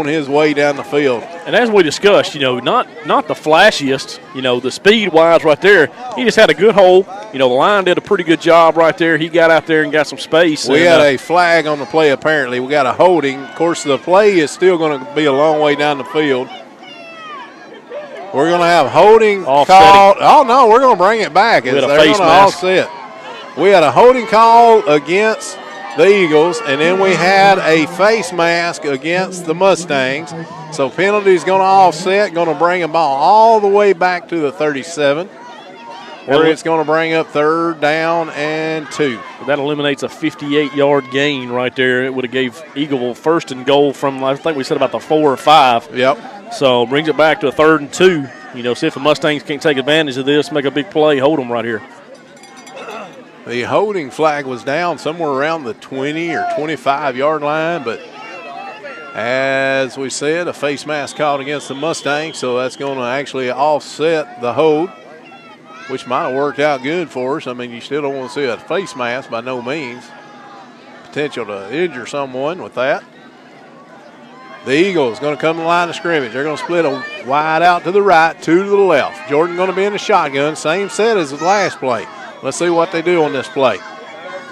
his way down the field. And as we discussed, not the flashiest, the speed-wise right there. He just had a good hole. The line did a pretty good job right there. He got out there and got some space. We had a flag on the play apparently. We got a holding. Of course, the play is still going to be a long way down the field. We're going to have holding called. Oh, no, we're going to bring it back. They're going to offset. We had a holding call against the Eagles, and then we had a face mask against the Mustangs. So penalty is going to offset, going to bring the ball all the way back to the 37. where it's going to bring up 3rd down and 2. That eliminates a 58-yard gain right there. It would have gave Eagleville 1st and goal from, I think we said about the 4 or 5. Yep. So brings it back to a 3rd and 2. You know, see if the Mustangs can't take advantage of this, make a big play, hold them right here. The holding flag was down somewhere around the 20 or 25-yard line, but as we said, a face mask called against the Mustangs, so that's going to actually offset the hold, which might have worked out good for us. I mean, you still don't want to see a face mask by no means. Potential to injure someone with that. The Eagles going to come to the line of scrimmage. They're going to split a wide out to the right, 2 to the left. Jordan going to be in the shotgun, same set as the last play. Let's see what they do on this play.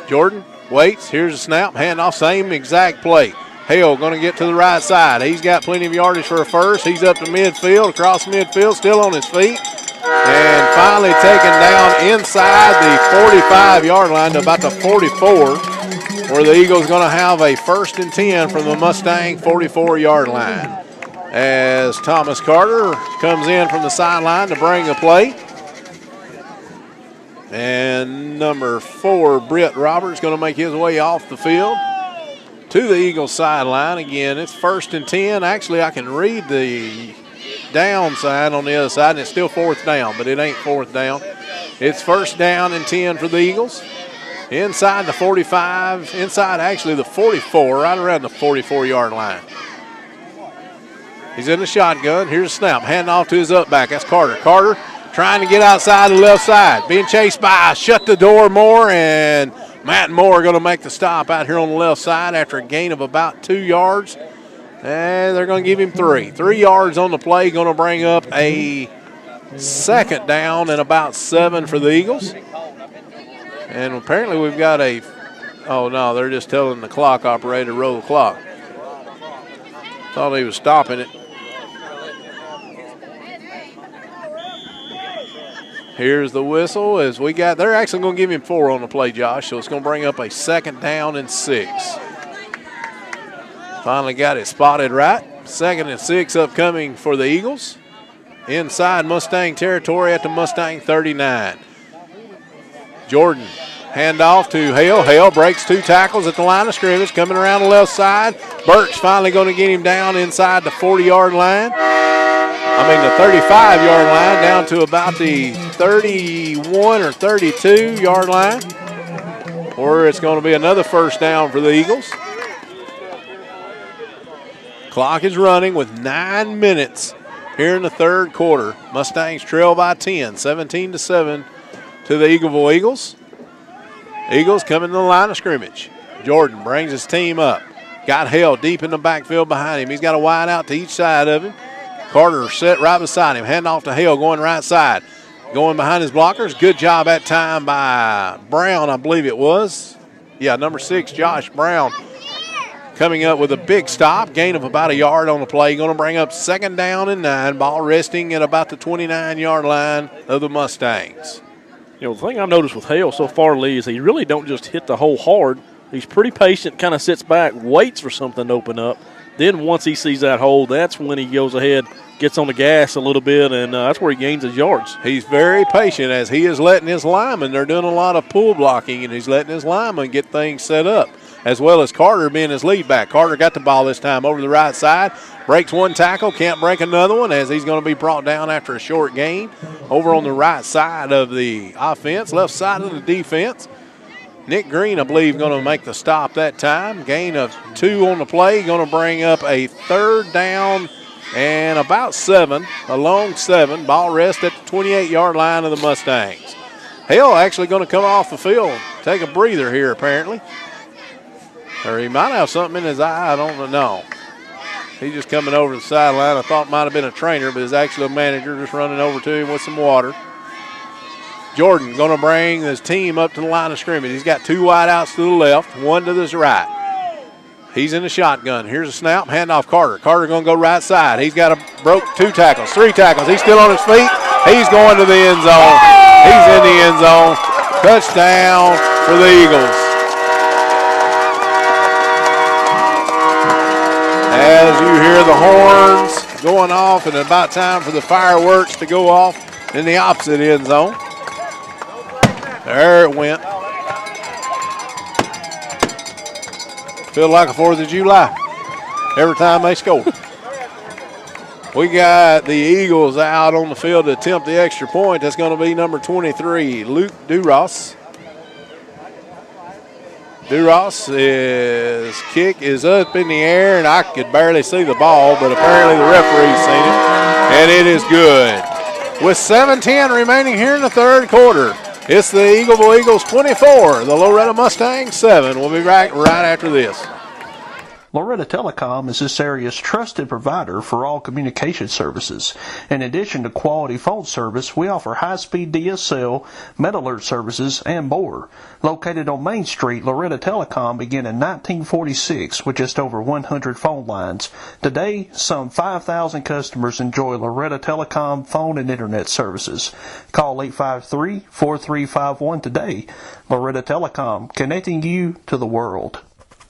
Jordan waits. Here's a snap, handoff, same exact play. Hale going to get to the right side. He's got plenty of yardage for a first. He's up to midfield, across midfield, still on his feet. And finally taken down inside the 45-yard line to about the 44, where the Eagles going to have a 1st and 10 from the Mustang 44-yard line. As Thomas Carter comes in from the sideline to bring the play. And number 4, Britt Roberts, going to make his way off the field to the Eagles sideline. Again, it's 1st and 10. Actually, I can read the down sign on the other side, and it's still 4th down, but it ain't 4th down. It's 1st down and 10 for the Eagles. Inside the 45, inside actually the 44, right around the 44-yard line. He's in the shotgun. Here's a snap. Hand off to his up back. That's Carter. Carter trying to get outside the left side. Being chased by Shut the Door Moore, and Matt Moore going to make the stop out here on the left side after a gain of about 2 yards. And they're going to give him 3. 3 yards on the play, going to bring up a 2nd down and about 7 for the Eagles. And apparently we've got oh no, they're just telling the clock operator to roll the clock. Thought he was stopping it. Here's the whistle as we got, they're actually going to give him 4 on the play, Josh, so it's going to bring up a 2nd down and 6. Finally got it spotted right. 2nd and 6 upcoming for the Eagles. Inside Mustang territory at the Mustang 39. Jordan, handoff to Hale. Hale breaks 2 tackles at the line of scrimmage, coming around the left side. Birch finally going to get him down inside the 40-yard line. The 35-yard line down to about the 31 or 32-yard line, where it's going to be another 1st down for the Eagles. Clock is running with 9 minutes here in the 3rd quarter. Mustangs trail by 10, 17-7 to the Eagleville Eagles. Eagles coming to the line of scrimmage. Jordan brings his team up. Got Hale deep in the backfield behind him. He's got a wide out to each side of him. Carter set right beside him. Hand off to Hale going right side. Going behind his blockers. Good job that time by Brown, I believe it was. Yeah, number 6, Josh Brown, coming up with a big stop. Gain of about a yard on the play. Going to bring up 2nd down and 9. Ball resting at about the 29-yard line of the Mustangs. You know, the thing I've noticed with Hale so far, Lee, is he really don't just hit the hole hard. He's pretty patient, kind of sits back, waits for something to open up. Then once he sees that hole, that's when he goes ahead, gets on the gas a little bit, and that's where he gains his yards. He's very patient as he is letting his linemen, they're doing a lot of pull blocking, and he's letting his linemen get things set up, as well as Carter being his lead back. Carter got the ball this time over the right side, breaks 1 tackle, can't break another one as he's going to be brought down after a short gain over on the right side of the offense, left side of the defense. Nick Green, I believe, going to make the stop that time. Gain of 2 on the play, going to bring up a 3rd down and about 7, a long 7. Ball rest at the 28-yard line of the Mustangs. Hale actually going to come off the field, take a breather here apparently. Or he might have something in his eye, I don't know. He's just coming over the sideline. I thought it might have been a trainer, but it's actually a manager just running over to him with some water. Jordan going to bring his team up to the line of scrimmage. He's got 2 wideouts to the left, 1 to the right. He's in the shotgun. Here's a snap, handoff Carter. Carter going to go right side. He's got broke 2 tackles, 3 tackles. He's still on his feet. He's going to the end zone. He's in the end zone. Touchdown for the Eagles. As you hear the horns going off, and about time for the fireworks to go off in the opposite end zone. There it went. Feel like a 4th of July every time they score. We got the Eagles out on the field to attempt the extra point. That's going to be number 23, Luke Duras. Duras' kick is up in the air, and I could barely see the ball, but apparently the referee's seen it, and it is good. With 7:10 remaining here in the third quarter, it's the Eagleville Eagles 24, the Loretto Mustangs 7. We'll be back right after this. Loretta Telecom is this area's trusted provider for all communication services. In addition to quality phone service, we offer high-speed DSL, med alert services, and more. Located on Main Street, Loretta Telecom began in 1946 with just over 100 phone lines. Today, some 5,000 customers enjoy Loretta Telecom phone and internet services. Call 853-4351 today. Loretta Telecom, connecting you to the world.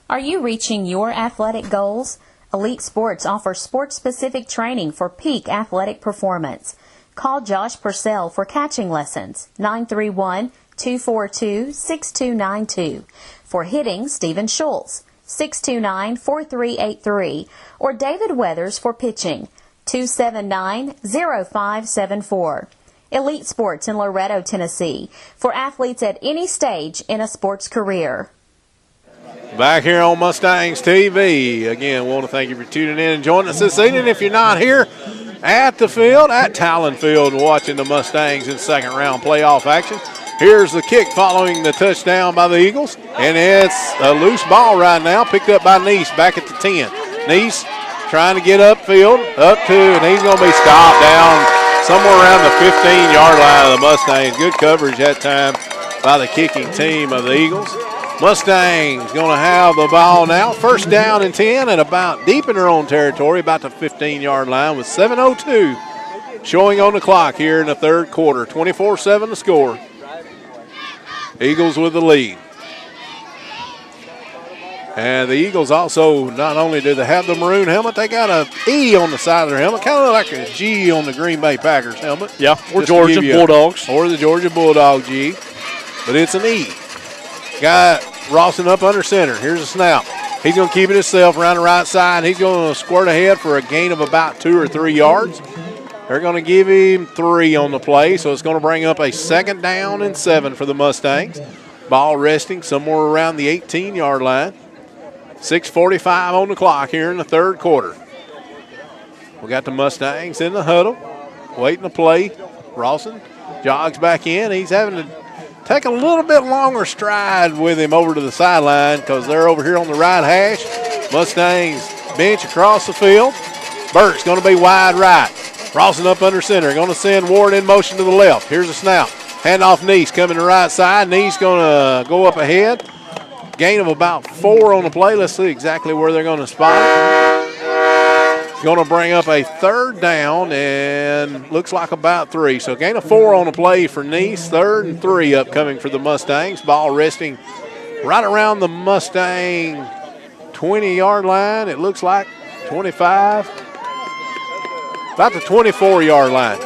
Are you reaching your athletic goals? Elite Sports offers sports-specific training for peak athletic performance. Call Josh Purcell for catching lessons, 931-242-6292. For hitting, Stephen Schultz, 629-4383. Or David Weathers for pitching, 279-0574. Elite Sports in Loretto, Tennessee, for athletes at any stage in a sports career. Back here on Mustangs TV. Again, want to thank you for tuning in and joining us this evening. If you're not here at the field, at Talon Field, watching the Mustangs in second round playoff action, here's the kick following the touchdown by the Eagles. And it's a loose ball right now, picked up by Neese back at the 10. Neese trying to get upfield, up to, and he's going to be stopped down somewhere around the 15-yard line of the Mustangs. Good coverage that time by the kicking team of the Eagles. Mustangs going to have the ball now. First down and 10 and about deep in their own territory, about the 15-yard line with 7:02 showing on the clock here in the third quarter. 24-7 to score. Eagles with the lead. And the Eagles also, not only do they have the maroon helmet, they got an E on the side of their helmet, kind of like a G on the Green Bay Packers helmet. Yeah, or Georgia Bulldogs. Or the Georgia Bulldog G, but it's an E. Got Rawson up under center. Here's a snap. He's going to keep it himself around the right side. He's going to squirt ahead for a gain of about 2 or 3 yards. They're going to give him 3 on the play, so it's going to bring up a 2nd down and 7 for the Mustangs. Ball resting somewhere around the 18-yard line. 6:45 on the clock here in the third quarter. We got the Mustangs in the huddle, waiting to play. Rawson jogs back in. He's having to take a little bit longer stride with him over to the sideline because they're over here on the right hash. Mustangs bench across the field. Burke's going to be wide right. Rawson up under center. Going to send Ward in motion to the left. Here's a snap. Handoff Neese coming to the right side. Neese going to go up ahead. Gain of about 4 on the play. Let's see exactly where they're going to spot it. It's going to bring up a 3rd down and looks like about 3. So gain of 4 on the play for Neese. 3rd and 3 upcoming for the Mustangs. Ball resting right around the Mustang 20-yard line. It looks like 25. About the 24-yard line.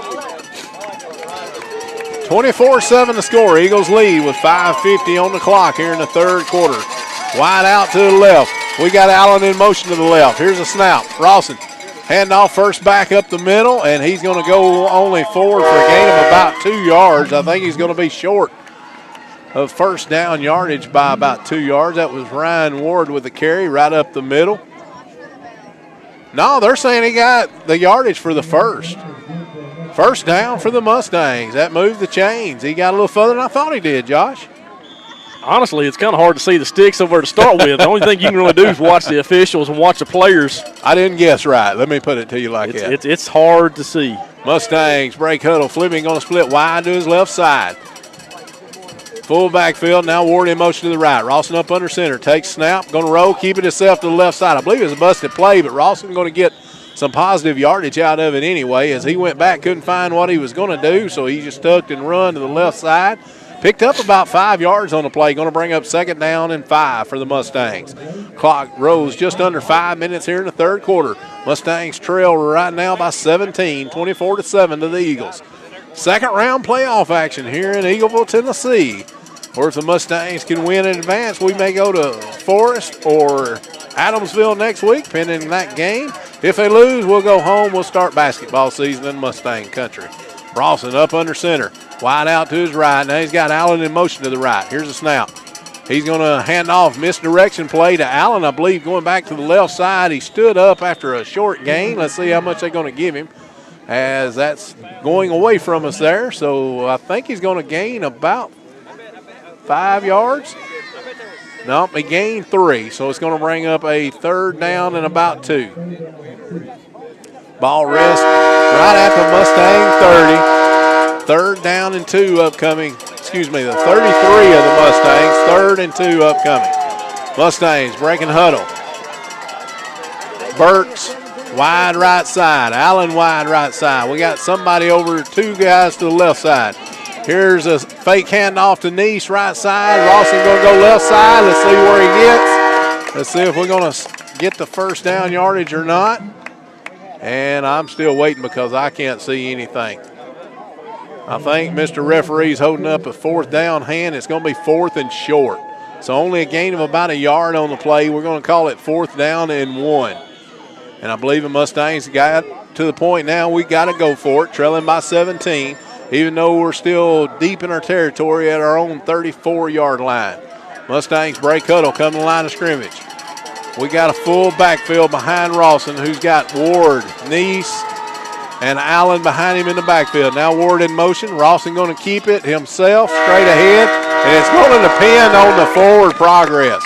24-7 to score. Eagles lead with 5:50 on the clock here in the third quarter. Wide out to the left. We got Allen in motion to the left. Here's a snap. Rawson, handoff first back up the middle, and he's going to go only forward for a gain of about 2 yards. I think he's going to be short of first down yardage by about 2 yards. That was Ryan Ward with the carry right up the middle. No, they're saying he got the yardage for the first. First down for the Mustangs. That moved the chains. He got a little further than I thought he did, Josh. Honestly, it's kind of hard to see the sticks over to start with. The only thing you can really do is watch the officials and watch the players. I didn't guess right. Let me put it to you like that. It's hard to see. Mustangs break huddle. Fleming going to split wide to his left side. Full backfield. Now Ward in motion to the right. Rawson up under center. Takes snap. Going to roll. Keep it himself to the left side. I believe it was a busted play, but Rawson going to get some positive yardage out of it anyway. As he went back, couldn't find what he was going to do, so he just tucked and run to the left side. Picked up about 5 yards on the play. Going to bring up 2nd down and 5 for the Mustangs. Clock rose just under 5 minutes here in the third quarter. Mustangs trail right now by 17, 24-7 to the Eagles. Second round playoff action here in Eagleville, Tennessee. or if the Mustangs can win in advance, we may go to Forest or Adamsville next week, pending that game. If they lose, we'll go home. We'll start basketball season in Mustang country. Rawson up under center. Wide out to his right. Now he's got Allen in motion to the right. Here's a snap. He's going to hand off misdirection play to Allen, I believe, going back to the left side. He stood up after a short gain. Let's see how much they're going to give him, as that's going away from us there. So I think he's going to gain about 5 yards. Nope, he gained 3, so it's going to bring up a 3rd down and about 2. Ball rest right at the Mustang 30. 3rd down and 2 upcoming. Excuse me, the 33 of the Mustangs. 3rd and 2 upcoming. Mustangs breaking huddle. Burks wide right side. Allen wide right side. We got somebody over 2 guys to the left side. Here's a fake handoff to Nice, right side. Rawson going to go left side. Let's see where he gets. Let's see if we're going to get the 1st down yardage or not. And I'm still waiting because I can't see anything. I think Mr. Referee's holding up a 4th down hand. It's going to be 4th and short. So only a gain of about 1 yard on the play. We're going to call it 4th down and 1. And I believe the Mustangs got to the point now we got to go for it, trailing by 17. Even though we're still deep in our territory at our own 34-yard line. Mustangs break huddle, come to the line of scrimmage. We got a full backfield behind Rawson, who's got Ward, Nice, and Allen behind him in the backfield. Now Ward in motion. Rawson going to keep it himself straight ahead, and it's going to depend on the forward progress.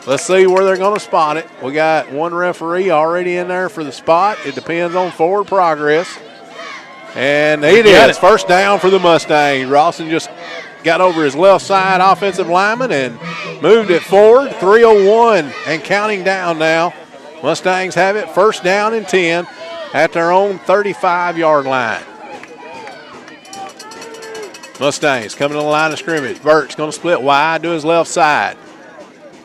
Let's see where they're going to spot it. We got one referee already in there for the spot. It depends on forward progress. And it is 1st down for the Mustangs. Rawson just got over his left side offensive lineman and moved it forward. 3:01 and counting down now. Mustangs have it 1st down and 10 at their own 35-yard line. Mustangs coming to the line of scrimmage. Burks going to split wide to his left side.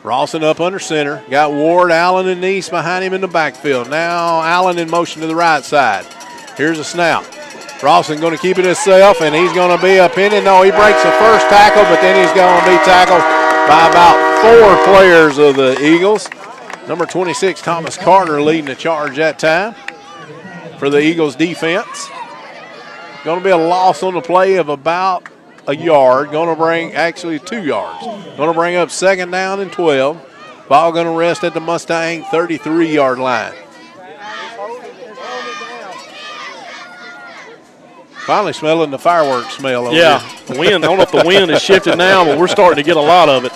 Rawson up under center. Got Ward, Allen, and Nice behind him in the backfield. Now Allen in motion to the right side. Here's a snap. Rawson going to keep it himself, and he's going to be up in it. No, he breaks the 1st tackle, but then he's going to be tackled by about 4 players of the Eagles. Number 26, Thomas Carter, leading the charge that time for the Eagles defense. Going to be a loss on the play of about 1 yard. Going to bring, actually 2 yards. Going to bring up 2nd down and 12. Ball going to rest at the Mustang 33-yard line. Finally smelling the fireworks smell over here. The wind. I don't know if the wind has shifted now, but we're starting to get a lot of it.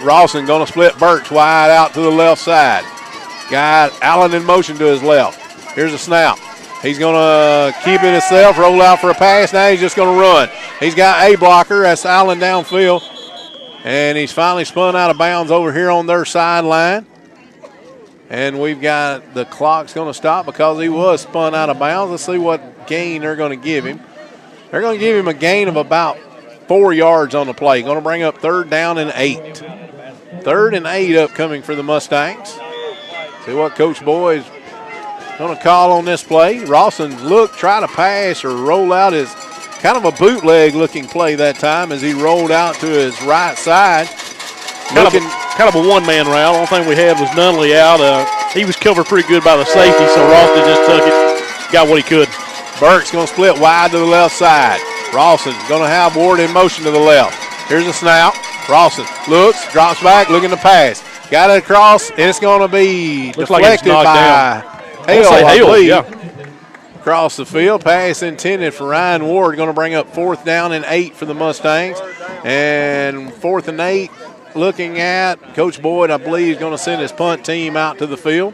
Rawson going to split Burks wide out to the left side. Got Allen in motion to his left. Here's a snap. He's going to keep it himself, roll out for a pass. Now he's just going to run. He's got a blocker. That's Allen downfield. And he's finally spun out of bounds over here on their sideline. And we've got the clock's going to stop because he was spun out of bounds. Let's see what gain they're going to give him. They're going to give him a gain of about 4 yards on the play. Going to bring up 3rd down and 8. 3rd and 8 upcoming for the Mustangs. See what Coach Boyd is going to call on this play. Rawson try to pass or roll out his kind of a bootleg looking play that time as he rolled out to his right side. Kind of a one-man route. Only thing we had was Nunley out. He was covered pretty good by the safety, so Rawson just took it, got what he could. Burks going to split wide to the left side. Rawson going to have Ward in motion to the left. Here's a snap. Rawson looks, drops back, looking to pass. Got it across, and it's going to be deflected by Hale, I believe. Across the field. Pass intended for Ryan Ward. Going to bring up 4th down and 8 for the Mustangs. And 4th and 8. Looking at Coach Boyd, I believe, is going to send his punt team out to the field.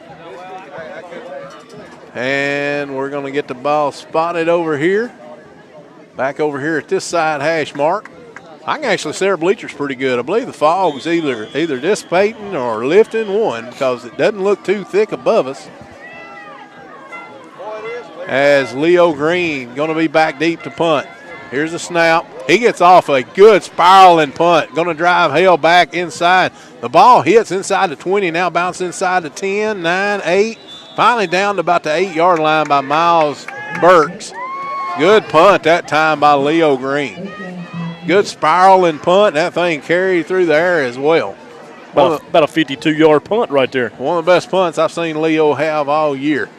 And we're going to get the ball spotted over here. Back over here at this side hash mark. I can actually see our bleachers pretty good. I believe the fog's either dissipating or lifting one because it doesn't look too thick above us. As Leo Green going to be back deep to punt. Here's a snap. He gets off a good spiraling punt. Going to drive Hale back inside. The ball hits inside the 20, now bounces inside the 10, 9, 8. Finally down to about the 8-yard line by Miles Burks. Good punt that time by Leo Green. Good spiraling punt. That thing carried through the air as well. About a 52-yard punt right there. One of the best punts I've seen Leo have all year.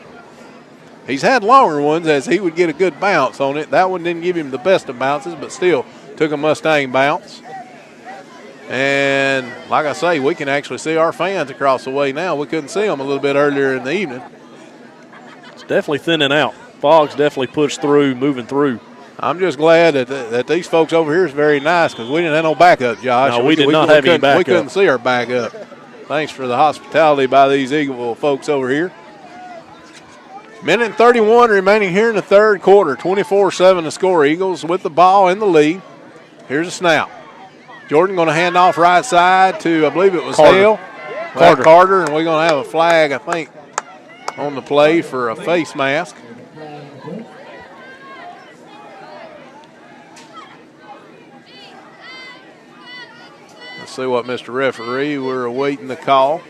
He's had longer ones as he would get a good bounce on it. That one didn't give him the best of bounces, but still took a Mustang bounce. And like I say, we can actually see our fans across the way now. We couldn't see them a little bit earlier in the evening. It's definitely thinning out. Fog's definitely pushed through, moving through. I'm just glad that these folks over here is very nice because we didn't have no backup, Josh. No, we did not have any backup. We couldn't see our backup. Thanks for the hospitality by these Eagleville folks over here. Minute and 31 remaining here in the third quarter. 24-7 to score. Eagles with the ball in the lead. Here's a snap. Jordan going to hand off right side to, I believe it was Hale. Carter, and we're going to have a flag, I think, on the play for a face mask. Let's see what Mr. Referee, we're awaiting the call.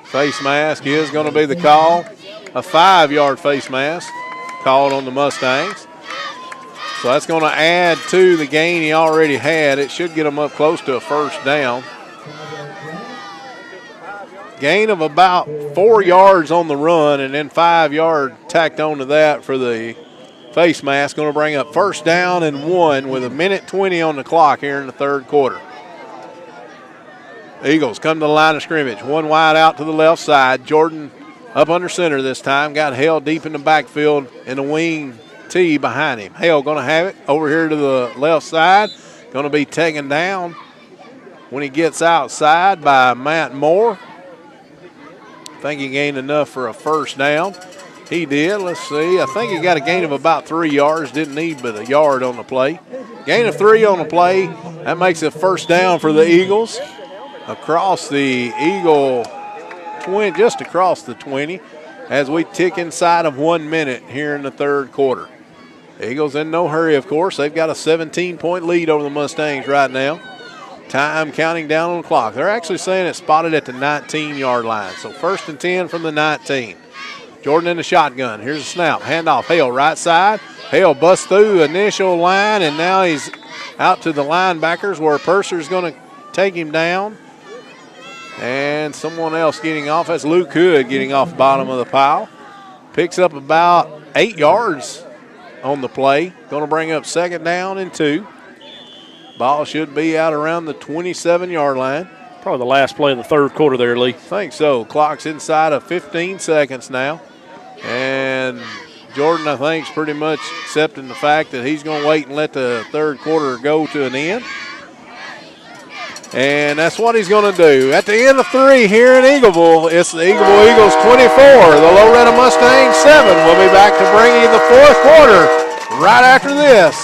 Face mask is going to be the call. A 5-yard face mask called on the Mustangs. So that's going to add to the gain he already had. It should get them up close to a first down. Gain of about 4 yards on the run and then 5 yard tacked onto that for the face mask. Going to bring up first down and 1 with a minute 20 on the clock here in the third quarter. Eagles come to the line of scrimmage. One wide out to the left side. Jordan up under center this time. Got Hale deep in the backfield in the wing tee behind him. Hale going to have it over here to the left side. Going to be taken down when he gets outside by Matt Moore. I think he gained enough for a first down. He did. Let's see. I think he got a gain of about 3 yards. Didn't need but a yard on the play. Gain of 3 on the play. That makes it first down for the Eagles. Across the Eagle 20, just across the 20, as we tick inside of 1 minute here in the third quarter. Eagles in no hurry, of course. They've got a 17-point lead over the Mustangs right now. Time counting down on the clock. They're actually saying it's spotted at the 19-yard line. So first and 10 from the 19. Jordan in the shotgun. Here's a snap. Handoff. Hale right side. Hale busts through the initial line, and now he's out to the linebackers where Purser's going to take him down. And someone else getting off. That's Luke Hood getting off the bottom of the pile. Picks up about 8 yards on the play. Going to bring up second down and 2. Ball should be out around the 27-yard line. Probably the last play of the third quarter there, Lee. I think so. Clock's inside of 15 seconds now. And Jordan, I think, is pretty much accepting the fact that he's going to wait and let the third quarter go to an end. And that's what he's going to do. At the end of 3 here in Eagleville, it's the Eagleville Eagles 24, the Loretta Mustangs 7. We'll be back to bring you the fourth quarter right after this.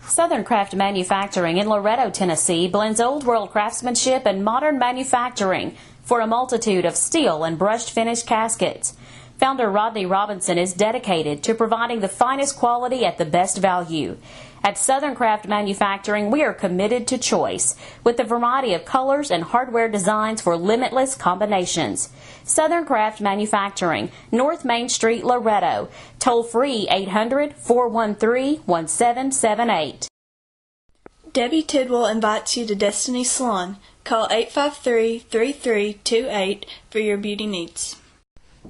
Southern Craft Manufacturing in Loretto, Tennessee blends old world craftsmanship and modern manufacturing for a multitude of steel and brushed finish caskets. Founder Rodney Robinson is dedicated to providing the finest quality at the best value. At Southern Craft Manufacturing, we are committed to choice with a variety of colors and hardware designs for limitless combinations. Southern Craft Manufacturing, North Main Street, Loretto. Toll free 800-413-1778. Debbie Tidwell invites you to Destiny Salon. Call 853-3328 for your beauty needs.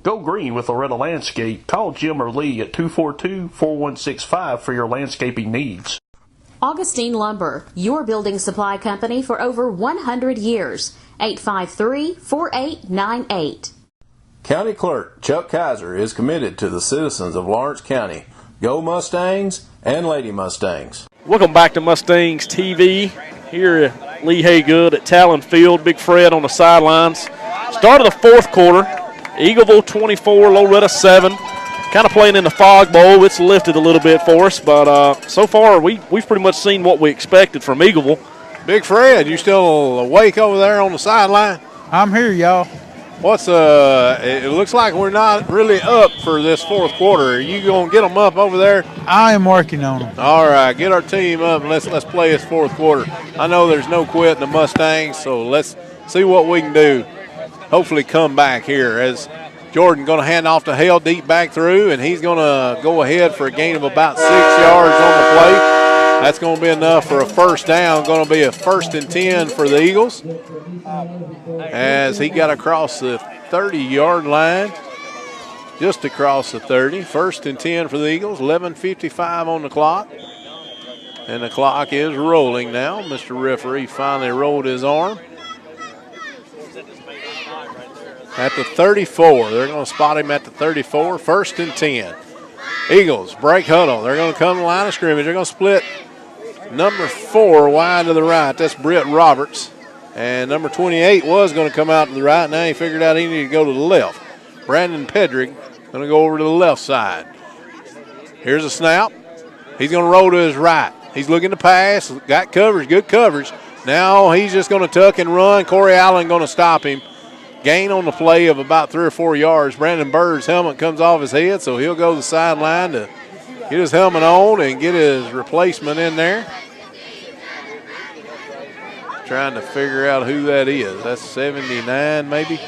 Go green with Loretta Landscape. Call Jim or Lee at 242-4165 for your landscaping needs. Augustine Lumber, your building supply company for over 100 years. 853-4898. County Clerk Chuck Kaiser is committed to the citizens of Lawrence County. Go Mustangs and Lady Mustangs. Welcome back to Mustangs TV. Here at Lee Haygood at Talon Field. Big Fred on the sidelines. Start of the fourth quarter. Eagleville 24, Loretta 7. Kind of playing in the fog bowl. It's lifted a little bit for us, but so far we've pretty much seen what we expected from Eagleville. Big Fred, you still awake over there on the sideline? I'm here, y'all. It looks like we're not really up for this fourth quarter. Are you going to get them up over there? I am working on them. All right, get our team up and let's play this fourth quarter. I know there's no quit in the Mustangs, so let's see what we can do. Hopefully come back here as Jordan going to hand off to Hale deep back through, and he's going to go ahead for a gain of about 6 yards on the play. That's going to be enough for a first down. Going to be a 1st and 10 for the Eagles as he got across the 30-yard line, just across the 30. 1st and 10 for the Eagles, 11:55 on the clock. And the clock is rolling now. Mr. Referee finally rolled his arm. At the 34, they're going to spot him at the 34, 1st and 10. Eagles break huddle. They're going to come to the line of scrimmage. They're going to split number 4 wide to the right. That's Britt Roberts. And number 28 was going to come out to the right. Now he figured out he needed to go to the left. Brandon Pedrick going to go over to the left side. Here's a snap. He's going to roll to his right. He's looking to pass. Got coverage, good coverage. Now he's just going to tuck and run. Corey Allen going to stop him. Gain on the play of about 3 or 4 yards. Brandon Bird's helmet comes off his head, so he'll go to the sideline to get his helmet on and get his replacement in there. Trying to figure out who that is. That's 79 maybe.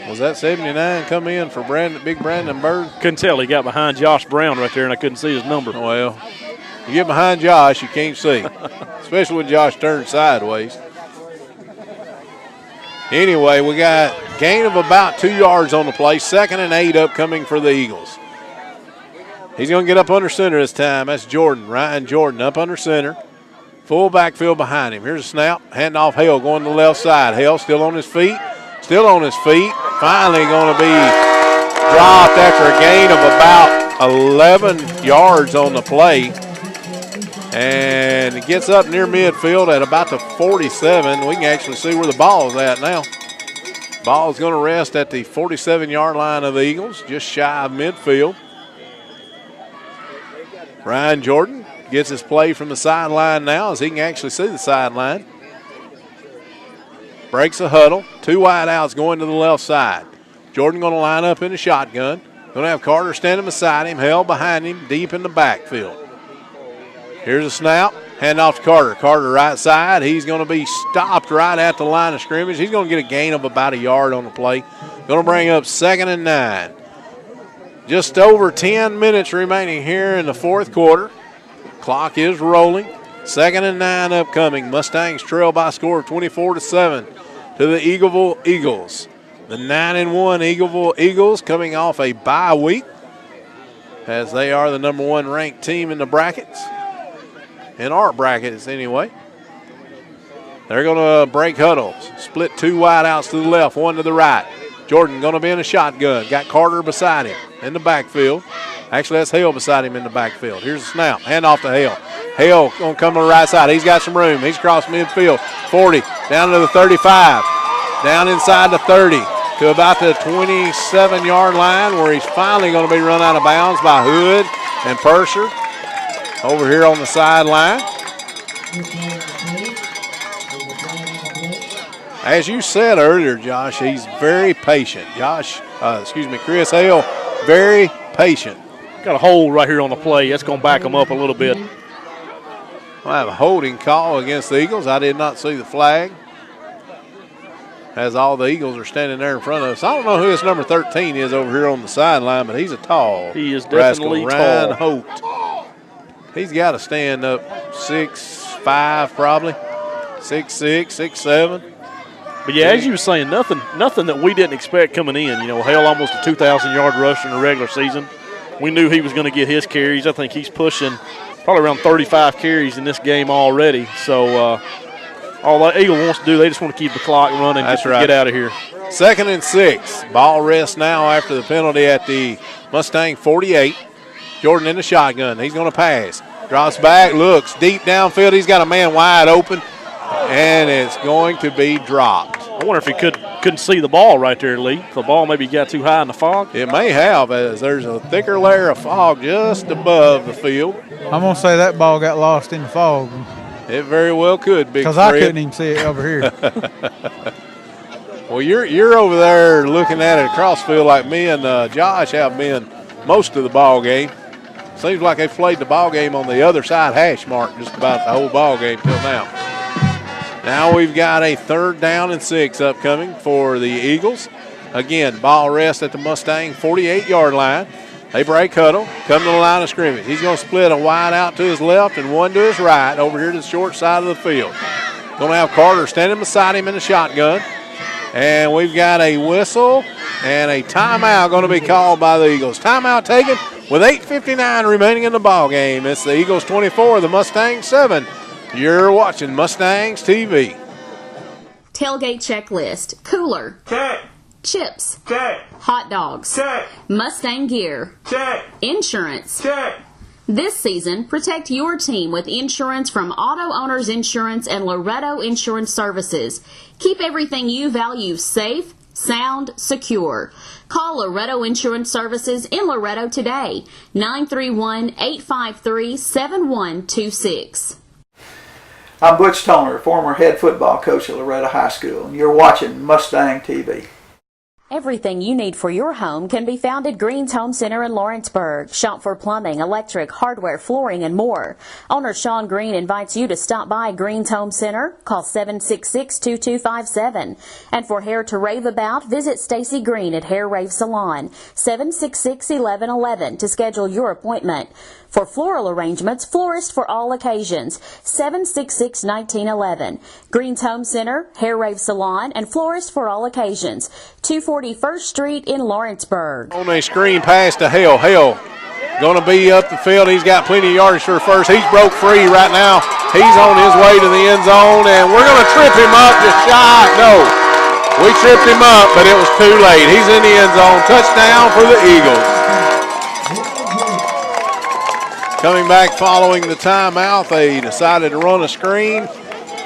Was that 79 come in for Big Brandon Bird? Couldn't tell. He got behind Josh Brown right there, and I couldn't see his number. Well, you get behind Josh, you can't see, especially when Josh turns sideways. Anyway, we got gain of about 2 yards on the play. 2nd and 8 upcoming for the Eagles. He's going to get up under center this time. That's Jordan, Ryan Jordan, up under center. Full backfield behind him. Here's a snap. Hand off Hale going to the left side. Hale still on his feet. Still on his feet. Finally going to be dropped after a gain of about 11 yards on the play. And it gets up near midfield at about the 47. We can actually see where the ball is at now. Ball is going to rest at the 47-yard line of the Eagles, just shy of midfield. Ryan Jordan gets his play from the sideline now as he can actually see the sideline. Breaks a huddle. 2 wide outs going to the left side. Jordan going to line up in the shotgun. Going to have Carter standing beside him, held behind him, deep in the backfield. Here's a snap. Hand off to Carter. Carter right side. He's going to be stopped right at the line of scrimmage. He's going to get a gain of about a yard on the play. Going to bring up 2nd and 9. Just over 10 minutes remaining here in the 4th quarter. Clock is rolling. 2nd and 9 upcoming. Mustangs trail by a score of 24-7 to the Eagleville Eagles. The 9-1 Eagleville Eagles coming off a bye week as they are the number 1 ranked team in the brackets. In our brackets, anyway. They're going to break huddles. Split 2 wide outs to the left, 1 to the right. Jordan going to be in a shotgun. Got Carter beside him in the backfield. Actually, that's Hale beside him in the backfield. Here's a snap. Hand off to Hale. Hale going to come to the right side. He's got some room. He's across midfield. 40, down to the 35. Down inside the 30 to about the 27-yard line where he's finally going to be run out of bounds by Hood and Purser. Over here on the sideline. As you said earlier, Josh, he's very patient. Chris Hale, very patient. Got a hold right here on the play. That's going to back him up a little bit. We'll have a holding call against the Eagles. I did not see the flag. As all the Eagles are standing there in front of us. I don't know who this number 13 is over here on the sideline, but he's a tall. He is definitely Ryan tall. Holt. He's got to stand up 6'5", probably 6'6", 6'7". But yeah, as you were saying, nothing that we didn't expect coming in. You know, Hale almost a 2,000-yard rusher in the regular season. We knew he was going to get his carries. I think he's pushing probably around 35 carries in this game already. So all the Eagle wants to do, they just want to keep the clock running. That's just right. Get out of here. 2nd and 6. Ball rests now after the penalty at the Mustang 48. Jordan in the shotgun. He's going to pass. Drops back, looks deep downfield. He's got a man wide open, and it's going to be dropped. I wonder if he couldn't see the ball right there, Lee. The ball maybe got too high in the fog. It may have, as there's a thicker layer of fog just above the field. I'm going to say that ball got lost in the fog. It very well could, Big Fred. Because I couldn't even see it over here. Well, you're over there looking at it across field like me and Josh have been most of the ball game. Seems like they've played the ball game on the other side hash mark just about the whole ball game till now. Now we've got a 3rd down and 6 upcoming for the Eagles. Again, ball rest at the Mustang 48-yard line. They break huddle, come to the line of scrimmage. He's going to split a wide out to his left and one to his right over here to the short side of the field. Going to have Carter standing beside him in the shotgun. And we've got a whistle and a timeout going to be called by the Eagles. Timeout taken with 8:59 remaining in the ball game. It's the Eagles 24, the Mustangs 7. You're watching Mustangs TV. Tailgate checklist. Cooler. Check. Chips. Check. Hot dogs. Check. Mustang gear. Check. Insurance. Check. This season, protect your team with insurance from Auto Owners Insurance and Loretto Insurance Services. Keep everything you value safe, sound, secure. Call Loretto Insurance Services in Loretto today, 931-853-7126. I'm Butch Toner, former head football coach at Loretto High School, and you're watching Mustang TV. Everything you need for your home can be found at Green's Home Center in Lawrenceburg. Shop for plumbing, electric, hardware, flooring, and more. Owner Sean Green invites you to stop by Green's Home Center. Call 766-2257. And for hair to rave about, visit Stacy Green at Hair Rave Salon, 766-1111 to schedule your appointment. For floral arrangements, florist for all occasions, 766-1911. Green's Home Center, Hair Rave Salon, and florist for all occasions, 241st Street in Lawrenceburg. On a screen pass to Hale. Hale going to be up the field. He's got plenty of yardage for first. He's broke free right now. He's on his way to the end zone, and we're going to trip him up just shy. No, we tripped him up, but it was too late. He's in the end zone. Touchdown for the Eagles. Coming back following the timeout, they decided to run a screen,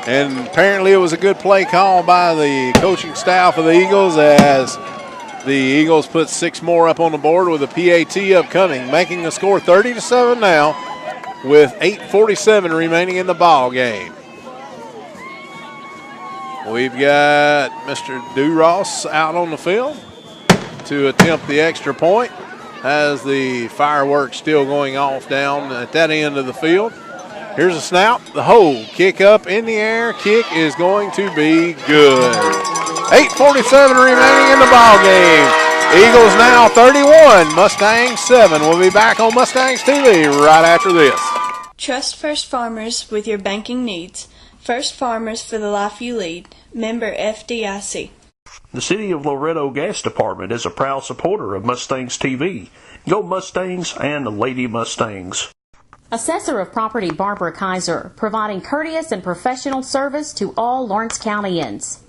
and apparently it was a good play call by the coaching staff of the Eagles as the Eagles put 6 more up on the board with a PAT upcoming, making the score 30-7 now with 8:47 remaining in the ball game. We've got Mr. Duross out on the field to attempt the extra point as the fireworks still going off down at that end of the field. Here's a snap, the hold, kick up in the air, kick is going to be good. 8:47 remaining in the ball game. Eagles now 31, Mustangs 7. We'll be back on Mustangs TV right after this. Trust First Farmers with your banking needs. First Farmers for the life you lead. Member FDIC. The City of Loretto Gas Department is a proud supporter of Mustangs TV. Go Mustangs and Lady Mustangs. Assessor of Property Barbara Kaiser, providing courteous and professional service to all Lawrence Countyans.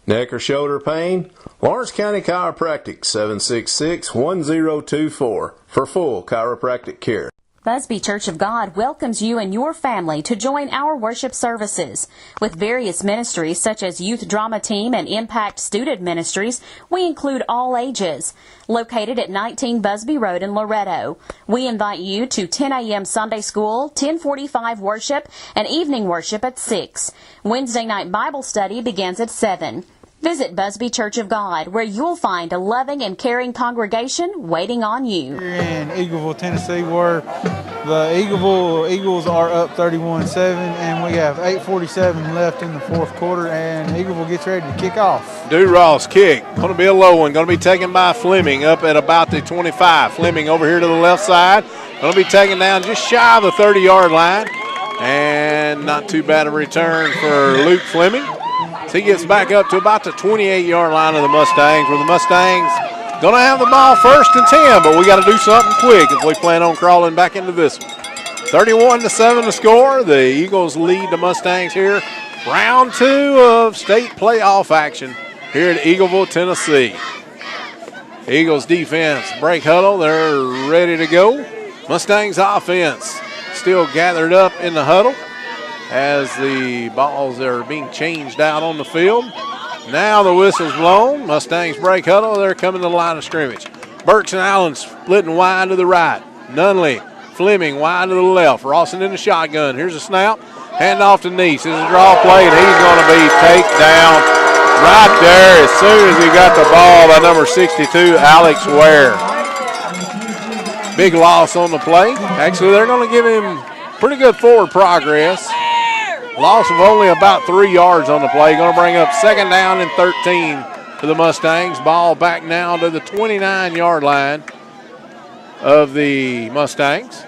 Neck or shoulder pain? Lawrence County Chiropractic, 766-1024 for full chiropractic care. Busby Church of God welcomes you and your family to join our worship services. With various ministries such as Youth Drama Team and Impact Student Ministries, we include all ages. Located at 19 Busby Road in Loretto, we invite you to 10 a.m. Sunday School, 10:45 worship, and evening worship at 6. Wednesday night Bible study begins at 7. Visit Busby Church of God, where you'll find a loving and caring congregation waiting on you. Here in Eagleville, Tennessee, where the Eagleville Eagles are up 31-7, and we have 8:47 left in the fourth quarter, and Eagleville gets ready to kick off. Duross kick, going to be a low one, going to be taken by Fleming up at about the 25. Fleming over here to the left side, going to be taken down just shy of the 30-yard line, and not too bad a return for Luke Fleming. He gets back up to about the 28-yard line of the Mustangs, where the Mustangs going to have the ball 1st and 10, but we got to do something quick if we plan on crawling back into this one. 31-7 to score. The Eagles lead the Mustangs here. Round 2 of state playoff action here at Eagleville, Tennessee. Eagles defense break huddle. They're ready to go. Mustangs offense still gathered up in the huddle as the balls are being changed out on the field. Now the whistle's blown. Mustangs break huddle. They're coming to the line of scrimmage. Burks and Allen splitting wide to the right. Nunley, Fleming wide to the left. Rawson in the shotgun. Here's a snap. Hand off to Neese. This is a draw play, and he's going to be taken down right there as soon as he got the ball by number 62, Alex Ware. Big loss on the play. Actually, they're going to give him pretty good forward progress. Loss of only about 3 yards on the play. Going to bring up 2nd down and 13 to for the Mustangs. Ball back now to the 29-yard line of the Mustangs.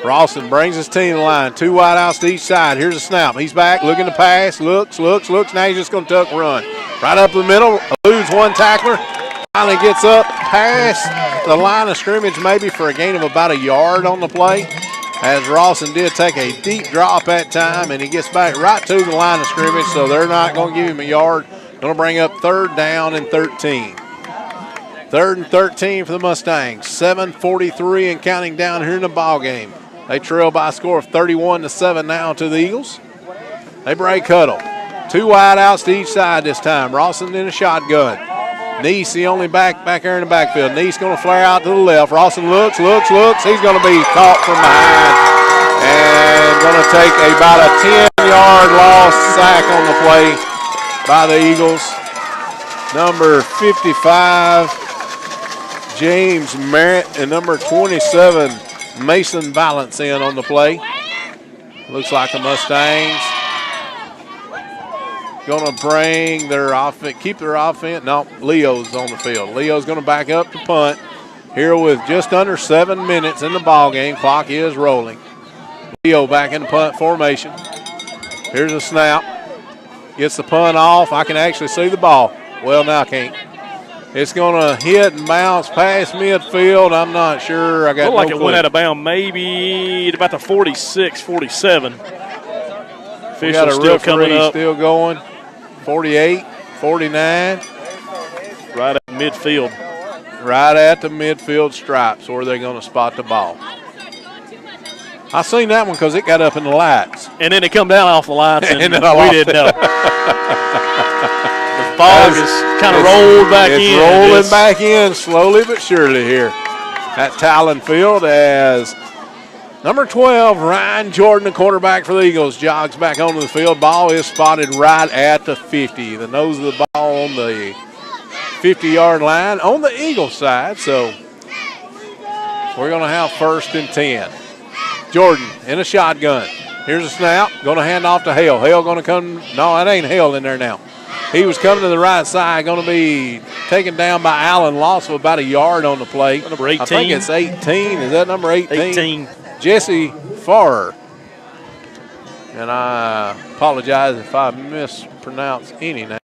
Rawson brings his team to the line. 2 wide outs to each side. Here's a snap. He's back, looking to pass. Looks. Now he's just going to tuck and run. Right up the middle. Eludes one tackler. Finally gets up past the line of scrimmage, maybe for a gain of about a yard on the play. As Rawson did take a deep drop that time, and he gets back right to the line of scrimmage, so they're not going to give him a yard. Going to bring up 3rd down and 13. 3rd and 13 for the Mustangs. 7:43 and counting down here in the ball game. They trail by a score of 31-7 now to the Eagles. They break huddle. 2 wide outs to each side this time. Rawson in a shotgun. Neese, the only back there in the backfield. Neese going to flare out to the left. Rawson looks. He's going to be caught from behind and going to take about a 10-yard loss sack on the play by the Eagles. Number 55, James Merritt, and number 27, Mason Valance in on the play. Looks like the Mustangs going to bring their offense, keep their offense. No, Leo's on the field. Leo's going to back up to punt here with just under 7 minutes in the ball game. Clock is rolling. Leo back in the punt formation. Here's a snap. Gets the punt off. I can actually see the ball. Well, now I can't. It's going to hit and bounce past midfield. I'm not sure. I got looked like no it clue. went out of bounds maybe at about the 46, 47. We Official got a still coming referee up. still going. 48, 49. Right at midfield. Right at the midfield stripes where they're going to spot the ball. I seen that one because it got up in the lights. And then it come down off the lights, and, And then I we lost didn't it. know. The fog is kind of rolled back in. It's rolling back in slowly but surely here at Talon Field as number 12, Ryan Jordan, the quarterback for the Eagles, jogs back onto the field. Ball is spotted right at the 50. The nose of the ball on the 50-yard line on the Eagle side. So we're going to have 1st and 10. Jordan in a shotgun. Here's a snap. Going to hand off to Hale. Hale going to come. No, it ain't Hale in there now. He was coming to the right side. Going to be taken down by Allen. Loss of about a yard on the play. Number 18. I think it's 18. Is that number 18? 18. Jesse Farrer. And I apologize if I mispronounce any name.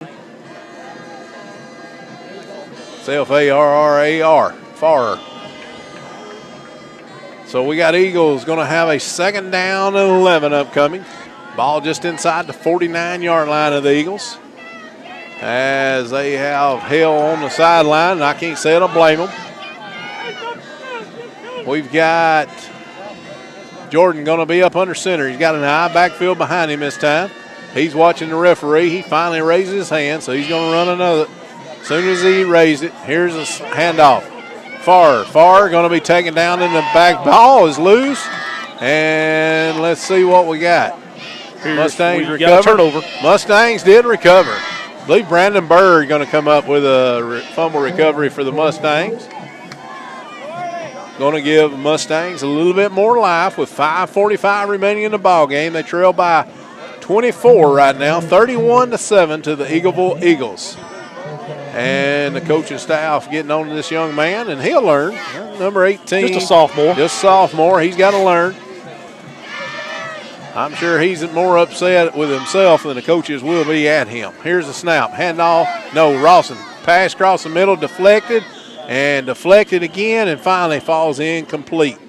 It's F-A-R-R-A-R. Farrer. So we got Eagles going to have a 2nd down and 11 upcoming. Ball just inside the 49-yard line of the Eagles. As they have Hale on the sideline, and I can't say it, I blame them. We've got Jordan going to be up under center. He's got an eye backfield behind him this time. He's watching the referee. He finally raises his hand, so he's going to run another. As soon as he raised it, here's a handoff. Farrer going to be taken down in the back. Ball is loose. And let's see what we got. Mustangs we got a turnover. Mustangs did recover. I believe Brandon Bird going to come up with a fumble recovery for the Mustangs. Going to give Mustangs a little bit more life with 5:45 remaining in the ball game. They trail by 24 right now, 31-7 to the Eagleville Eagles. And the coaching staff getting on to this young man, and he'll learn. Number 18. Just a sophomore. Just sophomore. He's got to learn. I'm sure he's more upset with himself than the coaches will be at him. Here's a snap. Handoff. No, Rawson. Pass across the middle, deflected, and deflected again, and finally falls incomplete.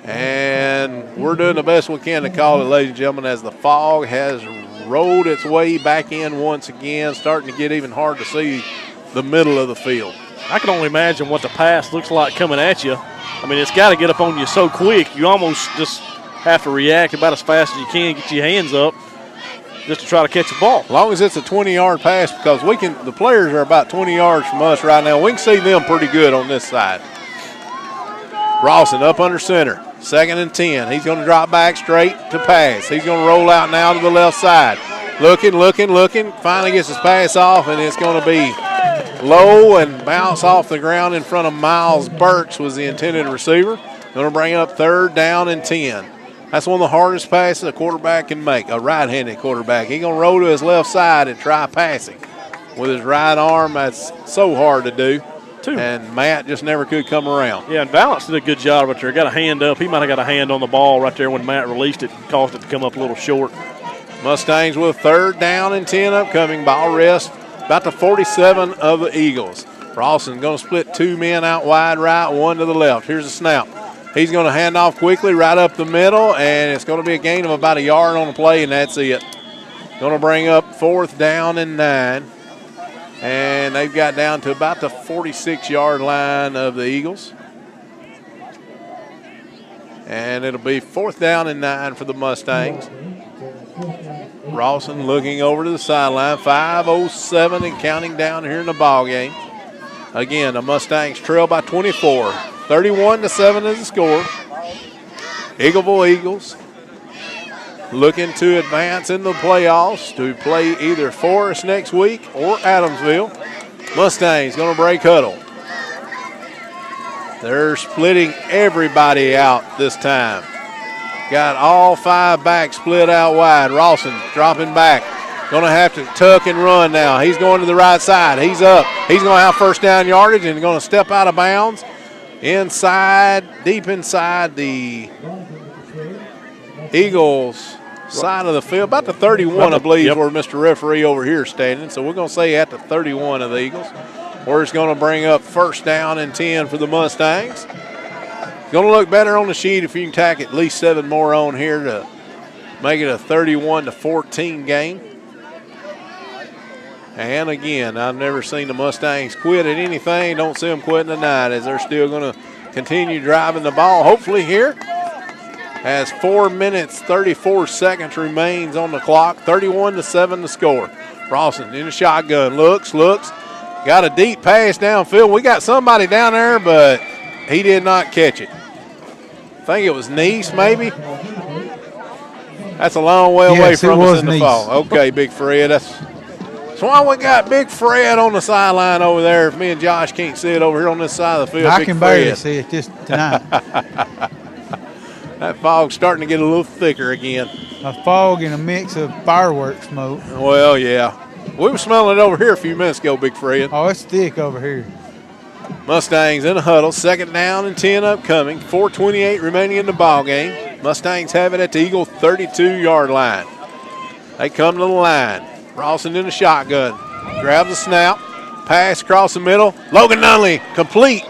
And we're doing the best we can to call it, ladies and gentlemen, as the fog has rolled its way back in once again, starting to get even hard to see the middle of the field. I can only imagine what the pass looks like coming at you. I mean, it's got to get up on you so quick. You almost just have to react about as fast as you can, get your hands up just to try to catch the ball. As long as it's a 20-yard pass, because the players are about 20 yards from us right now. We can see them pretty good on this side. Rawson up under center. 2nd and 10. He's going to drop back straight to pass. He's going to roll out now to the left side. Looking. Finally gets his pass off, and it's going to be low and bounce off the ground in front of Miles Burks was the intended receiver. Going to bring up 3rd down and 10. That's one of the hardest passes a quarterback can make, a right-handed quarterback. He's going to roll to his left side and try passing. With his right arm, that's so hard to do. And Matt just never could come around. Yeah, and Valance did a good job right there. Got a hand up. He might have got a hand on the ball right there when Matt released it and caused it to come up a little short. Mustangs with 3rd down and 10 upcoming. Ball rest about the 47 of the Eagles. Rawson going to split 2 men out wide right, 1 to the left. Here's a snap. He's going to hand off quickly right up the middle, and it's going to be a gain of about a yard on the play, and that's it. Going to bring up 4th down and 9. And they've got down to about the 46-yard line of the Eagles. And it'll be 4th down and 9 for the Mustangs. Rawson looking over to the sideline. 5:07 and counting down here in the ball game. Again, the Mustangs trail by 24. 31-7 is the score. Eagleville Eagles looking to advance in the playoffs to play either Forest next week or Adamsville. Mustangs going to break huddle. They're splitting everybody out this time. Got all 5 backs split out wide. Rawson dropping back. Going to have to tuck and run now. He's going to the right side. He's up. He's going to have 1st down yardage and going to step out of bounds. Inside, deep inside the Eagles side of the field, about the 31, I believe, where Mr. Referee over here is standing. So we're going to say at the 31 of the Eagles, where it's going to bring up 1st down and 10 for the Mustangs. Going to look better on the sheet if you can tack at least 7 more on here to make it a 31-14 game. And again, I've never seen the Mustangs quit at anything. Don't see them quitting tonight as they're still going to continue driving the ball. Hopefully here, as 4 minutes, 34 seconds remains on the clock. 31-7 to score. Rawson in the shotgun. Looks. Got a deep pass downfield. We got somebody down there, but he did not catch it. I think it was Neese, maybe. That's a long way away from us in the fall. Okay, Big Fred. That's why we got Big Fred on the sideline over there. If me and Josh can't see it over here on this side of the field, I Big can Fred. barely see it just tonight. That fog's starting to get a little thicker again. A fog and a mix of fireworks smoke. Well, yeah. We were smelling it over here a few minutes ago, Big Fred. Oh, it's thick over here. Mustangs in a huddle. 2nd down and 10 upcoming. 4:28 remaining in the ball game. Mustangs have it at the Eagle 32-yard line. They come to the line. Rawson in the shotgun. Grabs a snap. Pass across the middle. Logan Nunley complete.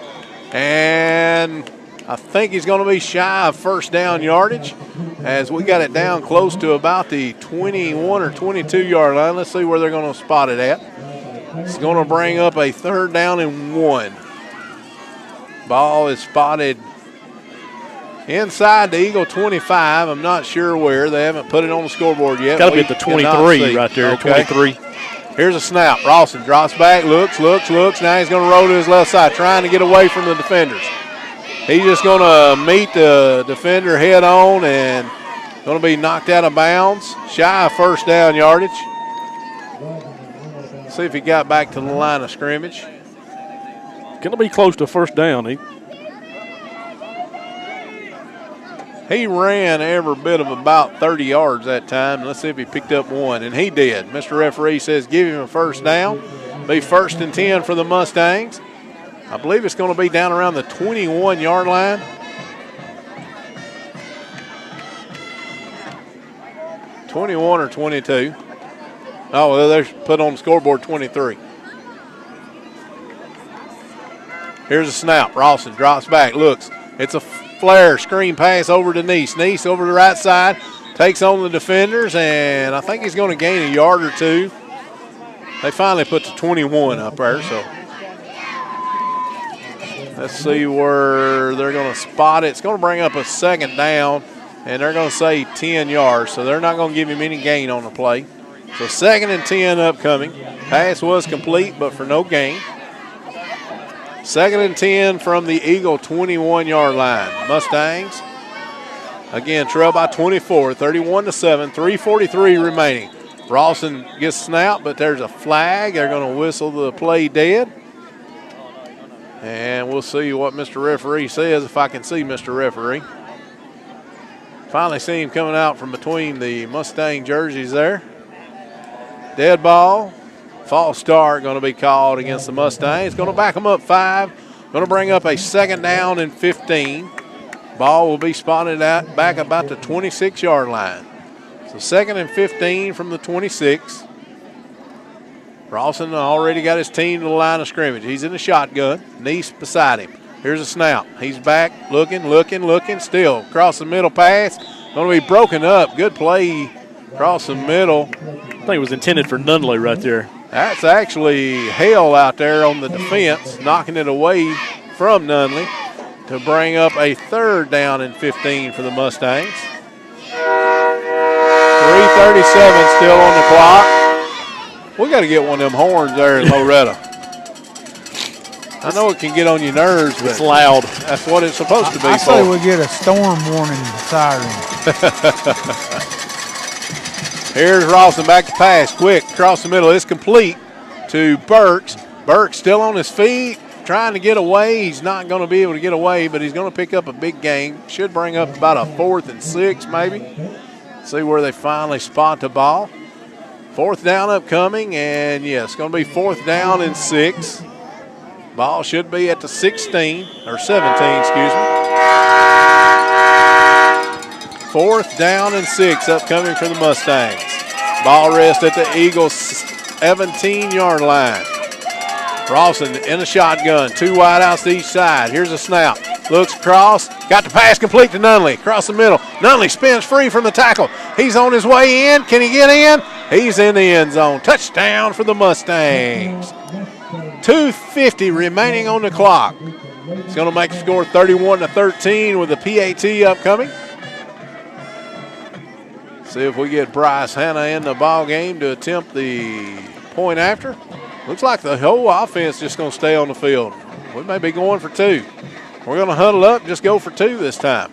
And I think he's going to be shy of 1st down yardage as we got it down close to about the 21 or 22-yard line. Let's see where they're going to spot it at. It's going to bring up a 3rd down and 1. Ball is spotted inside the Eagle 25. I'm not sure where. They haven't put it on the scoreboard yet. Got to be at the 23 right there, okay. 23. Here's a snap. Rawson drops back, looks. Now he's going to roll to his left side, trying to get away from the defenders. He's just going to meet the defender head on and going to be knocked out of bounds. Shy of 1st down yardage. See if he got back to the line of scrimmage. Going to be close to 1st down. He ran every bit of about 30 yards that time. Let's see if he picked up 1, and he did. Mr. Referee says give him a 1st down. Be 1st and 10 for the Mustangs. I believe it's going to be down around the 21-yard line. (21 or 22). Oh, well, they're put on the scoreboard 23. Here's a snap. Rawson drops back, looks. It's a flare screen pass over to Neese. Neese over the right side, takes on the defenders, and I think he's going to gain a yard or 2. They finally put the 21 up there, so let's see where they're going to spot it. It's going to bring up a 2nd down, and they're going to say 10 yards, so they're not going to give him any gain on the play. So 2nd and 10 upcoming. Pass was complete, but for no gain. 2nd and 10 from the Eagle 21-yard line. Mustangs, again, trail by 24, 31-7, 3:43 remaining. Rawson gets snapped, but there's a flag. They're going to whistle the play dead. And we'll see what Mr. Referee says, if I can see Mr. Referee. Finally see him coming out from between the Mustang jerseys there. Dead ball. False start going to be called against the Mustangs. Going to back them up 5. Going to bring up a 2nd down and 15. Ball will be spotted out back about the 26-yard line. So 2nd and 15 from the 26. Rawson already got his team to the line of scrimmage. He's in the shotgun. Neese beside him. Here's a snap. He's back, looking, still. Across the middle pass. Going to be broken up. Good play across the middle. I think it was intended for Nunley right there. That's actually Hale out there on the defense, knocking it away from Nunley to bring up a 3rd down and 15 for the Mustangs. 3:37 still on the clock. We got to get one of them horns there in Loretta. I know it can get on your nerves, but it's loud. That's what it's supposed to be I for. say we get a storm warning siren. Here's Rawson back to pass. Quick, across the middle. It's complete to Burks. Burks still on his feet, trying to get away. He's not going to be able to get away, but he's going to pick up a big gain. Should bring up about a 4th and 6 maybe. See where they finally spot the ball. 4th down upcoming, and yes, it's going to be 4th down and 6. Ball should be at the 16, or 17, excuse me. 4th down and 6 upcoming for the Mustangs. Ball rest at the Eagles' 17-yard line. Rawson in a shotgun, 2 wideouts to each side. Here's a snap. Looks across, got the pass complete to Nunley. Across the middle. Nunley spins free from the tackle. He's on his way in. Can he get in? He's in the end zone. Touchdown for the Mustangs. 2:50 remaining on the clock. It's going to make the score 31-13 with the PAT upcoming. See if we get Bryce Hanna in the ball game to attempt the point after. Looks like the whole offense just going to stay on the field. We may be going for 2. We're going to huddle up and just go for 2 this time.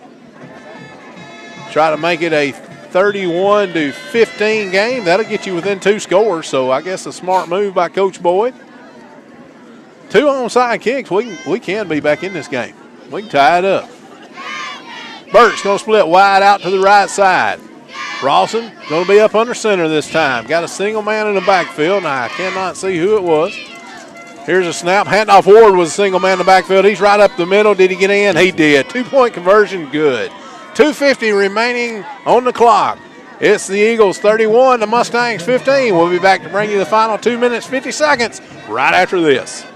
Try to make it a 31-15 game. That'll get you within 2 scores, so I guess a smart move by Coach Boyd. 2 onside kicks, we can be back in this game. We can tie it up. Burke's going to split wide out to the right side. Rawson going to be up under center this time. Got a single man in the backfield. Now I cannot see who it was. Here's a snap. Handoff. Ward was a single man in the backfield. He's right up the middle. Did he get in? He did. 2-point conversion. Good. 2:50 remaining on the clock. It's the Eagles 31, the Mustangs 15. We'll be back to bring you the final 2 minutes, 50 seconds right after this.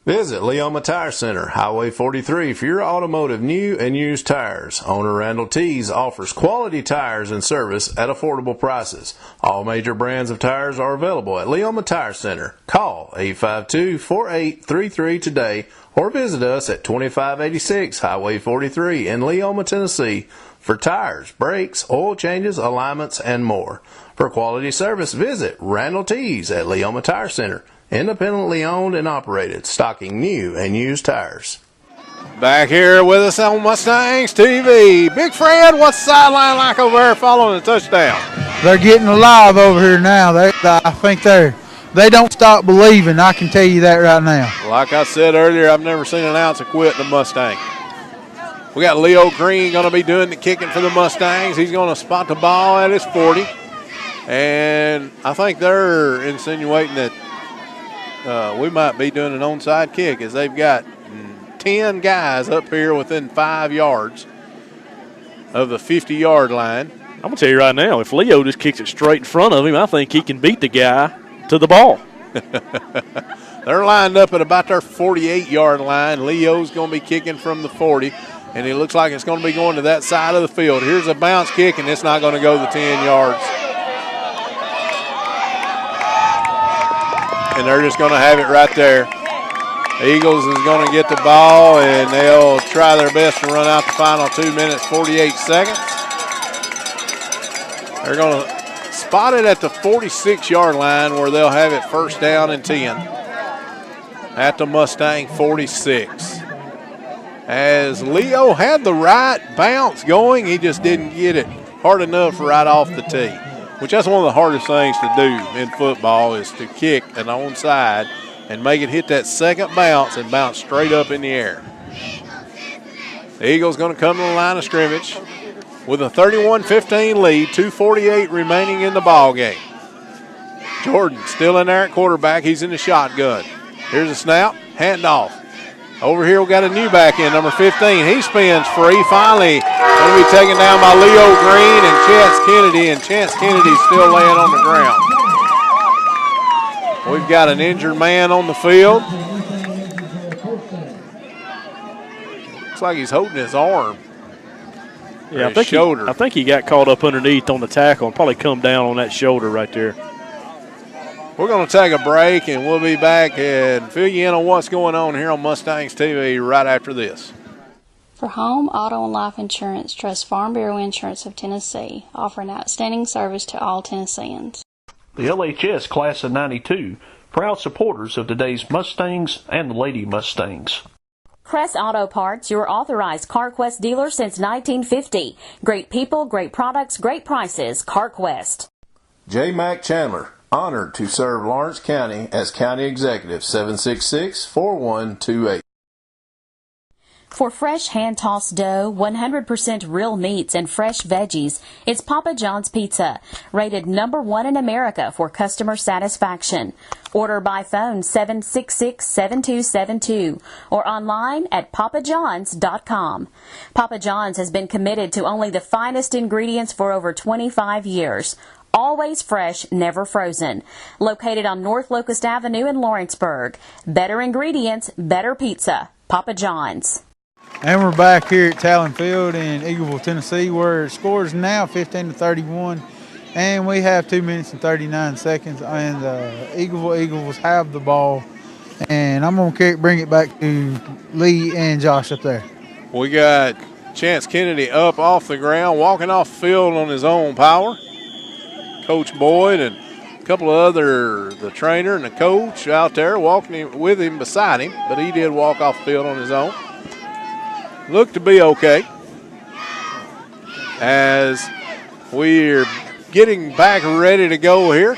Visit Leoma Tire Center, Highway 43 for your automotive new and used tires. Owner Randall Tees offers quality tires and service at affordable prices. All major brands of tires are available at Leoma Tire Center. Call 852-4833 today or visit us at 2586 Highway 43 in Leoma, Tennessee for tires, brakes, oil changes, alignments, and more. For quality service, visit Randall Tees at Leoma Tire Center. Independently owned and operated, stocking new and used tires. Back here with us on Mustangs TV. Big Fred, what's the sideline like over there following the touchdown? They're getting alive over here now. I think they don't stop believing. I can tell you that right now. Like I said earlier, I've never seen an ounce of quit in the Mustang. We got Leo Green going to be doing the kicking for the Mustangs. He's going to spot the ball at his 40. And I think they're insinuating that we might be doing an onside kick as they've got 10 guys up here within 5 yards of the 50-yard line. I'm going to tell you right now, if Leo just kicks it straight in front of him, I think he can beat the guy to the ball. They're lined up at about their 48-yard line. Leo's going to be kicking from the 40, and it looks like it's going to be going to that side of the field. Here's a bounce kick, and it's not going to go the 10 yards. And they're just going to have it right there. Eagles is going to get the ball, and they'll try their best to run out the final 2 minutes, 48 seconds. They're going to spot it at the 46-yard line where they'll have it 1st down and 10 at the Mustang 46. As Leo had the right bounce going, he just didn't get it hard enough right off the tee. Which that's one of the hardest things to do in football is to kick an onside and make it hit that second bounce and bounce straight up in the air. The Eagles going to come to the line of scrimmage. with a 31-15 lead, 2:48 remaining in the ball game. Jordan still in there at quarterback. He's in the shotgun. Here's a snap, handoff. Over here we got a new back end, number 15. He spins free. Finally going to be taken down by Leo Green and Chance Kennedy, and Chance Kennedy's still laying on the ground. We've got an injured man on the field. Looks like he's holding his arm. Yeah, his shoulder. I think he got caught up underneath on the tackle and probably come down on that shoulder right there. We're going to take a break, and we'll be back and fill you in on what's going on here on Mustangs TV right after this. For home, auto, and life insurance, trust Farm Bureau Insurance of Tennessee, offering outstanding service to all Tennesseans. The LHS Class of 92, proud supporters of today's Mustangs and the Lady Mustangs. Crest Auto Parts, your authorized CarQuest dealer since 1950. Great people, great products, great prices. CarQuest. J. Mack Chandler, honored to serve Lawrence County as County Executive, 766-4128. For fresh hand-tossed dough, 100% real meats, and fresh veggies, it's Papa John's Pizza, rated #1 in America for customer satisfaction. Order by phone 766-7272 or online at papajohns.com. Papa John's has been committed to only the finest ingredients for over 25 years. Always fresh, never frozen. Located on North Locust Avenue in Lawrenceburg. Better ingredients, better pizza. Papa John's. And we're back here at Talon Field in Eagleville, Tennessee, where it scores now 15-31, and we have 2 minutes and 39 seconds, and Eagles have the ball, and I'm going to bring it back to Lee and Josh up there. We got Chance Kennedy up off the ground, walking off the field on his own power. Coach Boyd and a couple of the trainer and the coach out there walking with him, beside him, but he did walk off the field on his own. Looked to be okay as we're getting back ready to go here.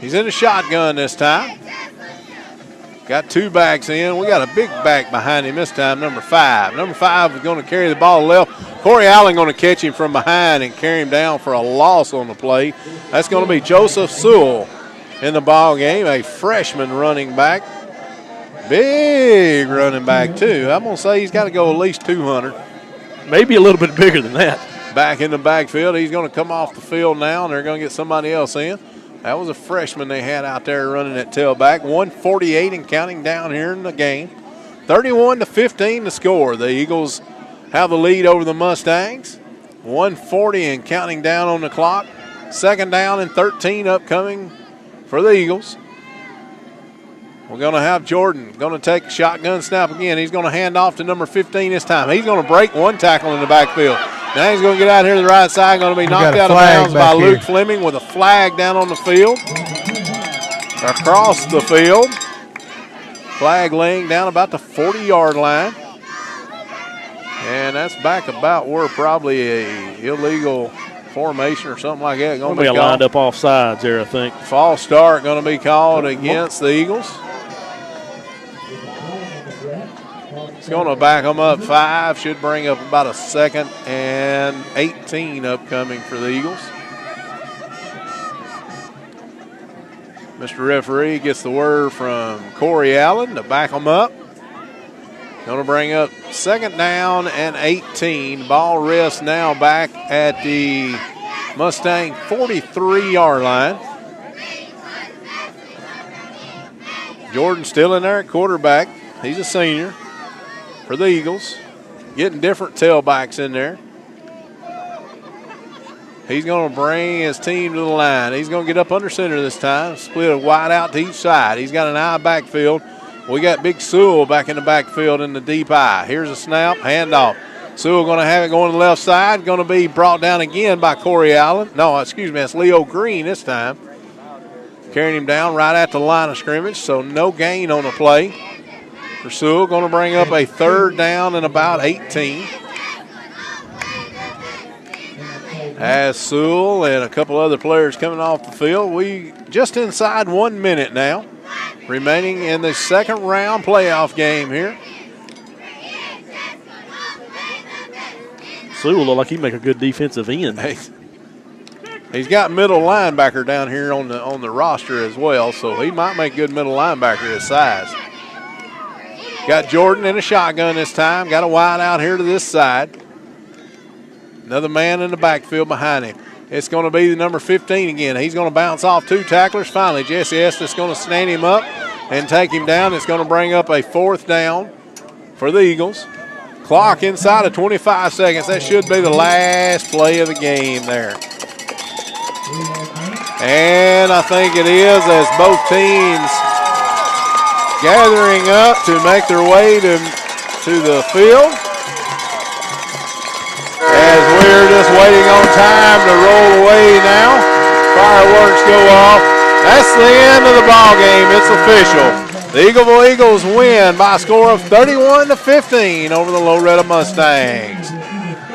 He's in the shotgun this time. Got two backs in. We got a big back behind him this time, number 5. Number 5 is going to carry the ball left. Corey Allen going to catch him from behind and carry him down for a loss on the play. That's going to be Joseph Sewell in the ball game, a freshman running back. Big running back, too. I'm going to say he's got to go at least 200. Maybe a little bit bigger than that. Back in the backfield. He's going to come off the field now, and they're going to get somebody else in. That was a freshman they had out there running at tailback. 1:48 and counting down here in the game. 31-15 to score. The Eagles have the lead over the Mustangs. 1:40 and counting down on the clock. Second down and 13 upcoming for the Eagles. We're going to have Jordan going to take a shotgun snap again. He's going to hand off to number 15 this time. He's going to break one tackle in the backfield. Now he's going to get out here to the right side. Going to be knocked out of bounds by Luke Fleming with a flag down on the field. Across the field. Flag laying down about the 40-yard line. And that's back about where probably a illegal formation or something like that. Going to be lined up off sides there, I think. False start going to be called against the Eagles. It's going to back them up 5. Should bring up about a 2nd and 18 upcoming for the Eagles. Mr. Referee gets the word from Corey Allen to back them up. Going to bring up 2nd down and 18. Ball rests now back at the Mustang 43-yard line. Jordan still in there at quarterback. He's a senior for the Eagles. Getting different tailbacks in there. He's going to bring his team to the line. He's going to get up under center this time. Split a wide out to each side. He's got an eye backfield. We got Big Sewell back in the backfield in the deep eye. Here's a snap, handoff. Sewell going to have it going to the left side. Going to be brought down again by Corey Allen. No, excuse me, that's Leo Green this time. Carrying him down right at the line of scrimmage, so no gain on the play. For Sewell, going to bring up a 3rd down and about 18. As Sewell and a couple other players coming off the field, we just inside 1 minute now, remaining in the 2nd round playoff game here. Sewell look like he make a good defensive end. He's got middle linebacker down here on the roster as well, so he might make good middle linebacker his size. Got Jordan in a shotgun this time. Got a wide out here to this side. Another man in the backfield behind him. It's going to be the number 15 again. He's going to bounce off 2 tacklers. Finally, Jesse Estes going to stand him up and take him down. It's going to bring up a 4th down for the Eagles. Clock inside of 25 seconds. That should be the last play of the game there. And I think it is, as both teams gathering up to make their way to the field. As we're just waiting on time to roll away now. Fireworks go off. That's the end of the ball game. It's official. The Eagleville Eagles win by a score of 31-15 over the Loretta Mustangs.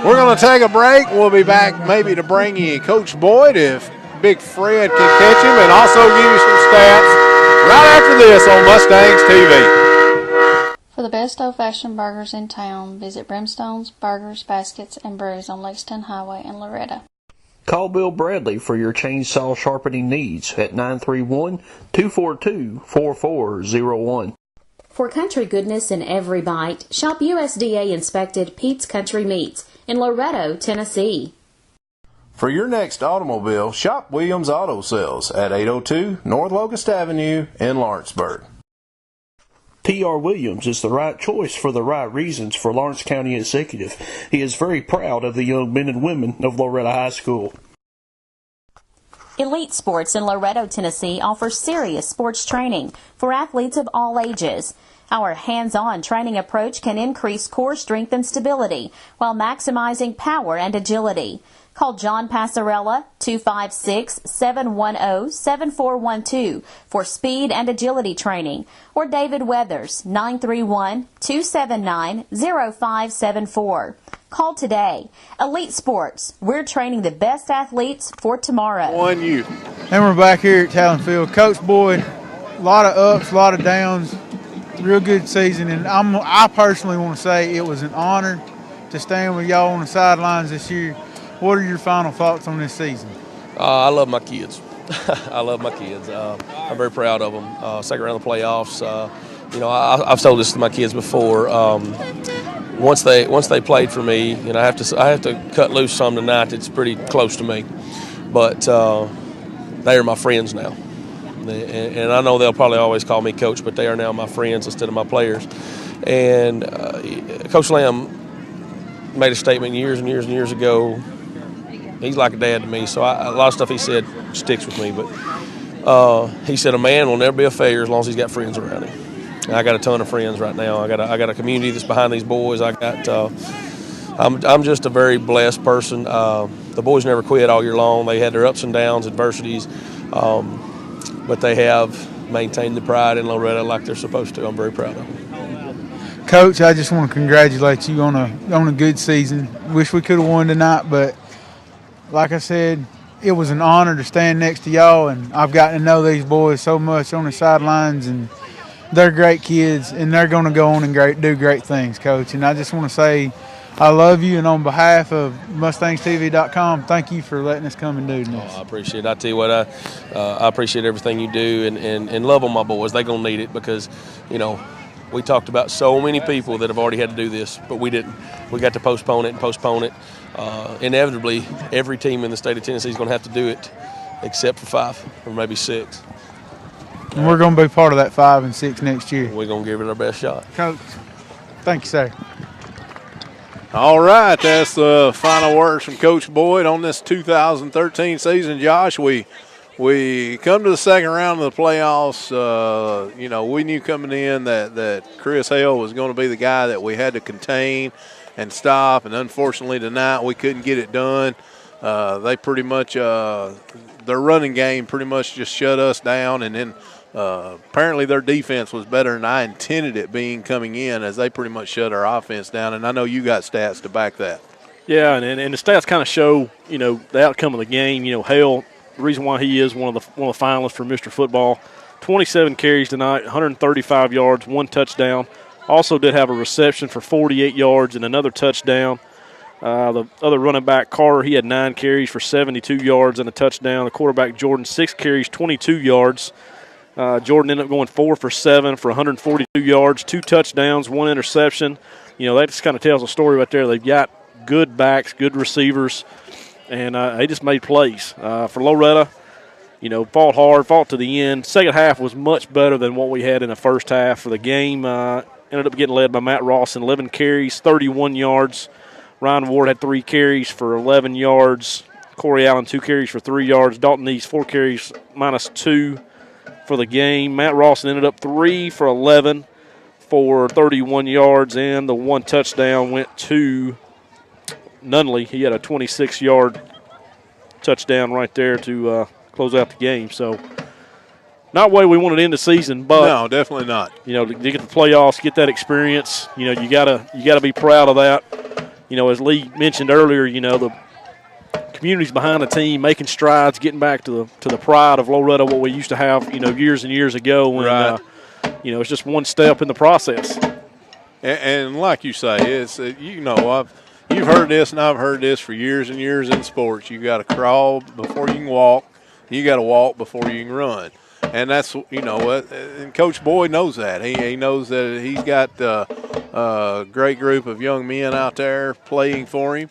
We're going to take a break. We'll be back maybe to bring you Coach Boyd if Big Fred can catch him, and also give you some stats right after this on Mustangs TV. For the best old-fashioned burgers in town, visit Brimstone's Burgers, Baskets, and Brews on Lexington Highway in Loretta. Call Bill Bradley for your chainsaw sharpening needs at 931-242-4401. For country goodness in every bite, shop USDA-inspected Pete's Country Meats in Loretto, Tennessee. For your next automobile, shop Williams Auto Sales at 802 North Locust Avenue in Lawrenceburg. T.R. Williams is the right choice for the right reasons for Lawrence County Executive. He is very proud of the young men and women of Loretta High School. Elite Sports in Loretto, Tennessee offers serious sports training for athletes of all ages. Our hands-on training approach can increase core strength and stability while maximizing power and agility. Call John Passarella, 256-710-7412 for speed and agility training, or David Weathers, 931-279-0574. Call today. Elite Sports, we're training the best athletes for tomorrow. One youth. And we're back here at Talon Field. Coach Boyd, a lot of ups, a lot of downs, real good season. And I personally want to say it was an honor to stand with y'all on the sidelines this year. What are your final thoughts on this season? I love my kids. I love my kids. I'm very proud of them. Second round of the playoffs. I've told this to my kids before. Once they played for me, I have to cut loose some tonight that's pretty close to me. But they are my friends now. And I know they'll probably always call me coach, but they are now my friends instead of my players. And Coach Lamb made a statement years and years and years ago. He's like a dad to me, so a lot of stuff he said sticks with me. But he said a man will never be a failure as long as he's got friends around him. And I got a ton of friends right now. I got a community that's behind these boys. I'm just a very blessed person. The boys never quit all year long. They had their ups and downs, adversities, but they have maintained the pride in Loretta like they're supposed to. I'm very proud of them. Coach, I just want to congratulate you on a good season. Wish we could have won tonight, but like I said, it was an honor to stand next to y'all, and I've gotten to know these boys so much on the sidelines, and they're great kids, and they're going to go on and do great things, Coach. And I just want to say I love you, and on behalf of MustangsTV.com, thank you for letting us come and do this. I appreciate it. I tell you what, I appreciate everything you do, and love on my boys. They're going to need it because, we talked about so many people that have already had to do this, but we didn't. We got to postpone it. Inevitably, every team in the state of Tennessee is going to have to do it except for 5 or maybe 6. And we're going to be part of that 5 and 6 next year. We're going to give it our best shot. Coach, thank you, sir. All right, that's the final words from Coach Boyd on this 2013 season. Josh, we come to the second round of the playoffs. We knew coming in that Chris Hale was going to be the guy that we had to contain and stop, and unfortunately tonight we couldn't get it done. They pretty much their running game pretty much just shut us down, and then apparently their defense was better than I intended it being coming in, as they pretty much shut our offense down. And I know you got stats to back that. Yeah, and the stats kind of show the outcome of the game. Hale, the reason why he is one of the finalists for Mr. Football, 27 carries tonight, 135 yards, 1 touchdown. Also did have a reception for 48 yards and another touchdown. The other running back, Carter, he had 9 carries for 72 yards and a touchdown. The quarterback, Jordan, 6 carries, 22 yards. Jordan ended up going 4 for 7 for 142 yards, 2 touchdowns, 1 interception. That just kind of tells a story right there. They've got good backs, good receivers, and they just made plays. For Loretta, fought hard, fought to the end. Second half was much better than what we had in the first half. For the game, ended up getting led by Matt Rawson, 11 carries, 31 yards. Ryan Ward had 3 carries for 11 yards. Corey Allen, 2 carries for 3 yards. Dalton East, 4 carries, -2 for the game. Matt Rawson ended up 3 for 11 for 31 yards, and the 1 touchdown went to Nunley. He had a 26-yard touchdown right there to close out the game. So not the way we wanted to end the season, but no, definitely not. To get the playoffs, get that experience, you gotta be proud of that. As Lee mentioned earlier, the community's behind the team, making strides, getting back to the pride of Loretta, what we used to have, years and years ago. When, right. It's just one step in the process. And like you say, it's you've heard this and I've heard this for years and years in sports. You got to crawl before you can walk. You got to walk before you can run. And that's, and Coach Boyd knows that. He knows that he's got a great group of young men out there playing for him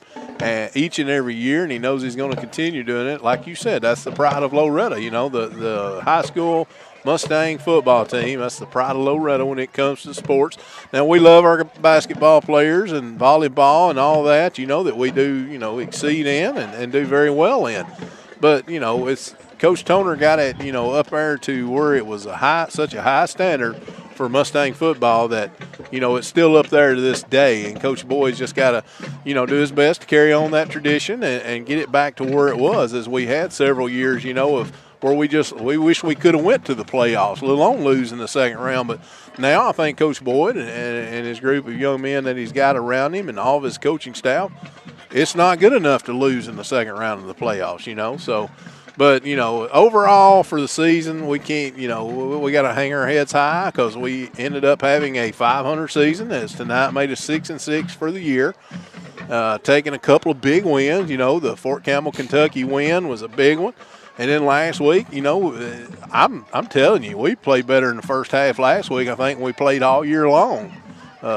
each and every year, and he knows he's going to continue doing it. Like you said, that's the pride of Loretta, the high school Mustang football team. That's the pride of Loretta when it comes to sports. Now, we love our basketball players and volleyball and all that, that we do, exceed in and do very well in. But, it's Coach Toner got it, up there to where it was such a high standard for Mustang football that, it's still up there to this day. And Coach Boyd's just got to, do his best to carry on that tradition and get it back to where it was, as we had several years, of where we wish we could have went to the playoffs, let alone lose in the second round. But now I think Coach Boyd and his group of young men that he's got around him and all of his coaching staff, it's not good enough to lose in the second round of the playoffs, so. But, overall for the season, we can't, we got to hang our heads high because we ended up having a 500 season. As tonight made us 6-6 for the year. Taking a couple of big wins. The Fort Campbell, Kentucky win was a big one. And then last week, I'm telling you, we played better in the first half last week. I think we played all year long.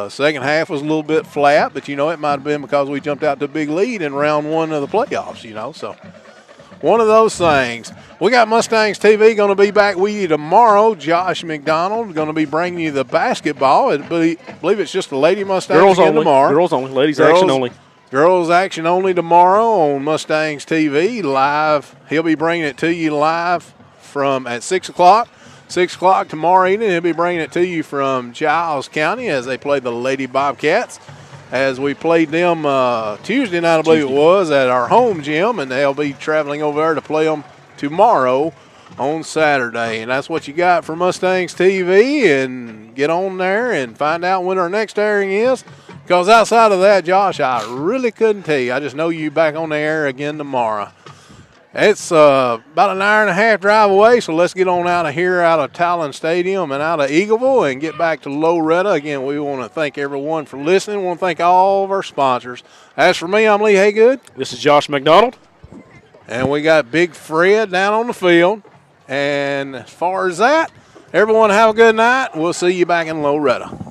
Second half was a little bit flat, but, it might have been because we jumped out to a big lead in round 1 of the playoffs, so. One of those things. We got Mustangs TV going to be back with you tomorrow. Josh McDonald going to be bringing you the basketball. I believe it's just the Lady Mustangs Girls again only. tomorrow. Girls only. Ladies action only. Girls action only tomorrow on Mustangs TV live. He'll be bringing it to you live at 6 o'clock. 6 o'clock tomorrow evening. He'll be bringing it to you from Giles County as they play the Lady Bobcats. As we played them Tuesday night, I believe it was, at our home gym, and they'll be traveling over there to play them tomorrow on Saturday. And that's what you got for Mustangs TV, and get on there and find out when our next airing is. Because outside of that, Josh, I really couldn't tell you. I just know you back on the air again tomorrow. It's about an hour and a half drive away, so let's get on out of here, out of Talon Stadium and out of Eagleville, and get back to Loretta. Again, we want to thank everyone for listening. We want to thank all of our sponsors. As for me, I'm Lee Haygood. This is Josh McDonald. And we got Big Fred down on the field. And as far as that, everyone have a good night. We'll see you back in Loretta.